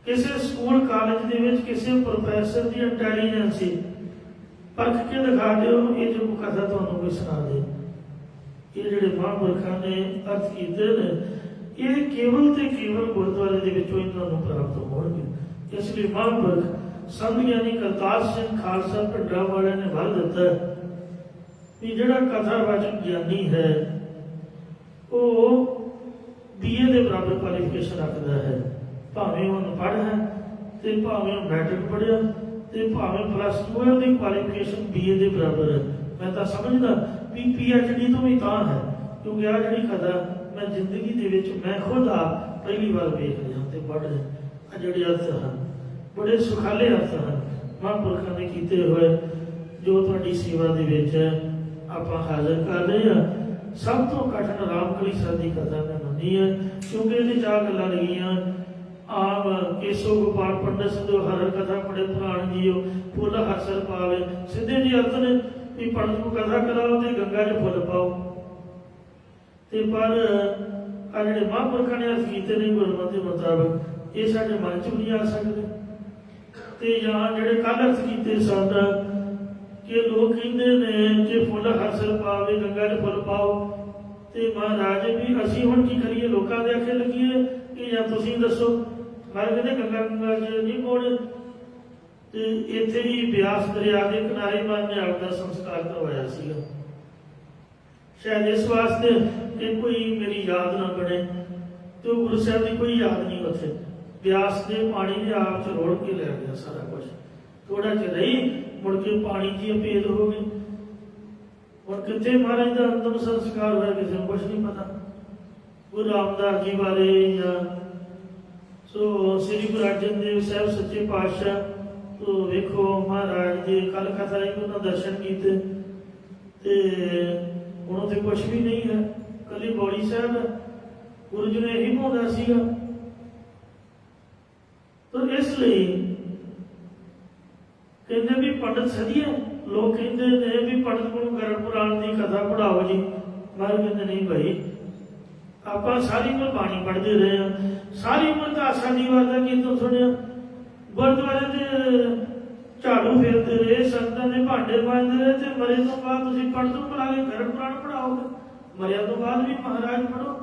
ਕਿਸੇ ਸਕੂਲ ਕਾਲਜ ਦੇ ਵਿੱਚ ਕਿਸੇ ਪ੍ਰੋਫੈਸਰ ਦੀ ਇੰਟੈਲੀਜੈਂਸ ਪਰਖ ਕੇ ਦਿਖਾ ਦਿਓ। ਇਹ ਜੋ ਕਥਾ ਤੁਹਾਨੂੰ ਕੋਈ ਸੁਣਾ ਦੇ, ਇਹ ਜਿਹੜੇ ਮਹਾਂਪੁਰਖਾਂ ਨੇ ਅਰਥ ਕੀਤੇ ਨੇ, ਇਹ ਕੇਵਲ ਤੇ ਕੇਵਲ ਗੁਰਦੁਆਰੇ ਦੇ ਵਿੱਚੋਂ ਹੀ ਤੁਹਾਨੂੰ ਪ੍ਰਾਪਤ ਹੋਣਗੇ। ਇਸ ਲਈ ਮਹਾਂਪੁਰਖ ਸੰਤ ਗਿਆਨੀ ਕਰਤਾਰ ਸਿੰਘ ਖਾਲਸਾ ਭਿੰਡਰਾਂ ਵਾਲਿਆਂ ਨੇ ਵਰ ਦਿੱਤਾ ਵੀ ਜਿਹੜਾ ਕਥਾਵਾਚਕ ਗਿਆਨੀ ਹੈ ਉਹ BA ਦੇ ਬਰਾਬਰ ਕੁਆਲੀਫਿਕੇਸ਼ਨ ਰੱਖਦਾ ਹੈ, ਭਾਵੇਂ ਉਹ ਅਨਪੜ੍ਹ ਹੈ ਤੇ ਭਾਵੇਂ ਉਹ ਮੈਟ੍ਰਿਕ ਪੜ੍ਹਿਆ ਤੇ ਭਾਵੇਂ +2 ਹੈ, ਉਹਦੀ ਕੁਆਲੀਫਿਕੇਸ਼ਨ BA ਦੇ ਬਰਾਬਰ ਹੈ। ਮੈਂ ਤਾਂ ਸਮਝਦਾ ਵੀ PhD ਤੋਂ ਵੀ ਤਾਂ ਹੈ, ਕਿਉਂਕਿ ਆਹ ਜਿਹੜੀ ਕਥਾ ਮੈਂ ਜ਼ਿੰਦਗੀ ਦੇ ਵਿੱਚ ਮੈਂ ਖੁਦ ਆਪ ਪਹਿਲੀ ਵਾਰ ਵੇਖ ਰਿਹਾ ਤੇ ਪੜ੍ਹ ਰਿਹਾ। ਆਹ ਜਿਹੜੇ ਅਰਥ ਹਨ ਬੜੇ ਸੁਖਾਲੇ ਅਰਥ ਹਨ ਮਹਾਂਪੁਰਖਾਂ ਨੇ ਕੀਤੇ ਹੋਏ, ਜੋ ਤੁਹਾਡੀ ਸੇਵਾ ਦੇ ਵਿੱਚ ਆਪਾਂ ਹਾਜ਼ਰ ਕਰ ਰਹੇ ਹਾਂ। ਸਭ ਤੋਂ ਕਠਿਨ ਰਾਮਕਲੀ ਸਾਹਿਬ ਦੀ ਕਥਾ ਮੈਂ ਮੰਨੀ ਹੈ, ਕਿਉਂਕਿ ਇਹਦੇ 4 ਗੱਲਾਂ ਲੱਗੀਆਂ। ਆਪ ਕੇਸੋ ਗੋਪਾਲ ਪੰਡਤ ਸੰਧੋ ਹਰ ਕਥਾ ਪੜੇ ਪੁਰਾਣ ਜੀਓ ਫੁੱਲ ਹਸਰ ਪਾਵੇ। ਸਿੱਧੇ ਜੀ ਅਰਥ ਨੇ ਵੀ ਪੰਡਤ ਨੂੰ ਕਥਾ ਕਰਾਓ ਤੇ ਗੰਗਾ 'ਚ ਫੁੱਲ ਪਾਓ। ਤੇ ਪਰ ਆ ਜਿਹੜੇ ਮਹਾਂਪੁਰਖਾਂ ਨੇ ਅਰਥ ਕੀਤੇ ਨੇ ਗੁਰਮਤਿ ਦੇ ਮੁਤਾਬਕ, ਇਹ ਸਾਡੇ ਮਨ 'ਚ ਵੀ ਨਹੀਂ ਆ ਸਕਦੇ। ਤੇ ਜਾਂ ਜਿਹੜੇ ਕੱਲ੍ਹ ਅਰਥ ਕੀਤੇ ਸਨ ਕਿ ਲੋਕ ਕਹਿੰਦੇ ਨੇ ਕਿ ਫੁੱਲ ਹਸਰ ਪਾਵੇ ਗੰਗਾ 'ਚ ਫੁੱਲ ਪਾਓ, ਤੇ ਮਹਾਰਾਜ ਵੀ ਅਸੀਂ ਹੁਣ ਕੀ ਕਰੀਏ, ਲੋਕਾਂ ਦੇ ਆਖੇ ਲੱਗੀਏ ਕਿ ਜਾਂ ਤੁਸੀਂ ਦੱਸੋ। ਮੈਂ ਕਹਿੰਦੇ ਗੰਗਾ 'ਚ ਨਹੀਂ ਪਾਉਣੇ। ਤੇ ਇੱਥੇ ਹੀ ਬਿਆਸ ਦਰਿਆ ਦੇ ਕਿਨਾਰੇ ਮਾਂ ਨੇ ਆਪਦਾ ਸੰਸਕਾਰ ਕਰਵਾਇਆ ਸੀਗਾ, ਸ਼ਾਇਦ ਇਸ ਵਾਸਤੇ ਕਿ ਕੋਈ ਮੇਰੀ ਯਾਦ ਨਾ ਬਣੇ। ਤੇ ਉਹ ਗੁਰੂ ਸਾਹਿਬ ਦੀ ਕੋਈ ਯਾਦ ਨਹੀਂ ਉੱਥੇ, ਬਿਆਸ ਦੇ ਪਾਣੀ ਨੇ ਆਪ 'ਚ ਰੋੜ ਕੇ ਲੈ ਗਿਆ ਸਾਰਾ ਕੁਛ। ਥੋੜਾ ਜਿਹਾ ਰਹੀ, ਮੁੜ ਕੇ ਪਾਣੀ ਦੀ ਅਪੇਦ ਹੋ ਗਈ। ਹੁਣ ਕਿੱਥੇ ਮਹਾਰਾਜ ਦਾ ਅੰਤਮ ਸੰਸਕਾਰ ਹੋਇਆ ਕਿਸੇ ਨੂੰ ਕੁਛ ਨਹੀਂ ਪਤਾ। ਗੁਰੂ ਰਾਮਦਾਸ ਜੀ ਬਾਰੇ ਜਾਂ ਸੋ ਸ੍ਰੀ ਗੁਰੂ ਅਰਜਨ ਦੇਵ ਸਾਹਿਬ ਸੱਚੇ ਪਾਤਸ਼ਾਹ ਤੋਂ ਵੇਖੋ ਮਹਾਰਾਜ ਦੇ ਕੱਲ ਕਥਾ ਹੀ ਉਹਨਾਂ ਦਰਸ਼ਨ ਕੀਤੇ ਤੇ ਹੁਣ ਉੱਥੇ ਕੁਛ ਵੀ ਨਹੀਂ ਹੈ, ਕੱਲੀ ਬੌੜੀ ਸਾਹਿਬ ਹੈ। ਗੁਰੂ ਜੀ ਨੇ ਇਹੀ ਪਾਉਂਦਾ ਸੀਗਾ। ਤਾਂ ਇਸ ਲਈ ਕਹਿੰਦੇ ਵੀ ਪੰਡਤ ਸਦੀਆ, ਲੋਕ ਕਹਿੰਦੇ ਨੇ ਵੀ ਪੰਡਤ ਨੂੰ ਗਰੜ ਪੁਰਾਣ ਦੀ ਕਥਾ ਪੜ੍ਹਾਓ ਜੀ। ਮੈਂ ਕਹਿੰਦੇ ਨਹੀਂ ਭਾਈ, ਆਪਾਂ ਸਾਰੀ ਉਮਰ ਬਾਣੀ ਪੜ੍ਹਦੇ ਰਹੇ ਹਾਂ, ਸਾਰੀ ਉਮਰ ਤਾਂ ਆਸਾ ਦੀ ਵਾਰ ਦਾ ਕੀਰਤਨ ਸੁਣਿਆ, ਗੁਰਦੁਆਰੇ ਦੇ ਝਾੜੂ ਫੇਰਦੇ ਰਹੇ, ਸੰਗਤਾਂ ਦੇ ਭਾਂਡੇ ਮਾਂਜਦੇ ਰਹੇ, ਤੇ ਮਰੇ ਤੋਂ ਬਾਅਦ ਤੁਸੀਂ ਪੰਡਤ ਨੂੰ ਬੁਲਾ ਕੇ ਗਰੜ ਪੁਰਾਣ ਪੜ੍ਹਾਓਗੇ। ਮਰਿਆ ਤੋਂ ਬਾਅਦ ਵੀ ਮਹਾਰਾਜ ਪੜ੍ਹੋ,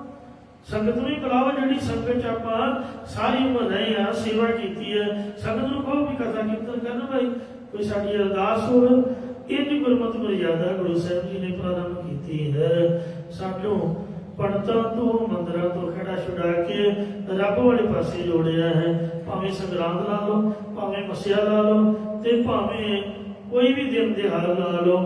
ਸੰਗਤ ਨੂੰ ਹੀ ਬੁਲਾਓ। ਜਿਹੜੀ ਸੰਗਤ 'ਚ ਆਪਾਂ ਸਾਰੀ ਉਮਰ ਰਹੇ ਹਾਂ, ਸੇਵਾ ਕੀਤੀ ਹੈ, ਸੰਗਤ ਨੂੰ ਕਹੋ ਵੀ ਕਥਾ ਕੀਰਤਨ ਕਰਨ ਭਾਈ, ਕੋਈ ਸਾਡੀ ਅਰਦਾਸ ਹੋਵੇ। ਇਹ ਵੀ ਗੁਰਮਤਿ ਮਰਿਆਦਾ ਗੁਰੂ ਸਾਹਿਬ ਜੀ ਨੇ ਪ੍ਰਾਰੰਭ ਕੀਤੀ ਹੈ। ਸਾਨੂੰ ਪੰਡਤਾਂ ਤੋਂ ਮੰਦਰਾਂ ਤੋਂ ਖੜਾ ਛੁਡਾ ਕੇ ਰੱਬ ਵਾਲੇ ਪਾਸੇ ਜੋੜਿਆ ਹੈ। ਭਾਵੇਂ ਸੰਗਰਾਂਦ ਲਾ ਲਓ, ਭਾਵੇਂ ਮੱਸਿਆ ਲਾ ਲਓ, ਤੇ ਭਾਵੇਂ ਕੋਈ ਵੀ ਦਿਨ ਦਿਹਾੜਾ ਲਾ ਲਓ,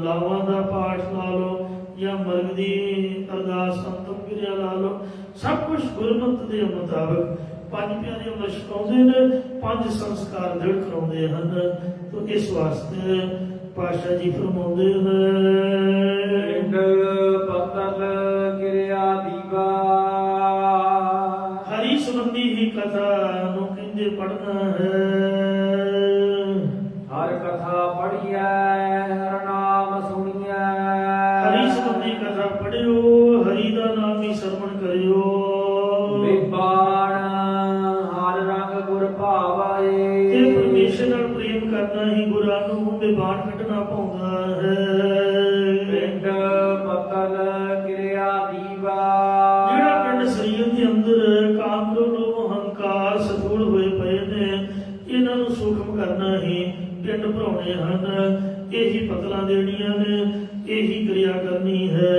ਲਾਵਾਂ ਦਾ ਪਾਠ ਲਾ ਲਓ ਜਾਂ ਮਰਗ ਦੀ ਅਰਦਾਸ ਅੰਤਮ ਕਿਰਿਆ ਲਾ ਲਓ। ਸਭ ਕੁਛ ਗੁਰਮਤਿ ਦੇ ਮੁਤਾਬਕ 5 ਪਿਆਰੇ ਅੰਮ੍ਰਿਤ ਛਕਾਉਂਦੇ ਨੇ, 5 ਸੰਸਕਾਰ ਦ੍ਰਿੜ ਕਰਾਉਂਦੇ ਹਨ। ਤਾਂ ਇਸ ਵਾਸਤੇ ਪਾਤਸ਼ਾਹ ਜੀ ਫਰਮਾਉਂਦੇ ਨੇ ਪਤਲ ਕਿਰਿਆ ਦੀਵਾ, ਹਰੀ ਸੰਬੰਧੀ ਹੀ ਕਥਾ ਨੂੰ ਕਹਿੰਦੇ ਪੜ੍ਹਨਾ ਹੈ। ਹਰ ਕਥਾ ਪੜ੍ਹੀਐ ਹਰ ਨਾਮ ਸੁਣੀਐ, ਹਰੀ ਸੰਬੰਧੀ ਕਥਾ ਪੜ੍ਹਿਓ, ਹਰੀ ਦਾ ਨਾਮ ਹੀ ਸਰਵਣ ਕਰਿਓ। ਬੇਬਾ ਬਾਣ ਕੱਢਣਾ ਪਾਉਂਦਾ ਹੈ। ਪਿੰਡ ਪਤਲ ਕਿਰਿਆ ਦੀਵਾ ਜਿਹੜਾ ਪਿੰਡ ਸਰੀਰ ਦੇ ਅੰਦਰ ਕਾਮ ਕ੍ਰੋਧ ਲੋਭ ਹੰਕਾਰ ਸਥੂਲ ਹੋਏ ਪਏ ਨੇ, ਇਹਨਾਂ ਨੂੰ ਸੂਖਮ ਕਰਨਾ ਹੀ ਪਿੰਡ ਭਰਾਉਣੇ ਹਨ। ਇਹੀ ਪਤਲਾਂ ਦੇਣੀਆਂ ਨੇ, ਇਹੀ ਕਿਰਿਆ ਕਰਨੀ ਹੈ।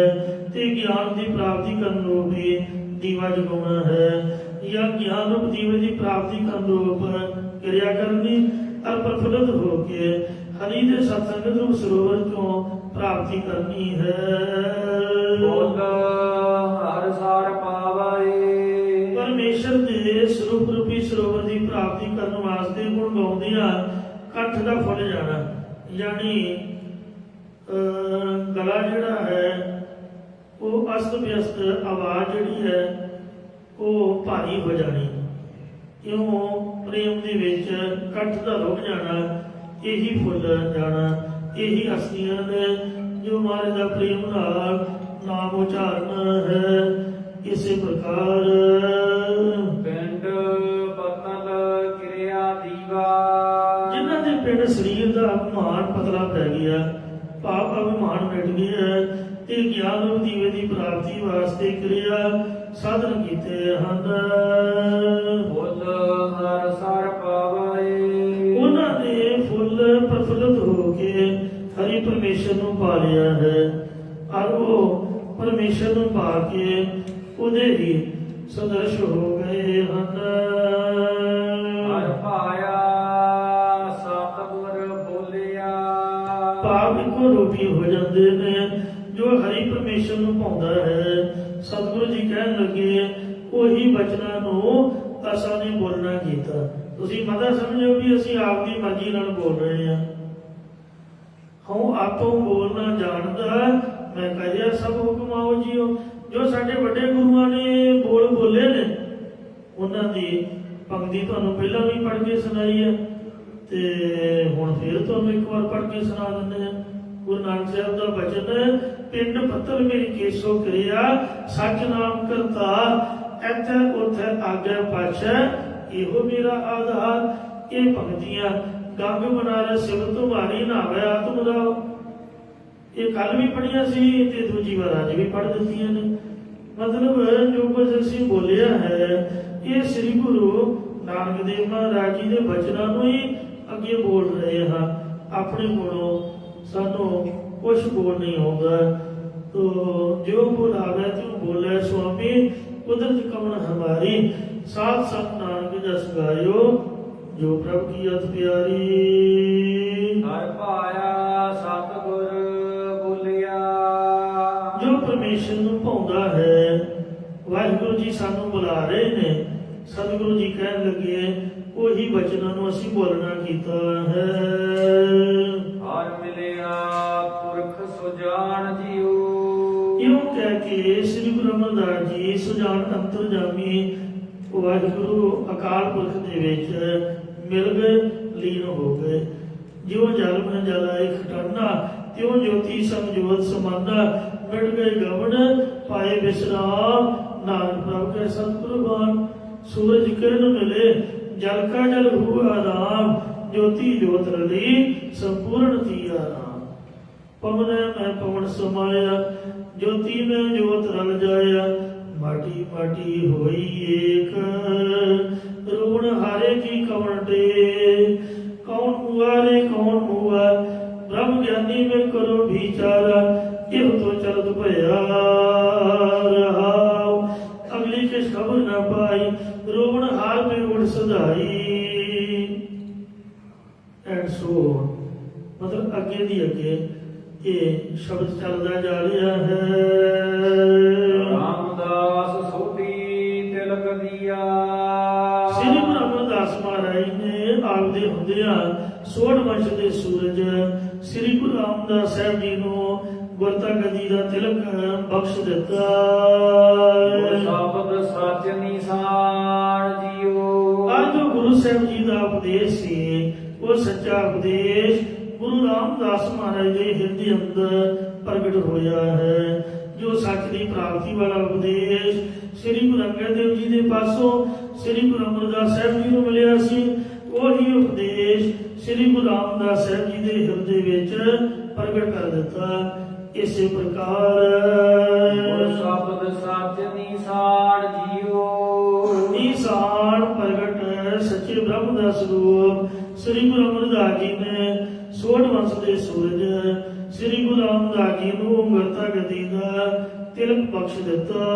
ਤੇ ਗਿਆਨ ਦੀ ਪ੍ਰਾਪਤੀ ਕਰਨ ਨੂੰ ਵੀ ਦੀਵਾ ਜਗਾਉਣਾ ਹੈ, ਜਾਂ ਗਿਆਨ ਰੂਪ ਦੀਵੇ ਦੀ ਪ੍ਰਾਪਤੀ ਕਰਨ ਰੂਪ ਕਿਰਿਆ ਕਰਨੀ ਔਰ ਪ੍ਰਫੁੱਲਤ ਹੋ ਕੇ ਹਰੀ ਦੇ ਸਤਸੰਗ ਰੂਪ ਸਰੋਵਰ ਤੋਂ ਪ੍ਰਾਪਤੀ ਕਰਨੀ ਹੈ। ਬੋਲ ਹਰ ਸਾਰ ਪਾਵੈ ਪਰਮੇਸ਼ਰ ਦੇ ਸਰੂਪ ਰੂਪੀ ਸਰੋਵਰ ਦੀ ਪ੍ਰਾਪਤੀ ਕਰਨ ਵਾਸਤੇ ਗੁਣ ਗਾਉਂਦਿਆਂ ਕੰਠ ਦਾ ਫੁੱਲ ਜਾਣਾ, ਯਾਨੀ ਗਲਾ ਜਿਹੜਾ ਹੈ ਉਹ ਅਸਤ ਵਿਅਸਤ ਆਵਾਜ਼ ਜਿਹੜੀ ਹੈ ਉਹ ਭਾਰੀ ਹੋ ਜਾਣੀ। ਇਉਂ ਪ੍ਰੇਮ ਦੇ ਵਿੱਚ ਕੰਠ ਦਾ ਰੁਕ ਜਾਣਾ, ਇਹੀ ਫੁੱਲ ਜਾਣਾ। ਇਹੀ ਹਸਤੀਆਂ ਨੇ ਜੋ ਮਹਾਰਾਜ ਦਾ ਪ੍ਰੇਮ ਨਾਲ ਨਾਮ ਉਚਾਰਨਾ ਹੈ। ਇਸੇ ਪ੍ਰਕਾਰ ਪਿੰਡ ਪਤਲ ਕਿਰਿਆ ਦੀਵਾ ਜਿਨ੍ਹਾਂ ਦੇ ਪਿੰਡ ਸਰੀਰ ਦਾ ਅਭਿਮਾਨ ਪਤਲਾ ਪੈ ਗਿਆ, ਪਾਪ ਅਭਿਮਾਨ ਮਿਟ ਗਿਆ ਤੇ ਗਿਆਨ ਰੂਪ ਦੀਵੇ ਦੀ ਪ੍ਰਾਪਤੀ ਵਾਸਤੇ ਕਿਰਿਆ ਸਾਧਨ ਕੀਤੇ ਹਨ। ਬੋਲ ਹਰ ਸਾਰ ਪਾਵੈ ਉਹਨਾਂ ਦੇ ਫੁੱਲ ਪ੍ਰਫੁੱਲਤ ਹੋ ਕੇ ਹਰੀ ਪਰਮੇਸ਼ਰ ਨੂੰ ਪਾ ਲਿਆ ਹੈ, ਔਰ ਉਹ ਪਰਮੇਸ਼ਰ ਨੂੰ ਪਾ ਕੇ ਉਹਦੇ ਹੀ ਸਦਰਸ਼ ਹੋ ਗਏ ਹਨ। ਹਰ ਭਾਇਆ ਸਤਿਗੁਰ ਬੋਲਿਆ ਭਾਵ ਇੱਕੋ ਰੂਪੀ ਹੋ ਜਾਂਦੇ ਨੇ। ਜੋ ਹਰੀ ਪਰਮੇਸ਼ਰ ਨੂੰ ਪਾਉਂਦਾ ਹੈ, ਸਤਿਗੁਰੂ ਜੀ ਕਹਿਣ ਲੱਗੇ ਉਹੀ ਬਚਨਾਂ ਨੂੰ ਅਸਾਂ ਨੇ ਬੋਲਣਾ ਕੀਤਾ। ਤੁਸੀਂ ਮਤਾ ਸਮਝੋ ਵੀ ਅਸੀਂ ਆਪਦੀ ਮਰਜ਼ੀ ਨਾਲ ਬੋਲ ਰਹੇ ਹਾਂ। ਹਉ ਆਪੋਂ ਬੋਲਣਾ ਜਾਣਦਾ, ਮੈਂ ਕਹਿਆ ਸਭ ਹੁਕਮ ਆਓ ਜੀਓ। ਜੋ ਸਾਡੇ ਵੱਡੇ ਗੁਰੂਆਂ ਨੇ ਬੋਲੇ ਨੇ, ਉਹਨਾਂ ਦੀ ਪੰਕਤੀ ਤੁਹਾਨੂੰ ਪਹਿਲਾਂ ਵੀ ਪੜ੍ਹ ਕੇ ਸੁਣਾਈ ਹੈ ਤੇ ਹੁਣ ਫਿਰ ਤੁਹਾਨੂੰ ਇੱਕ ਵਾਰ ਪੜ੍ਹ ਕੇ ਸੁਣਾ ਦਿੰਦੇ ਹਾਂ। ਗੁਰੂ ਨਾਨਕ ਸਾਹਿਬ ਦਾ ਬਚਨ ਹੈ, ਪਿੰਡ ਪੱਤਲ ਮੇਰੀ ਕੇਸੋ ਕਿਰਿਆ ਸੱਚ ਨਾਮ ਕਰਤਾਰ ਇੱਥੇ ਉੱਥੇ ਆਗੇ ਪਾਛੈ ਇਹੋ ਮੇਰਾ ਆਧਾਰ। ਇਹ ਪੰਕਤੀਆਂ ਗੰਗ ਬਨਾਰਸ ਸਿਵ ਤੁਮਾਰੀ ਨਾਵੇ ਆਤਮ ਰਾਓ, ਇਹ ਕੱਲ ਵੀ ਪੜ੍ਹੀਆਂ ਸੀ ਤੇ ਦੂਜੀ ਵਾਰ ਅੱਜ ਵੀ ਪੜ੍ਹ ਦਿੱਤੀਆਂ ਨੇ। ਮਤਲਬ ਜੋ ਕੁਝ ਅਸੀਂ ਬੋਲਿਆ ਹੈ ਇਹ ਸ੍ਰੀ ਗੁਰੂ ਨਾਨਕ ਦੇਵ ਮਹਾਰਾਜ ਜੀ ਦੇ ਬਚਨਾਂ ਨੂੰ ਹੀ ਅੱਗੇ ਬੋਲ ਰਹੇ ਹਾਂ। ਆਪਣੇ ਕੋਲੋਂ ਸਾਨੂੰ ਕੁਛ ਬੋਲ ਨਹੀਂ ਆਉਂਦਾ। ਤੋ ਜੋ ਬੋਲਾਵੇ ਤੂੰ ਬੋਲੇ ਸੁਆਮੀ ਕੁਦਰਤ ਕਮਨ ਹਮਾਰੀ ਸਾਧ ਸੰਤ ਨਾਨਕ ਜਸ ਗਾਇਓ ਜੋ ਪ੍ਰਭ ਕੀ ਅਤ ਪਿਆਰੀ। ਹਰ ਭਾਇਆ ਸਤਿਗੁਰ ਬੋਲਿਆ ਜੋ ਪਰਮੇਸ਼ਰ ਨੂੰ ਭਾਉਂਦਾ ਹੈ, ਵਾਹਿਗੁਰੂ ਜੀ ਸਾਨੂੰ ਬੁਲਾ ਰਹੇ ਨੇ। ਸਤਿਗੁਰੂ ਜੀ ਕਹਿਣ ਲੱਗੇ ਉਹੀ ਬਚਨਾਂ ਨੂੰ ਅਸੀਂ ਬੋਲਣਾ ਕੀਤਾ ਹੈ। ਹਰ ਮਿਲਿਆ ਪੁਰਖ ਸੁਜਾਨ ਜੀਓ ਇਉਂ ਕਹਿ ਕੇ ਸ੍ਰੀ ਗੁਰੂ ਅਮਰਦਾਸ ਜੀ ਸੁਜਾਨ ਅੰਤਰਜਾਮੀ ਵਾਹਿਗੁਰੂ ਅਕਾਲ ਪੁਰਖ ਦੇ ਵਿੱਚ ਮਿਲ ਗਏ, ਲੀਨ ਹੋ ਗਏ। ਜਿਉਂ ਜਲ ਮੈਂ ਜਲਾਏ ਖਟਾਨਾ ਤਿਉਂ ਜੋਤੀ ਸਮਝੋਤ ਸਮਾਨਾ ਮਿਟ ਗਏ ਗਵਨ ਪਾਏ ਵਿਸਰਾਮ ਨਾਨਕ ਪ੍ਰਭ ਕੇ ਸਤਿਗੁਰਬਾਨ। ਸੂਰਜ ਕਿਰਨ ਮਿਲੇ ਜਲ ਕਾ ਜਲ ਹੁਆ ਰਾਮ ज्योति ज्योत रली संपूर्ण थिया राम। पवन में पवन समाया ज्योति में ज्योत रल जाया माटी माटी होई एक रूण हारे की कवन टे कौन हुआ रे कौन हुआ ब्रह्म ज्ञानी में करो विचारा ये तो चलत भया रहा अगली के खबर न पाई रोवण हार में उड़ सदाई। एंड सो मतलब अगे दी अगे ये शब्द चलता जा रहा है। रामदास सोटी तिलक दिया श्री गुरु अमरदास महाराज ने आपदे हुंदियां सोढ़ वंश दे सूरज श्री गुरु रामदास साहब जी ਨੂੰ ਗੁਰਤਾ ਗਦੀ ਦਾ ਤਿਲਕ ਬਖਸ਼ ਦਿੱਤਾ। ਸ਼ਬਦ ਸੱਚ ਨਿਸ਼ਾਨ ਜੀਓ ਅੱਜ ਜੋ ਗੁਰੂ ਸਾਹਿਬ ਜੀ ਦਾ ਉਪਦੇਸ਼ ਸੀ ਉਹ ਸੱਚਾ ਉਪਦੇਸ਼ ਗੁਰੂ ਰਾਮਦਾਸ ਮਹਾਰਾਜ ਦੇ ਹਿਰਦੇ ਅੰਦਰ ਪ੍ਰਗਟ ਹੋਇਆ ਹੈ। ਜੋ ਸੱਚ ਦੀ ਪ੍ਰਾਪਤੀ ਵਾਲਾ ਉਪਦੇਸ਼ ਸ੍ਰੀ ਗੁਰੂ ਅੰਗਦ ਦੇਵ ਜੀ ਦੇ ਪਾਸੋਂ ਸ੍ਰੀ ਗੁਰੂ ਅਮਰਦਾਸ ਸਾਹਿਬ ਜੀ ਨੂੰ ਮਿਲਿਆ ਸੀ, ਉਹੀ ਉਪਦੇਸ਼ ਸ੍ਰੀ ਗੁਰੂ ਰਾਮਦਾਸ ਸਾਹਿਬ ਜੀ ਦੇ ਹਿਰਦੇ ਵਿੱਚ ਪ੍ਰਗਟ ਕਰ ਦਿੱਤਾ। ਇਸੇ ਪ੍ਰਕਾਰ ਗੁਰ ਸ਼ਬਦ ਸੱਚ ਨਿਸਾੜ ਜੀਓ। ਨਿਸਾੜ ਪ੍ਰਗਟ ਸੱਚੇ ਬ੍ਰਹਮ ਦਾ ਸਰੂਪ ਸ੍ਰੀ ਗੁਰੂ ਅਮਰਦਾਸ ਜੀ ਨੇ ਸੋਢ ਵੰਸ਼ ਦੇ ਸੂਰਜ ਸ੍ਰੀ ਗੁਰੂ ਰਾਮਦਾਸ ਜੀ ਨੂੰ ਅੰਮ੍ਰਿਤਾ ਗਦੀ ਦਾ ਤਿਲਕ ਬਖਸ਼ ਦਿੱਤਾ।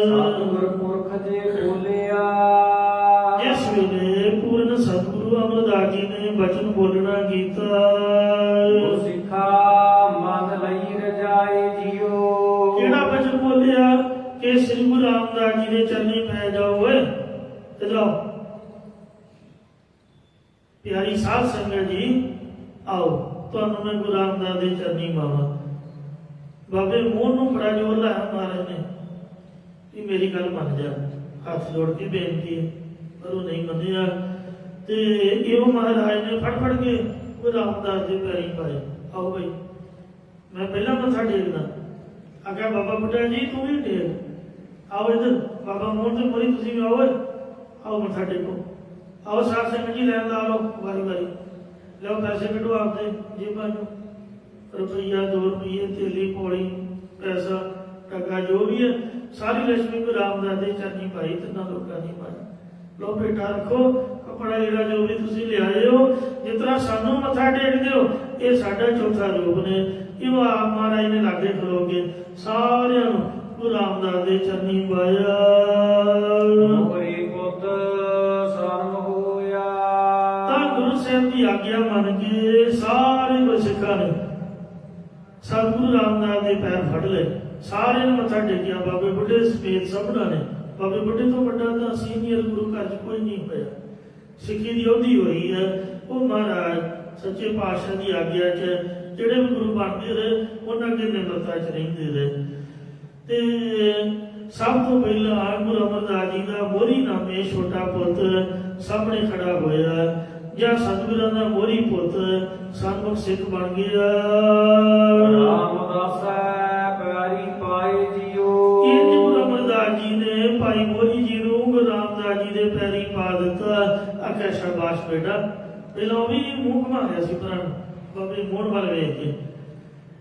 ਸਤਿਗੁਰ ਪੁਰਖ ਦੇ ਬੋਲਿਆ। ਜਿਸ ਵੇਲੇ ਪੂਰਨ ਸਤਿਗੁਰੂ ਅਮਰਦਾਸ ਜੀ ਨੇ ਬਚਨ ਬੋਲਣਾ ਕੀਤਾ। ਗੁਰ ਸਿੱਖਾ ਮਨ ਲਈ ਰਜਾਏ ਜੀਓ। ਕਿਹੜਾ ਬਚਨ ਬੋਲਿਆ ਕਿ ਸ੍ਰੀ ਗੁਰੂ ਰਾਮਦਾਸ ਜੀ ਦੇ ਚਰਨੀ ਪੈ ਜਾਓ ਓਏ ਤੇ ਜਾਓ। ਪਿਆਰੀ ਸਾਧ ਸੰਗਤ ਜੀ ਆਓ ਤੁਹਾਨੂੰ ਮੈਂ ਗੁਰੂ ਰਾਮਦਾਸ ਦੇ ਚਰਨੀ ਪਾਵਾਂ। ਬਾਬੇ ਮੋਹਨ ਨੂੰ ਬੜਾ ਜ਼ੋਰ ਲਾਇਆ ਮਹਾਰਾਜ ਨੇ ਕਿ ਮੇਰੀ ਗੱਲ ਮੰਨ ਜਾ। ਹੱਥ ਜੋੜ ਕੇ ਬੇਨਤੀ ਹੈ ਪਰ ਉਹ ਨਹੀਂ ਮੰਨਿਆ ਤੇ ਇਹੋ ਮਹਾਰਾਜ ਨੇ ਫੜ ਫੜ ਕੇ ਗੁਰੂ ਰਾਮਦਾਸ ਦੇ ਪੈਰੀਂ ਪਾਏ। ਆਓ ਬਈ ਮੈਂ ਪਹਿਲਾਂ ਮੱਥਾ ਟੇਕਦਾ। ਆਖਿਆ ਬਾਬਾ ਬੁੱਢਾ ਜੀ ਤੂੰ ਵੀ ਟੇਕ। ਆਓ ਇੱਧਰ ਬਾਬਾ ਮੋਹਨ ਤੇ ਮੋਰੀ ਤੁਸੀਂ ਵੀ ਆਓ। ਆਓ ਮੱਥਾ ਟੇਕੋ। ਆਓ ਸਾਧ ਸੰਗਤ ਜੀ ਲੈਣ ਲਾ ਲਓ ਵਾਰੀ ਵਾਰੀ। ਲਓ ਪੈਸੇ ਕੱਢੋ ਆਪਦੇ ਜੇਬਾਂ ਚੋਂ। ਰੁਪਈਆ 2 ਰੁਪਈਏ ਤੇਲੀ ਪੌੜੀ ਪੈਸਾ ਟੱਕਾ ਜੋ ਵੀ ਹੈ ਸਾਰੀ ਲక్ష్ਮੀ ਗੁਰੂ ਰਾਮਦਾਸ ਦੇ ਚਰਨੀ ਪਾਈ। ਤਿੰਨਾਂ ਲੋਕਾਂ ਦੀ ਪਾਈ। ਲਓ ਬੇਟਾ ਰੱਖੋ ਕੱਪੜਾ ਜਿਹੜਾ ਜੋ ਵੀ ਤੁਸੀਂ ਲਿਆਏ ਹੋ। ਜਿਸ ਤਰ੍ਹਾਂ ਸਾਨੂੰ ਮੱਥਾ ਟੇਕਦੇ ਹੋ ਇਹ ਸਾਡਾ ਚੌਥਾ ਰੂਪ ਨੇ। ਇਹ ਆਪ ਮਹਾਰਾਜ ਨੇ ਲਾਗੇ ਖਲੋ ਕੇ ਸਾਰਿਆਂ ਨੂੰ ਗੁਰੂ ਰਾਮਦਾਸ ਦੇ ਚਰਨੀ ਪਾਇਆ। ਮੋਰੀ ਪੁੱਤ ਸਰਮ ਹੋਇਆ। ਤਾਂ ਗੁਰੂ ਸਾਹਿਬ ਦੀ ਆਗਿਆ ਮੰਨ ਕੇ ਸਾਰੇ ਗੁਰਸਿੱਖਾਂ ਨੇ ਸਤਿਗੁਰੂ ਰਾਮਦਾਸ ਦੇ ਪੈਰ ਫੜ ਲਏ। ਸਾਰਿਆਂ ਨੇ ਮੱਥਾ ਟੇਕਿਆ। ਬਾਬੇ ਬੁੱਢੇ ਸਮੇਤ ਸਭਨਾਂ ਨੇ। ਬਾਬੇ ਬੁੱਢੇ ਤੋਂ ਵੱਡਾ ਤਾਂ ਸੀਨੀਅਰ ਗੁਰੂ ਘਰ 'ਚ ਕੋਈ ਨਹੀਂ ਹੋਇਆ। ਸਿੱਖੀ ਦੀ ਅਹੁਦੀ ਹੋਈ ਹੈ ਉਹ ਮਹਾਰਾਜ ਸੱਚੇ ਪਾਤਸ਼ਾਹ ਦੀ ਆਗਿਆ 'ਚ ਜਿਹੜੇ ਵੀ ਗੁਰੂ ਬਣਦੇ ਰਹੇ ਉਹਨਾਂ ਅੱਗੇ ਨਿਮਰਤਾ 'ਚ ਰਹਿੰਦੇ ਰਹੇ। ਤੇ ਸਭ ਤੋਂ ਪਹਿਲਾਂ ਗੁਰੂ ਅਮਰਦਾਸ ਜੀ ਦਾ ਮੋਹਰੀ ਨਾਮੇ ਛੋਟਾ ਪੁੱਤ ਸਾਹਮਣੇ ਖੜਾ ਹੋਇਆ ਜਾਂ ਸਤਿਗੁਰਾਂ ਦਾ ਮੋਹਰੀ ਪੁੱਤ ਸਨਮੁਖ ਸਿੱਖ ਬਣ ਗਿਆ। ਰਾਮਦਾਸ ਪਿਆਰੀ ਪਾਏ ਜੀਓ। ਇਹ ਗੁਰੂ ਅਮਰਦਾਸ ਜੀ ਨੇ ਭਾਈ ਮੋਹਰੀ ਜੀ ਨੂੰ ਗੁਰੂ ਰਾਮਦਾਸ ਜੀ ਦੇ ਪੈਰੀਂ ਪਾ ਦਿੱਤਾ। ਆਖਿਆ ਸ਼ਾਬਾਸ਼ ਬੇਟਾ। ਪਹਿਲਾਂ ਉਹ ਵੀ ਮੂੰਹ ਘੁਮਾ ਰਿਹਾ ਸੀ ਪਰ ਬਾਬੇ ਮੋਹਨ ਵੱਲ ਵੇਖ ਕੇ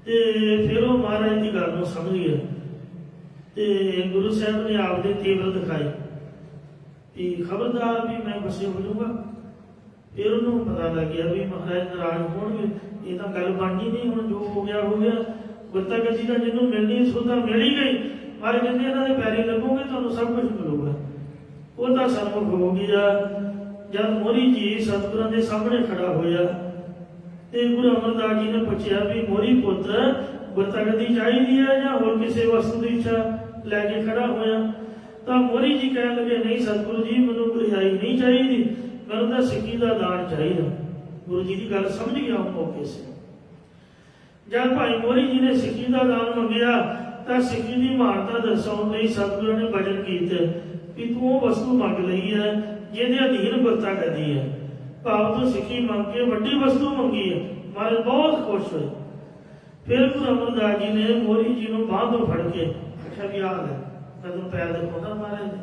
ਤੇ ਫਿਰ ਉਹ ਮਹਾਰਾਜ ਦੀ ਗੱਲ ਨੂੰ ਸਮਝ ਗਿਆ ਤੇ ਗੁਰੂ ਸਾਹਿਬ ਨੇ ਆਪਦੇ ਤੇਵਰ ਦਿਖਾਏ ਕਿ ਖਬਰਦਾਰ ਵੀ ਮੈਂ ਗੁੱਸੇ ਹੋ ਜਾਊਗਾ। ਫਿਰ ਉਹਨੂੰ ਪਤਾ ਲੱਗ ਗਿਆ ਵੀ ਮਹਾਰਾਜ ਨਾਰਾਜ਼ ਹੋਣਗੇ। ਇਹ ਤਾਂ ਗੱਲ ਬਣਨੀ ਨਹੀਂ। ਹੁਣ ਜੋ ਹੋ ਗਿਆ ਹੋ ਗਿਆ। ਗੁਰਤਾ ਗੱਦੀ ਤਾਂ ਜਿਹਨੂੰ ਮਿਲਣੀ ਸੋ ਤਾਂ ਮਿਲ ਹੀ ਗਈ। ਮਹਾਰਾਜ ਕਹਿੰਦੇ ਇਹਨਾਂ ਦੇ ਪੈਰੀ ਲੱਗੋਗੇ ਤੁਹਾਨੂੰ ਸਭ ਕੁਝ ਮਿਲੂਗਾ। ਉਹ ਤਾਂ ਸਨਮੁਖ ਹੋ ਗਿਆ। ਜਦ ਮੋਹਰੀ ਜੀ ਸਤਿਗੁਰਾਂ ਦੇ ਸਾਹਮਣੇ ਖੜਾ ਹੋਇਆ ਤੇ ਗੁਰੂ ਅਮਰਦਾਸ ਜੀ ਨੇ ਪੁੱਛਿਆ ਵੀ ਮੋਹਰੀ ਪੁੱਤ ਗੁਰਤਾ ਗੱਦੀ ਚਾਹੀਦੀ ਹੈ ਜਾਂ ਹੋਰ ਕਿਸੇ ਵਸਤੂ ਦੀ ਇੱਛਾ ਲੈ ਕੇ ਖੜਾ ਹੋਇਆ। ਤਾਂ ਮੋਹਰੀ ਜੀ ਕਹਿਣ ਲੱਗੇ ਨਹੀਂ ਸਤਿਗੁਰੂ ਜੀ ਮੈਨੂੰ ਗੁਰਿਆਈ ਨਹੀਂ ਚਾਹੀਦੀ। ਮੈਨੂੰ ਤਾਂ ਸਿੱਖੀ ਦਾ ਦਾਨ ਚਾਹੀਦਾ। ਗੁਰੂ ਜੀ ਦੀ ਗੱਲ ਸਮਝ ਗਿਆ ਉਹ ਮੌਕੇ ਸੇ। ਜਦ ਭਾਈ ਮੋਹਰੀ ਜੀ ਨੇ ਸਿੱਖੀ ਦਾ ਦਾਨ ਮੰਗਿਆ ਤਾਂ ਸਿੱਖੀ ਦੀ ਮਹਾਨਤਾ ਦਰਸਾਉਣ ਲਈ ਸਤਿਗੁਰਾਂ ਨੇ ਬਚਨ ਕੀਤੇ ਵੀ ਤੂੰ ਉਹ ਵਸਤੂ ਮੰਗ ਲਈ ਹੈ ਜਿਹਦੇ ਅਧੀਨ ਗੁਰਤਾ ਗੱਦੀ ਹੈ। ਭਾਵ ਤੋਂ ਸਿੱਖੀ ਮੰਗ ਕੇ ਵੱਡੀ ਵਸਤੂ ਮੰਗੀ ਹੈ। ਮਹਾਰਾਜ ਬਹੁਤ ਖੁਸ਼ ਹੋਏ। ਫਿਰ ਗੁਰੂ ਅਮਰਦਾਸ ਜੀ ਨੇ ਮੋਹਰੀ ਜੀ ਨੂੰ ਬਾਂਹ ਤੋਂ ਫੜ ਕੇ ਆਖਿਆ ਵੀ ਆਹ ਲੈ ਮੈਂ ਤੈਨੂੰ ਪੈਰ ਦਿਖਾਉਂਦਾ ਮਹਾਰਾਜ ਦੇ।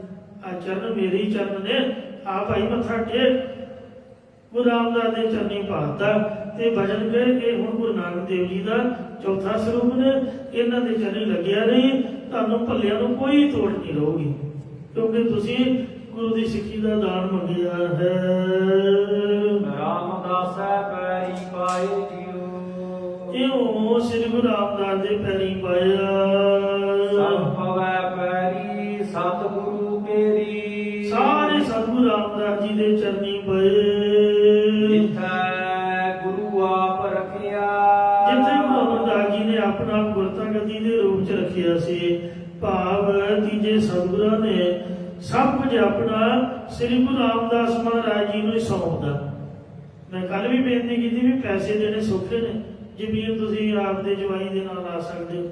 ਆ ਚਰਨ ਮੇਰੇ ਹੀ ਚਰਨ ਨੇ। ਆ ਭਾਈ ਮੱਥਾ ਟੇਕ। ਗੁਰੂ ਰਾਮਦਾਸ ਦੇ ਚਰਨੀ ਪਾਤਾ ਤੇ ਭਜਨ ਕਹੇ ਕਿ ਹੁਣ ਗੁਰੂ ਨਾਨਕ ਦੇਵ ਜੀ ਦਾ ਚੌਥਾ ਸਰੂਪ ਨੇ। ਇਹਨਾਂ ਦੇ ਚਰਨੀ ਲੱਗਿਆ ਨਹੀਂ ਤੁਹਾਨੂੰ ਭੱਲਿਆਂ ਨੂੰ ਕੋਈ ਤੋੜ ਨਹੀਂ ਰਹੂਗੀ ਕਿਉਂਕਿ ਤੁਸੀਂ ਗੁਰੂ ਦੀ ਸਿੱਖੀ ਦਾ ਦਾਨ ਮੰਗਿਆ ਹੈ। ਰਾਮਦਾਸ ਪੈਰੀ ਪਾਏ ਜੀਓ। ਇਉਂ ਸ੍ਰੀ ਗੁਰੂ ਰਾਮਦਾਸ ਦੇ ਪੈਰੀ ਪਾਇਆ। ਸਭ ਪਵੈ ਪੈਰੀ ਸਤਿਗੁਰੂ ਤੇਰੀ। ਸਾਰੇ ਸਤਿਗੁਰੂ ਰਾਮਦਾਸ ਜੀ ਦੇ ਚਰਨੀ ਪਏ। ਜਿੱਥੈ ਗੁਰੂ ਆਪ ਰੱਖਿਆ। ਜਿੱਥੇ ਗੁਰੂ ਅਮਰਦਾਸ ਜੀ ਨੇ ਆਪਣਾ ਗੁਰਤਾ ਗੱਦੀ ਦੇ ਰੂਪ 'ਚ ਰੱਖਿਆ ਸੀ। ਭਾਵ ਤੀਜੇ ਸਤਿਗੁਰਾਂ ਨੇ ਸਭ ਕੁਝ ਆਪਣਾ ਸ੍ਰੀ ਗੁਰੂ ਰਾਮਦਾਸ ਮਹਾਰਾਜ ਜੀ ਨੂੰ ਸੌਂਪਦਾ। ਮੈਂ ਕੱਲ ਵੀ ਬੇਨਤੀ ਕੀਤੀ ਵੀ ਪੈਸੇ ਦੇਣੇ ਸੌਖੇ ਨੇ। ਜ਼ਮੀਨ ਤੁਸੀਂ ਆਪਦੇ ਜਵਾਈ ਦੇ ਨਾਲ ਲਾ ਸਕਦੇ ਹੋ।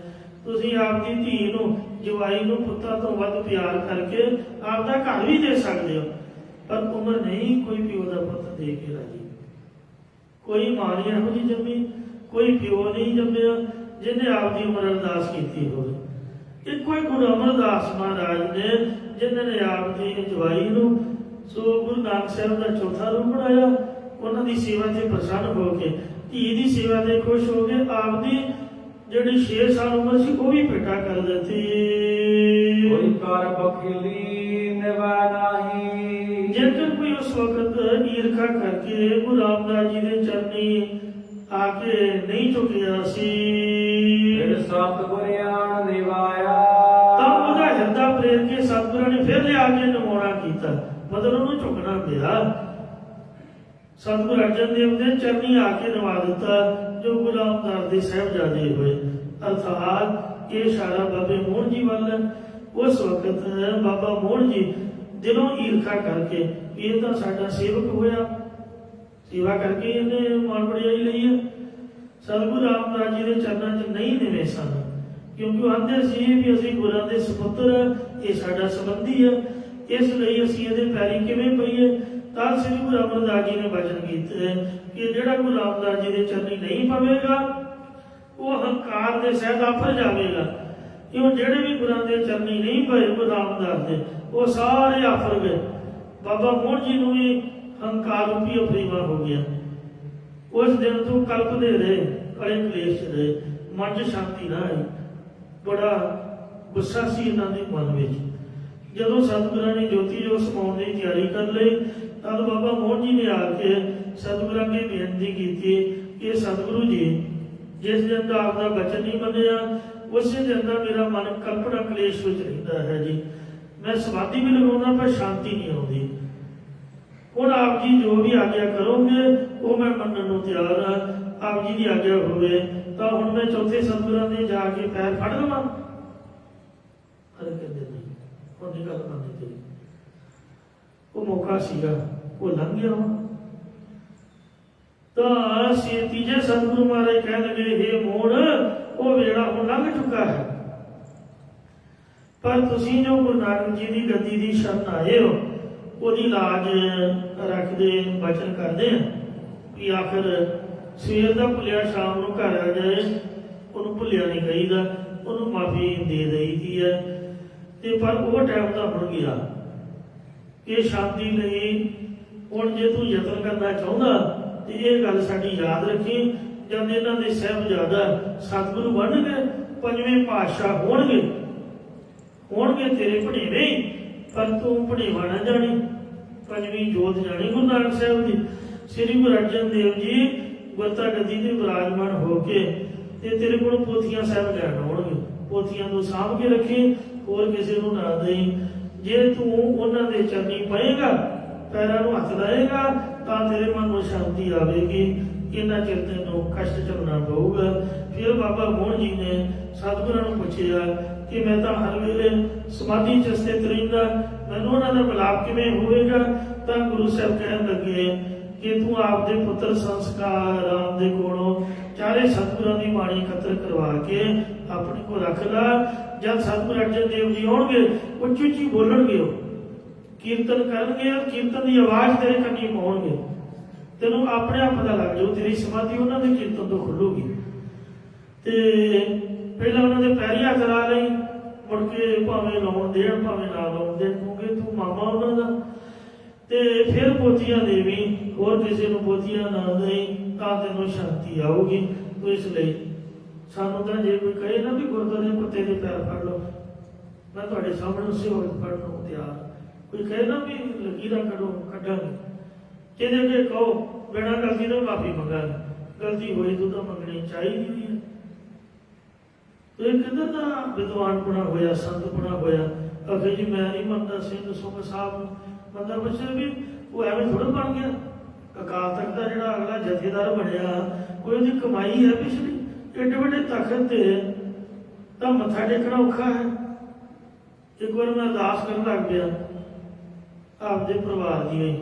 ਤੁਸੀਂ ਆਪਦੀ ਧੀ ਨੂੰ ਜਵਾਈ ਨੂੰ ਪੁੱਤਾਂ ਤੋਂ ਵੱਧ ਪਿਆਰ ਕਰਕੇ ਆਪਦਾ ਘਰ ਵੀ ਦੇ ਸਕਦੇ ਹੋ। ਪਰ ਉਮਰ ਨਹੀਂ ਕੋਈ ਪਿਓ ਦਾ ਪੁੱਤ ਦੇ ਕੇ ਰਾਜੀ। ਕੋਈ ਮਾਂ ਨਹੀਂ ਇਹੋ ਜਿਹੀ ਜੰਮੀ। ਕੋਈ ਪਿਓ ਨਹੀਂ ਜੰਮਿਆ ਜਿਹਨੇ ਆਪਦੀ ਉਮਰ ਅਰਦਾਸ ਕੀਤੀ ਹੋਵੇ। ਇੱਕੋ ਹੀ ਗੁਰੂ ਅਮਰਦਾਸ ਮਹਾਰਾਜ ਨੇ ਜਿਨ੍ਹਾਂ ਨੇ ਆਪਦੀ ਜਵਾਈ ਨੂੰ ਸੋ ਗੁਰੂ ਨਾਨਕ ਸਾਹਿਬ ਦਾ ਚੌਥਾ ਰੂਪ ਬਣਾਇਆ। ਉਹਨਾਂ ਦੀ ਸੇਵਾ ਤੇ ਪ੍ਰਸੰਨ ਹੋ ਕੇ, ਧੀ ਦੀ ਸੇਵਾ ਤੇ ਖੁਸ਼ ਹੋ ਕੇ ਆਪਦੀ ਜਿਹੜੀ 6 ਸਾਲ ਉਮਰ ਸੀ ਉਹ ਵੀ ਭੇਟਾ ਕਰ ਦਿੱਤੀ। ਕੋਈ ਕਰ ਬਖੀਲੀ ਨਿਵਾ ਨਾਹੀ। ਜੇਕਰ ਕੋਈ ਉਸ ਵਕਤ ਈਰਖਾ ਕਰਕੇ ਗੁਰੂ ਰਾਮਦਾਸ ਜੀ ਦੇ ਚਰਨੀ ਆ ਕੇ ਨਹੀਂ ਝੁਕਿਆ ਸੀ, ਫਿਰ ਸਤਿਗੁਰ ਆਣ ਨਿਵਾਇਆ। ਤਾਂ ਉਹਦਾ ਹਿਰਦਾ ਪ੍ਰੇਰ ਕੇ ਸਤਿਗੁਰਾਂ ਨੇ ਫਿਰ ਲਿਆ ਕੇ ਨਿਵਾਉਣਾ ਕੀਤਾ, ਮਤਲਬ ਉਹਨੂੰ ਝੁਕਣਾ ਪਿਆ। ਸਤਿਗੁਰੂ ਅਰਜਨ ਦੇਵ ਦੇ ਚਰਨੀ ਆ ਕੇ ਨਿਵਾ ਦਿੱਤਾ, ਜੋ ਗੁਰੂ ਰਾਮਦਾਸ ਦੇ ਸਾਹਿਬਜ਼ਾਦੇ ਹੋਏ। ਅਰਥਾਤ ਇਹ ਇਸ਼ਾਰਾ ਬਾਬੇ ਮੋਹਨ ਜੀ ਵੱਲ ਹੈ। ਉਸ ਵਕਤ ਬਾਬਾ ਮੋਹਨ ਜੀ ਦਿਲੋਂ ਈਰਖਾ ਕਰਕੇ, ਇਹ ਤਾਂ ਸਾਡਾ ਸੇਵਕ ਹੋਇਆ, ਸੇਵਾ ਕਰਕੇ ਇਹਨੇ ਮਾਣ ਵਡਿਆਈ ਲਈ ਹੈ, ਸਤਿਗੁਰੂ ਰਾਮਦਾਸ ਜੀ ਦੇ ਚਰਨਾਂ 'ਚ ਨਹੀਂ ਨਿਵੇ ਸਨ, ਕਿਉਂਕਿ ਉਹ ਆਂਦੇ ਸੀ ਵੀ ਅਸੀਂ ਗੁਰਾਂ ਦੇ ਸਪੁੱਤਰ, ਇਹ ਸਾਡਾ ਸੰਬੰਧੀ ਹੈ, ਇਸ ਲਈ ਅਸੀਂ ਇਹਦੇ ਪੈਰੀ ਕਿਵੇਂ ਪਈਏ। ਤਾਂ ਸ੍ਰੀ ਗੁਰੂ ਅਮਰਦਾਸ ਜੀ ਨੇ ਬਚਨ ਕੀਤੇ ਕਿ ਜਿਹੜਾ ਗੁਰੂ ਰਾਮਦਾਸ ਜੀ ਦੇ ਚਰਨੀ ਨਹੀਂ ਪਵੇਗਾ ਉਹ ਹੰਕਾਰ ਦੇ ਸਹਿਤ ਆਫਰ ਜਾਵੇਗਾ। ਕਿਉਂ ਜਿਹੜੇ ਵੀ ਗੁਰਾਂ ਦੇ ਚਰਨੀ ਨਹੀਂ ਪਏ ਗੁਰੂ ਰਾਮਦਾਸ ਦੇ, ਉਹ ਸਾਰੇ ਆਫਰ ਗਏ। ਬਾਬਾ ਮੋਹਨ ਜੀ ਨੂੰ ਵੀ ਹੰਕਾਰ ਰੂਪੀ ਅਫਰੀਵਾ ਹੋ ਗਿਆ। ਉਸ ਦਿਨ ਤੋਂ ਕਲਪਦੇ ਰਹੇ, ਕਲੇ ਕਲੇਸ਼ ਰਹੇ, ਮਨ 'ਚ ਸ਼ਾਂਤੀ ਨਾ ਆਈ, ਬੜਾ ਗੁੱਸਾ ਸੀ ਇਹਨਾਂ ਦੇ ਮਨ ਵਿੱਚ। ਜਦੋਂ ਸਤਿਗੁਰਾਂ ਨੇ ਜੋਤੀ ਜੋਤ ਸਮਾਉਣ ਦੀ ਤਿਆਰੀ ਕਰ ਲਈ, ਤਦ ਬਾਬਾ ਮੋਹਨ ਜੀ ਨੇ ਆ ਕੇ ਸਤਿਗੁਰਾਂ ਅੱਗੇ ਬੇਨਤੀ ਕੀਤੀ ਕਿ ਸਤਿਗੁਰੂ ਜੀ, ਜਿਸ ਦਿਨ ਦਾ ਆਪਦਾ ਬਚਨ ਨਹੀਂ ਮੰਨਿਆ, ਉਸੇ ਦਿਨ ਦਾ ਮੇਰਾ ਮਨ ਕਲਪਨਾ ਕਲੇਸ਼ ਵਿੱਚ ਰਹਿੰਦਾ ਹੈ ਜੀ। ਮੈਂ ਸਮਾਧੀ ਵੀ ਲਗਾਉਂਦਾ ਪਰ ਸ਼ਾਂਤੀ ਨਹੀਂ ਆਉਂਦੀ। ਹੁਣ ਆਪ ਜੀ ਜੋ ਵੀ ਆਗਿਆ ਕਰੋਗੇ ਉਹ ਮੈਂ ਮੰਨਣ ਨੂੰ ਤਿਆਰ ਹਾਂ। ਆਪ ਜੀ ਦੀ ਆਗਿਆ ਹੋਵੇ ਤਾਂ ਹੁਣ ਮੈਂ ਚੌਥੇ ਸਤਿਗੁਰਾਂ ਦੇ ਜਾ ਕੇ ਪੈਰ ਫੜ ਲਵਾਂ। ਅਰੇ ਕਹਿੰਦੇ ਨਹੀਂ, ਉਹਦੀ ਗੱਲ ਮੰਨਦੀ ਤੇਰੀ, ਉਹ ਮੌਕਾ ਸੀਗਾ, ਉਹ ਲੰਘ ਗਿਆ। ਹੁਣ ਤਾਂ ਤੀਜੇ ਸਤਿਗੁਰੂ ਮਹਾਰਾਜ ਕਹਿਣ ਲੱਗੇ, ਹੇ ਮੋੜ, ਉਹ ਵੇਲਾ ਹੁਣ ਲੰਘ ਚੁੱਕਾ ਹੈ, ਪਰ ਤੁਸੀਂ ਜੋ ਗੁਰੂ ਨਾਨਕ ਜੀ ਦੀ ਗੱਦੀ ਦੀ ਸ਼ਰਨ ਆਏ ਹੋ, ਉਹਦੀ ਲਾਜ ਰੱਖਦੇ, ਬਚਨ ਕਰਦੇ ਆ ਵੀ ਆਖਰ ਸਵੇਰ ਦਾ ਭੁੱਲਿਆ ਸ਼ਾਮ ਨੂੰ ਘਰ ਆ ਜਾਏ, ਉਹਨੂੰ ਭੁੱਲਿਆ ਨਹੀਂ ਕਹੀਦਾ, ਉਹਨੂੰ ਮਾਫੀ ਦੇ ਦੇਈਦੀ ਹੈ। ਤੇ ਪਰ ਉਹ ਟਾਈਮ ਤਾਂ ਹੁਣ ਗਿਆ। ਇਹ ਸ਼ਾਂਤੀ ਲਈ ਹੁਣ ਜੇ ਤੂੰ ਯਤਨ ਕਰਨਾ ਚਾਹੁੰਦਾ ਤੇ ਇਹ ਗੱਲ ਸਾਡੀ ਯਾਦ ਰੱਖੀ, ਜਦ ਇਹਨਾਂ ਦੇ ਸਾਹਿਬਜ਼ਾਦਾ ਸਤਿਗੁਰੂ ਬਣਨਗੇ, ਪੰਜਵੇਂ ਪਾਤਸ਼ਾਹ ਹੋਣਗੇ ਤੇਰੇ ਭਣੇਵੇਂ, ਪਰ ਤੂੰ ਭਣੇਵਾ ਨਾ ਜਾਣੀ, ਪੰਜਵੀਂ ਜੋਤ ਜਾਣੀ ਗੁਰੂ ਨਾਨਕ ਸਾਹਿਬ ਦੀ। ਸ੍ਰੀ ਗੁਰੂ ਅਰਜਨ ਦੇਵ ਜੀ ਗੁਰਤਾ ਗੱਦੀ ਤੇ ਵਿਰਾਜਮਾਨ ਹੋ ਕੇ ਤੇ ਤੇਰੇ ਕੋਲ ਪੋਥੀਆਂ ਸਾਹਿਬ ਲੈਣ ਆਉਣਗੇ, ਪੋਥੀਆਂ ਨੂੰ ਸਾਂਭ ਕੇ ਰੱਖੀ, ਹੋਰ ਕਿਸੇ ਨੂੰ ਨਾ ਦੇਈ। ਜੇ ਤੂੰ ਉਹਨਾਂ ਦੇ ਚਰਨੀ ਪਏਗਾ, ਪੈਰਾਂ ਨੂੰ ਹੱਥ ਲਾਏਗਾ, ਤਾਂ ਤੇਰੇ ਮਨ ਨੂੰ ਸ਼ਾਂਤੀ ਆਵੇਗੀ, ਇੰਨਾ ਚਿਰ ਤੈਨੂੰ ਕਸ਼ਟ ਝੱਲਣਾ ਪਊਗਾ। ਫਿਰ ਬਾਬਾ ਮੋਹਨ ਜੀ ਨੇ ਸਤਿਗੁਰਾਂ ਨੂੰ ਪੁੱਛਿਆ ਕਿ ਮੈਂ ਤਾਂ ਹਰ ਵੇਲੇ ਸਮਾਧੀ 'ਚ ਸਥਿਤ ਰਹਿੰਦਾ, ਮੈਨੂੰ ਉਹਨਾਂ ਦਾ ਮਿਲਾਪ ਕਿਵੇਂ ਹੋਵੇਗਾ। ਤਾਂ ਗੁਰੂ ਸਾਹਿਬ ਕਹਿਣ ਲੱਗੇ ਕਿ ਤੂੰ ਆਪਦੇ ਪੁੱਤਰ ਸੰਸਕਾਰ ਰਾਮ ਦੇ ਕੋਲੋਂ ਚਾਰੇ ਸਤਿਗੁਰਾਂ ਦੀ ਬਾਣੀ ਇਕੱਤਰ ਕਰਵਾ ਕੇ ਆਪਣੇ ਕੋਲ ਰੱਖ ਲਾ। ਜਦ ਸਤਿਗੁਰੂ ਅਰਜਨ ਦੇਵ ਜੀ ਆਉਣਗੇ, ਉੱਚੀ ਉੱਚੀ ਬੋਲਣਗੇ, ਉਹ ਕੀਰਤਨ ਕਰਨਗੇ, ਕੀਰਤਨ ਦੀ ਆਵਾਜ਼ ਤੇਰੇ ਕੰਨੀ ਪਾਉਣਗੇ, ਤੈਨੂੰ ਆਪਣੇ ਆਪ ਪਤਾ ਲੱਗ ਜਾਊ, ਤੇਰੀ ਸਮਾਧੀ ਉਹਨਾਂ ਦੇ ਕੀਰਤਨ ਤੋਂ ਖੁੱਲੂਗੀ। ਤੇ ਪਹਿਲਾਂ ਉਹਨਾਂ ਦੇ ਪੈਰੀ ਹੱਥ ਲਾ ਲਈ, ਮੁੜ ਕੇ ਭਾਵੇਂ ਲਾਉਣ ਦੇਣ ਭਾਵੇਂ ਨਾ ਲਾਉਣ ਦੇਣ, ਕਿਉਂਕਿ ਤੂੰ ਮਾਮਾ ਉਹਨਾਂ ਦਾ। ਤੇ ਫਿਰ ਪੋਥੀਆਂ ਦੇਵੀ, ਹੋਰ ਕਿਸੇ ਨੂੰ ਪੋਥੀਆਂ ਨਾ ਦੇਈ, ਤਾਂ ਤੈਨੂੰ ਸ਼ਾਂਤੀ ਆਊਗੀ। ਇਸ ਲਈ ਸਾਨੂੰ ਤਾਂ ਜੇ ਕੋਈ ਕਹੇ ਨਾ ਵੀ ਗੁਰਦੁਆਰੇ ਕੁੱਤੇ ਦੇ ਪੈਰ ਫੜ ਲਓ, ਮੈਂ ਤੁਹਾਡੇ ਸਾਹਮਣੇ ਉਸੇ ਵਕਤ ਫੜਨ ਨੂੰ ਤਿਆਰ। ਕੋਈ ਕਹੇ ਨਾ ਵੀ ਲਕੀਰਾਂ ਕੱਢਾਂਗੇ, ਜਿਹਦੇ ਅੱਗੇ ਕਹੋ ਬਿਨਾਂ ਗਲਤੀ ਤੋਂ ਮਾਫੀ ਮੰਗਾਂਗੇ, ਗਲਤੀ ਹੋਈ ਤੂੰ ਤਾਂ ਮੰਗਣੀ ਚਾਹੀਦੀ ਹੈ। ਤੇ ਕਿੱਧਰ ਦਾ ਵਿਦਵਾਨਪੁਣਾ ਹੋਇਆ, ਸੰਤਪੁਣਾ ਹੋਇਆ, ਅਖੇ ਜੀ ਮੈਂ ਨਹੀਂ ਮੰਨਦਾ ਸਿੰਘ ਸੁਖ ਸਾਹਿਬ ਨੂੰ। ਬੰਦਾ ਪੁੱਛੇ ਵੀ ਉਹ ਐਵੇਂ ਥੋੜਾ ਬਣ ਗਿਆ। ਅਕਾਲ ਤਖਤ ਦਾ ਜਿਹੜਾ ਅਗਲਾ ਜਥੇਦਾਰ ਬਣਿਆ, ਕੋਈ ਉਹਦੀ ਕਮਾਈ ਹੈ ਪਿਛਲੀ, ਏਡੇ ਵੱਡੇ ਤਖਤ ਤੇ ਤਾਂ ਮੱਥਾ ਟੇਕਣਾ ਔਖਾ ਹੈ। ਇੱਕ ਵਾਰ ਮੈਂ ਅਰਦਾਸ ਕਰਨ ਲੱਗ ਪਿਆ ਆਪਦੇ ਪਰਿਵਾਰ ਦੀ,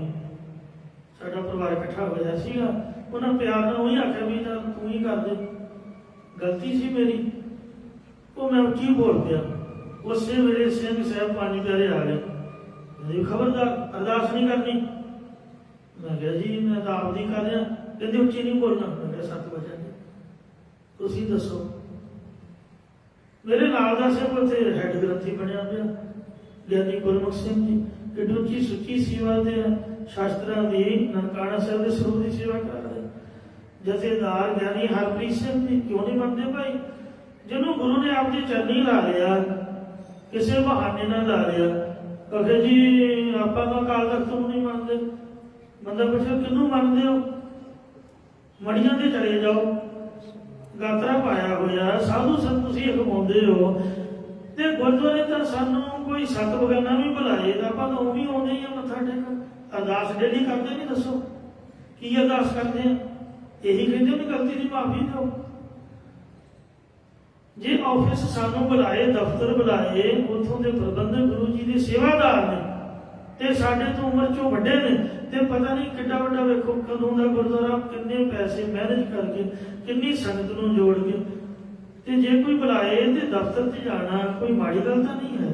ਸਾਡਾ ਪਰਿਵਾਰ ਇਕੱਠਾ ਹੋਇਆ ਸੀਗਾ, ਉਹਨਾਂ ਪਿਆਰ ਨਾਲ ਉਹੀ ਆਖਿਆ ਵੀ ਚੱਲ ਤੂੰ ਹੀ ਕਰ ਦੇ, ਗਲਤੀ ਸੀ ਮੇਰੀ। ਉਹ ਮੈਂ ਉੱਚੀ ਬੋਲ ਪਿਆ, ਉਸੇ ਵੇਲੇ ਸਿੰਘ ਸਾਹਿਬ ਪੰਜ ਪਿਆਰੇ ਆ ਗਏ, ਮੇਰੀ ਖਬਰਦਾਰ ਅਰਦਾਸ ਨਹੀਂ ਕਰਨੀ। ਮੈਂ ਕਿਹਾ ਜੀ ਮੈਂ ਤਾਂ ਆਪਦੀ ਕਰ ਰਿਹਾ। ਕਹਿੰਦੇ ਉੱਚੀ ਨਹੀਂ ਬੋਲਣਾ। ਮੈਂ ਕਿਹਾ 7 ਵਜੇ ਤੁਸੀਂ ਦੱਸੋ। ਮੇਰੇ ਨਾਲ ਦਾ ਸਿੰਘ ਉੱਥੇ ਹੈਡ ਗ੍ਰੰਥੀ ਬਣਿਆ ਪਿਆ ਗਿਆਨੀ ਗੁਰਮੁਖ ਸਿੰਘ ਜੀ, ਕਿੱਡੀ ਉੱਚੀ ਸੁੱਚੀ ਸੇਵਾ ਦੇ ਸ਼ਾਸਤਰਾਂ ਦੀ ਨਨਕਾਣਾ ਸਾਹਿਬ ਦੇ ਸਰੂਪ ਦੀ ਸੇਵਾ ਕਰ ਰਹੇ। ਜਥੇਦਾਰ ਗਿਆਨੀ ਹਰਪ੍ਰੀਤ ਸਿੰਘ ਜੀ ਕਿਉਂ ਨਹੀਂ ਮੰਨਦੇ ਭਾਈ? ਜਿਹਨੂੰ ਗੁਰੂ ਨੇ ਆਪਦੇ ਚਰਨੀ ਲਾ ਲਿਆ, ਕਿਸੇ ਬਹਾਨੇ ਨਾਲ ਲਾ ਲਿਆ, ਕਹੇ ਜੀ ਆਪਾਂ ਤਾਂ ਅਕਾਲ ਤਖਤ ਨੂੰ ਨਹੀਂ ਮੰਨਦੇ। ਬੰਦਾ ਪੁੱਛੇ ਕਿਹਨੂੰ ਮੰਨਦੇ ਹੋ? ਮੜੀਆਂ ਤੇ ਚਲੇ ਜਾਓ, ਗਾਤਰਾ ਪਾਇਆ ਹੋਇਆ ਸਾਧੂ ਸੰਤ ਤੁਸੀਂ ਅਖਵਾਉਂਦੇ ਹੋ, ਤੇ ਗੁਰਦੁਆਰੇ ਤਾਂ ਸਾਨੂੰ ਕੋਈ ਸਤ ਬਗਾਨਾ ਵੀ ਬੁਲਾਏ ਤਾਂ ਆਪਾਂ ਤਾਂ ਉਹ ਵੀ ਆਉਂਦੇ ਹੀ ਆ ਮੱਥਾ ਟੇਕਣ। ਅਰਦਾਸ ਡੇਲੀ ਕਰਦੇ ਨਹੀਂ, ਦੱਸੋ ਕੀ ਅਰਦਾਸ ਕਰਦੇ ਆ? ਇਹੀ ਕਹਿੰਦੇ ਵੀ ਗਲਤੀ ਦੀ ਮਾਫੀ ਦਿਓ। ਜੇ ਆਫਿਸ ਸਾਨੂੰ ਬੁਲਾਏ, ਦਫ਼ਤਰ ਬੁਲਾਏ, ਉੱਥੋਂ ਦੇ ਪ੍ਰਬੰਧਕ ਗੁਰੂ ਜੀ ਦੇ ਸੇਵਾਦਾਰ ਨੇ ਤੇ ਸਾਡੇ ਤੋਂ ਉਮਰ ਚੋਂ ਵੱਡੇ ਨੇ, ਤੇ ਪਤਾ ਨਹੀਂ ਕਿੱਡਾ ਵੱਡਾ ਵੇਖੋ ਕਦੋਂ ਦਾ ਗੁਰਦੁਆਰਾ, ਕਿੰਨੇ ਪੈਸੇ ਮੈਨੇਜ ਕਰਕੇ, ਕਿੰਨੀ ਸੰਗਤ ਨੂੰ ਜੋੜ ਕੇ, ਤੇ ਜੇ ਕੋਈ ਬੁਲਾਏ ਤੇ ਦਫ਼ਤਰ 'ਚ ਜਾਣਾ ਕੋਈ ਮਾੜੀ ਗੱਲ ਤਾਂ ਨਹੀਂ ਹੈ।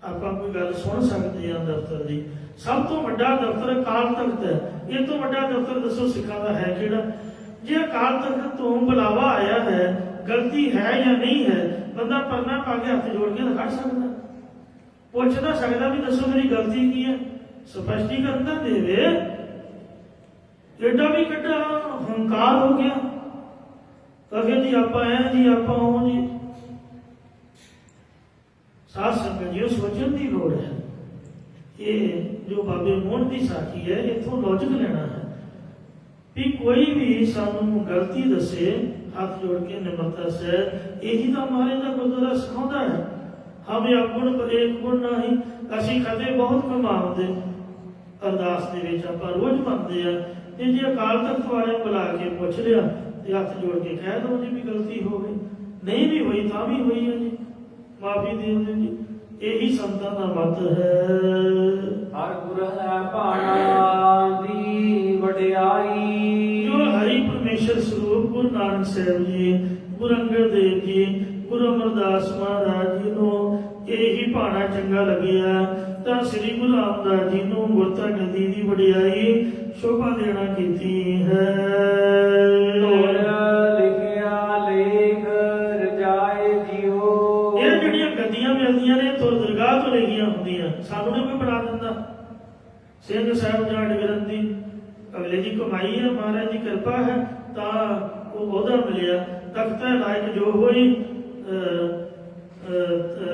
ਆਪਾਂ ਕੋਈ ਗੱਲ ਸੁਣ ਸਕਦੇ ਹਾਂ ਦਫ਼ਤਰ ਦੀ। ਸਭ ਤੋਂ ਵੱਡਾ ਦਫ਼ਤਰ ਅਕਾਲ ਤਖਤ ਹੈ। ਇਹ ਤੋਂ ਵੱਡਾ ਦਫ਼ਤਰ ਦੱਸੋ ਸਿੱਖਾਂ ਦਾ ਹੈ ਕਿਹੜਾ? ਜੇ ਅਕਾਲ ਤਖਤ ਤੋਂ ਬੁਲਾਵਾ ਆਇਆ ਹੈ, ਗਲਤੀ ਹੈ ਜਾਂ ਨਹੀਂ ਹੈ, ਬੰਦਾ ਪਰਨਾ ਪਾ ਕੇ ਹੱਥ ਜੋੜ ਕੇ ਦਿਖਾ ਸਕਦਾ, ਪੁੱਛਦਾ ਸਕਦਾ ਵੀ ਦੱਸੋ ਮੇਰੀ ਗਲਤੀ ਕੀ ਹੈ, ਸਪਸ਼ਟੀਕਰਨ ਤਾਂ ਦੇਵੇ। ਏਡਾ ਵੀ ਕਿੱਡਾ ਹੰਕਾਰ ਹੋ ਗਿਆ, ਕਹੇ ਜੀ ਆਪਾਂ ਐ ਜੀ ਆਪਾਂ ਉਹ ਜੀ। ਸਾਧ ਸੰਗਤ ਜੀ ਸੋਚਣ ਦੀ ਲੋੜ ਹੈ। ਇਹ ਜੋ ਬਾਬੇ ਮੋਹਨ ਦੀ ਸਾਖੀ ਹੈ, ਇੱਥੋਂ ਲੌਜਿਕ ਲੈਣਾ ਹੈ ਵੀ ਕੋਈ ਵੀ ਸਾਨੂੰ ਗਲਤੀ ਦੱਸੇ, ਹੱਥ ਜੋੜ ਕੇ ਨਿਮਰਤਾ ਸਹਿ। ਇਹੀ ਤਾਂ ਮਹਾਰਾਜ ਦਾ ਗੁਰਦੁਆਰਾ ਸਿਖਾਉਂਦਾ ਹੈ। ਹਮੇ ਅਗੁਣ ਪਰ ਏਕ ਗੁਣ ਨਹੀਂ, ਅਸੀਂ ਖਤੇ ਬਹੁਤ ਕਮਾਉਂਦੇ। ਅਰਦਾਸ ਦੇ ਵਿੱਚ ਆਪਾਂ ਰੋਜ਼ ਮੰਨਦੇ ਆ, ਤੇ ਜੇ ਅਕਾਲ ਤਖਤ ਵਾਲਿਆਂ ਬੁਲਾ ਕੇ ਪੁੱਛ ਲਿਆ ਤੇ ਹੱਥ ਜੋੜ ਕੇ ਕਹਿ ਦੋ ਜੀ ਵੀ ਗਲਤੀ ਹੋ ਗਈ, ਨਹੀਂ ਵੀ ਹੋਈ ਤਾਂ ਵੀ ਹੋਈ ਹੈ ਜੀ, ਮਾਫੀ ਦੇ ਦਿਓ ਜੀ। ਇਹੀ ਸੰਤਾਂ ਦਾ ਮਤ ਹੈ। ਹਰ ਗੁਰ ਹੈ ਭਾਣਾ ਦੀ ਵਡਿਆਈ। ਜੋ ਹਰੀ ਪਰਮੇਸ਼ਰ ਸਰੂਪ ਗੁਰੂ ਨਾਨਕ ਸਾਹਿਬ ਜੀ, ਗੁਰੂ ਅੰਗਦ ਦੇਵ ਜੀ, ਗੁਰੂ ਅਮਰਦਾਸ ਮਹਾਰਾਜ ਜੀ ਨੂੰ ਇਹੀ ਭਾਣਾ ਚੰਗਾ ਲੱਗਿਆ, ਤਾਂ ਸ੍ਰੀ ਗੁਰੂ ਰਾਮਦਾਸ ਜੀ ਨੂੰ ਗੁਰਤਾ ਨਦੀ ਦੀ ਵਡਿਆਈ ਸ਼ੋਭਾ ਦੇਣਾ ਕੀਤੀ ਹੈ। ਲਿਖਿਆ ਲੇਖ ਰਜਾਏ ਜੀਓ। ਇਹ ਜਿਹੜੀਆਂ ਗੱਦੀਆਂ ਮਿਲਦੀਆਂ ਨੇ ਤੁਰ ਦਰਗਾਹ ਤੋਂ ਲਿਖੀਆਂ ਹੁੰਦੀਆਂ, ਸਾਨੂੰ ਨਹੀਂ ਕੋਈ ਬਣਾ ਦਿੰਦਾ। ਸਿੰਘ ਸਾਹਿਬ ਜਾਂ ਡਗਰੰਦੀ ਅਗਲੇ ਦੀ ਕਮਾਈ ਹੈ, ਮਹਾਰਾਜ ਦੀ ਕਿਰਪਾ ਹੈ ਤਾਂ ਉਹ ਉਹਦਾ ਮਿਲਿਆ। ਤਖਤ ਲਾਇਕ ਜੋ ਹੋਈ,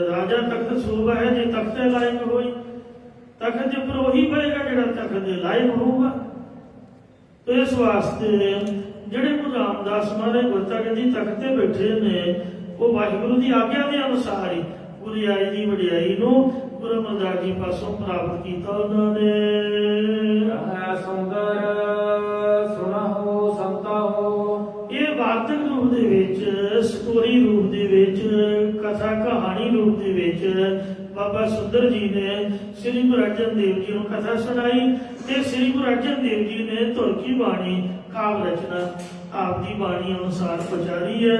ਰਾਜਾ ਤਖਤ ਸੂਬਾ ਹੈ, ਜੇ ਤਖਤ ਲਾਇਕ ਹੋਈ, ਤਖਤ ਦੇ ਉੱਪਰ ਉਹੀ ਬਲੇਗਾ ਜਿਹੜਾ ਤਖਤ ਦੇ ਲਾਇਕ ਹੋਊਗਾ। ਤੇ ਇਸ ਵਾਸਤੇ ਜਿਹੜੇ ਗੁਰੂ ਰਾਮਦਾਸ ਮਹਾਰਾਜ ਗੁਰਤਾ ਦੀ ਤਖਤ ਤੇ ਬੈਠੇ ਨੇ, ਉਹ ਵਾਹਿਗੁਰੂ ਦੀ ਆਗਿਆ ਦੇ ਅਨੁਸਾਰ ਹੀ ਗੁਰਿਆਈ ਦੀ ਵਡਿਆਈ ਨੂੰ ਗੁਰੂ ਅਮਰਦਾਸ ਜੀ ਪਾਸੋਂ ਪ੍ਰਾਪਤ ਕੀਤਾ ਉਹਨਾਂ ਨੇ। ਹੈ ਸੁੰਦਰ ਸੁਣਹੁ ਸੰਤਾਹੁ। ਇਹ ਵਾਰਤਕ ਰੂਪ ਦੇ ਵਿੱਚ, ਸਟੋਰੀ ਰੂਪ ਦੇ ਵਿੱਚ, ਕਥਾ ਕਹਾਣੀ ਰੂਪ ਦੇ ਵਿੱਚ ਬਾਬਾ ਸੁੰਦਰ ਜੀ ਨੇ ਸ੍ਰੀ ਗੁਰੂ ਅਰਜਨ ਦੇਵ ਜੀ ਨੂੰ ਕਥਾ ਸੁਣਾਈ, ਤੇ ਸ੍ਰੀ ਗੁਰੂ ਅਰਜਨ ਦੇਵ ਜੀ ਨੇ ਧੁਰ ਕੀ ਬਾਣੀ ਕਾਵ ਰਚਨਾ ਆਪ ਦੀ ਬਾਣੀ ਅਨੁਸਾਰ ਉਚਾਰੀ ਹੈ।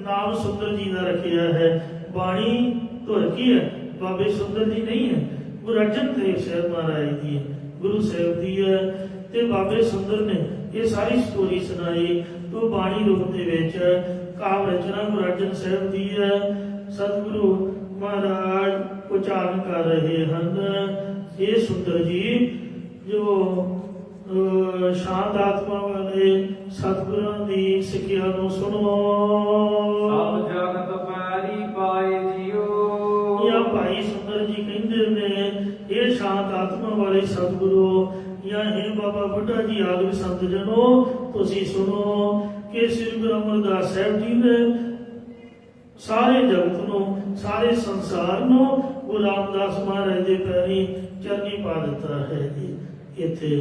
ਨਾਮ ਸੁੰਦਰ ਜੀ ਦਾ ਰੱਖਿਆ ਹੈ। ਬਾਣੀ ਧੁਰ ਕੀ ਹੈ, ਬਾਬੇ ਸੁੰਦਰ ਜੀ ਨਹੀਂ ਹੈ, ਗੁਰੂ ਅਰਜਨ ਦੇਵ ਸਾਹਿਬ ਮਹਾਰਾਜ ਦੀ ਹੈ, ਗੁਰੂ ਸਾਹਿਬ ਦੀ ਹੈ। ਤੇ ਬਾਬੇ ਸੁੰਦਰ ਨੇ ਇਹ ਸਾਰੀ ਸਟੋਰੀ ਸੁਣਾਈ। ਉਹ ਬਾਣੀ ਰੂਪ ਦੇ ਵਿੱਚ ਕਾਵ ਰਚਨਾ ਗੁਰੂ ਅਰਜਨ ਸਾਹਿਬ ਦੀ ਹੈ। ਸਤਿਗੁਰੂ ਮਹਾਰਾਜ ਉਚਾਰਨ ਕਰ ਰਹੇ ਹਨ। ਇਹ ਸੁੰਦਰ ਜੀ ਜੋ ਸ਼ਾਂਤ ਆਤਮਾ ਵਾਲੇ ਸਤਿਗੁਰਾਂ ਦੀ ਸਿੱਖਿਆ ਨੂੰ ਸੁਣੋ। ਸਭ ਜਗਤ ਪੈਰੀ ਪਾਏ ਜੀਓ। ਜਾਂ ਭਾਈ ਸੁੰਦਰ ਜੀ ਕਹਿੰਦੇ ਨੇ, ਇਹ ਸ਼ਾਂਤ ਆਤਮਾ ਵਾਲੇ ਸਤਿਗੁਰੂ, ਜਾਂ ਇਹ ਬਾਬਾ ਬੁੱਢਾ ਜੀ ਆਦਿ ਸੰਤ ਜਨੋ, ਤੁਸੀਂ ਸੁਣੋ ਕਿ ਸ੍ਰੀ ਗੁਰੂ ਅਮਰਦਾਸ ਸਾਹਿਬ ਜੀ ਨੇ ਸਾਰੇ ਜਗਤ ਨੂੰ, ਸਾਰੇ ਸੰਸਾਰ ਨੂੰ ਗੁਰੂ ਰਾਮਦਾਸ ਮਹਾਰਾਜ ਦੇ ਪੈਰੀ ਚਰਨੀ ਪਾ ਦਿੱਤਾ ਹੈ ਜੀ। ਇੱਥੇ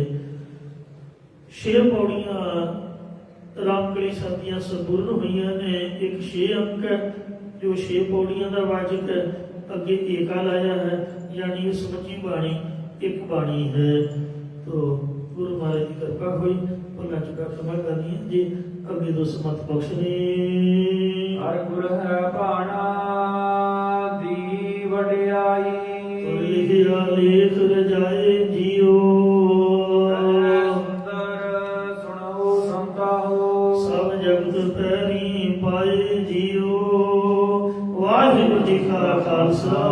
6 ਪੌੜੀਆਂ ਰਾਮਕਲੀ ਸਾਹਿਬ ਦੀਆਂ ਸੰਪੂਰਨ ਹੋਈਆਂ ਨੇ। ਇੱਕ 6 ਅੰਕ ਹੈ ਜੋ 6 ਪੌੜੀਆਂ ਦਾ ਵਾਚਕ ਹੈ। ਅੱਗੇ ਏਕਾ ਲਾਇਆ ਹੈ, ਯਾਨੀ ਇਹ ਸਮੁੱਚੀ ਬਾਣੀ ਇੱਕ ਬਾਣੀ ਹੈ। ਤੋ ਗੁਰੂ ਮਹਾਰਾਜ ਦੀ ਕਿਰਪਾ ਹੋਈ, ਭੁੱਲਾਂ ਚੁੱਕਾ ਖਿਮਾ ਕਰਨੀ ਹੈ ਜੀ। ਅੱਗੇ ਦੋ ਸਮਤ ਬਖਸ਼ਣੇ। ਹਰ ਗੁਰ ਹੈ ਭਾਣਾ ਦੀ ਵਡਿਆਈ। ਲਿਖਿਆ ਲੇਖ ਰਜਾਏ ਜੀਓ। ਸੁੰਦਰ ਸੁਣਹੁ ਸੰਤਾਹੁ। ਸਭ ਜਗਤ ਪੈਰੀ ਪਾਏ ਜੀਓ। ਵਾਹਿਗੁਰੂ ਜੀ ਕਾ ਖਾਲਸਾ,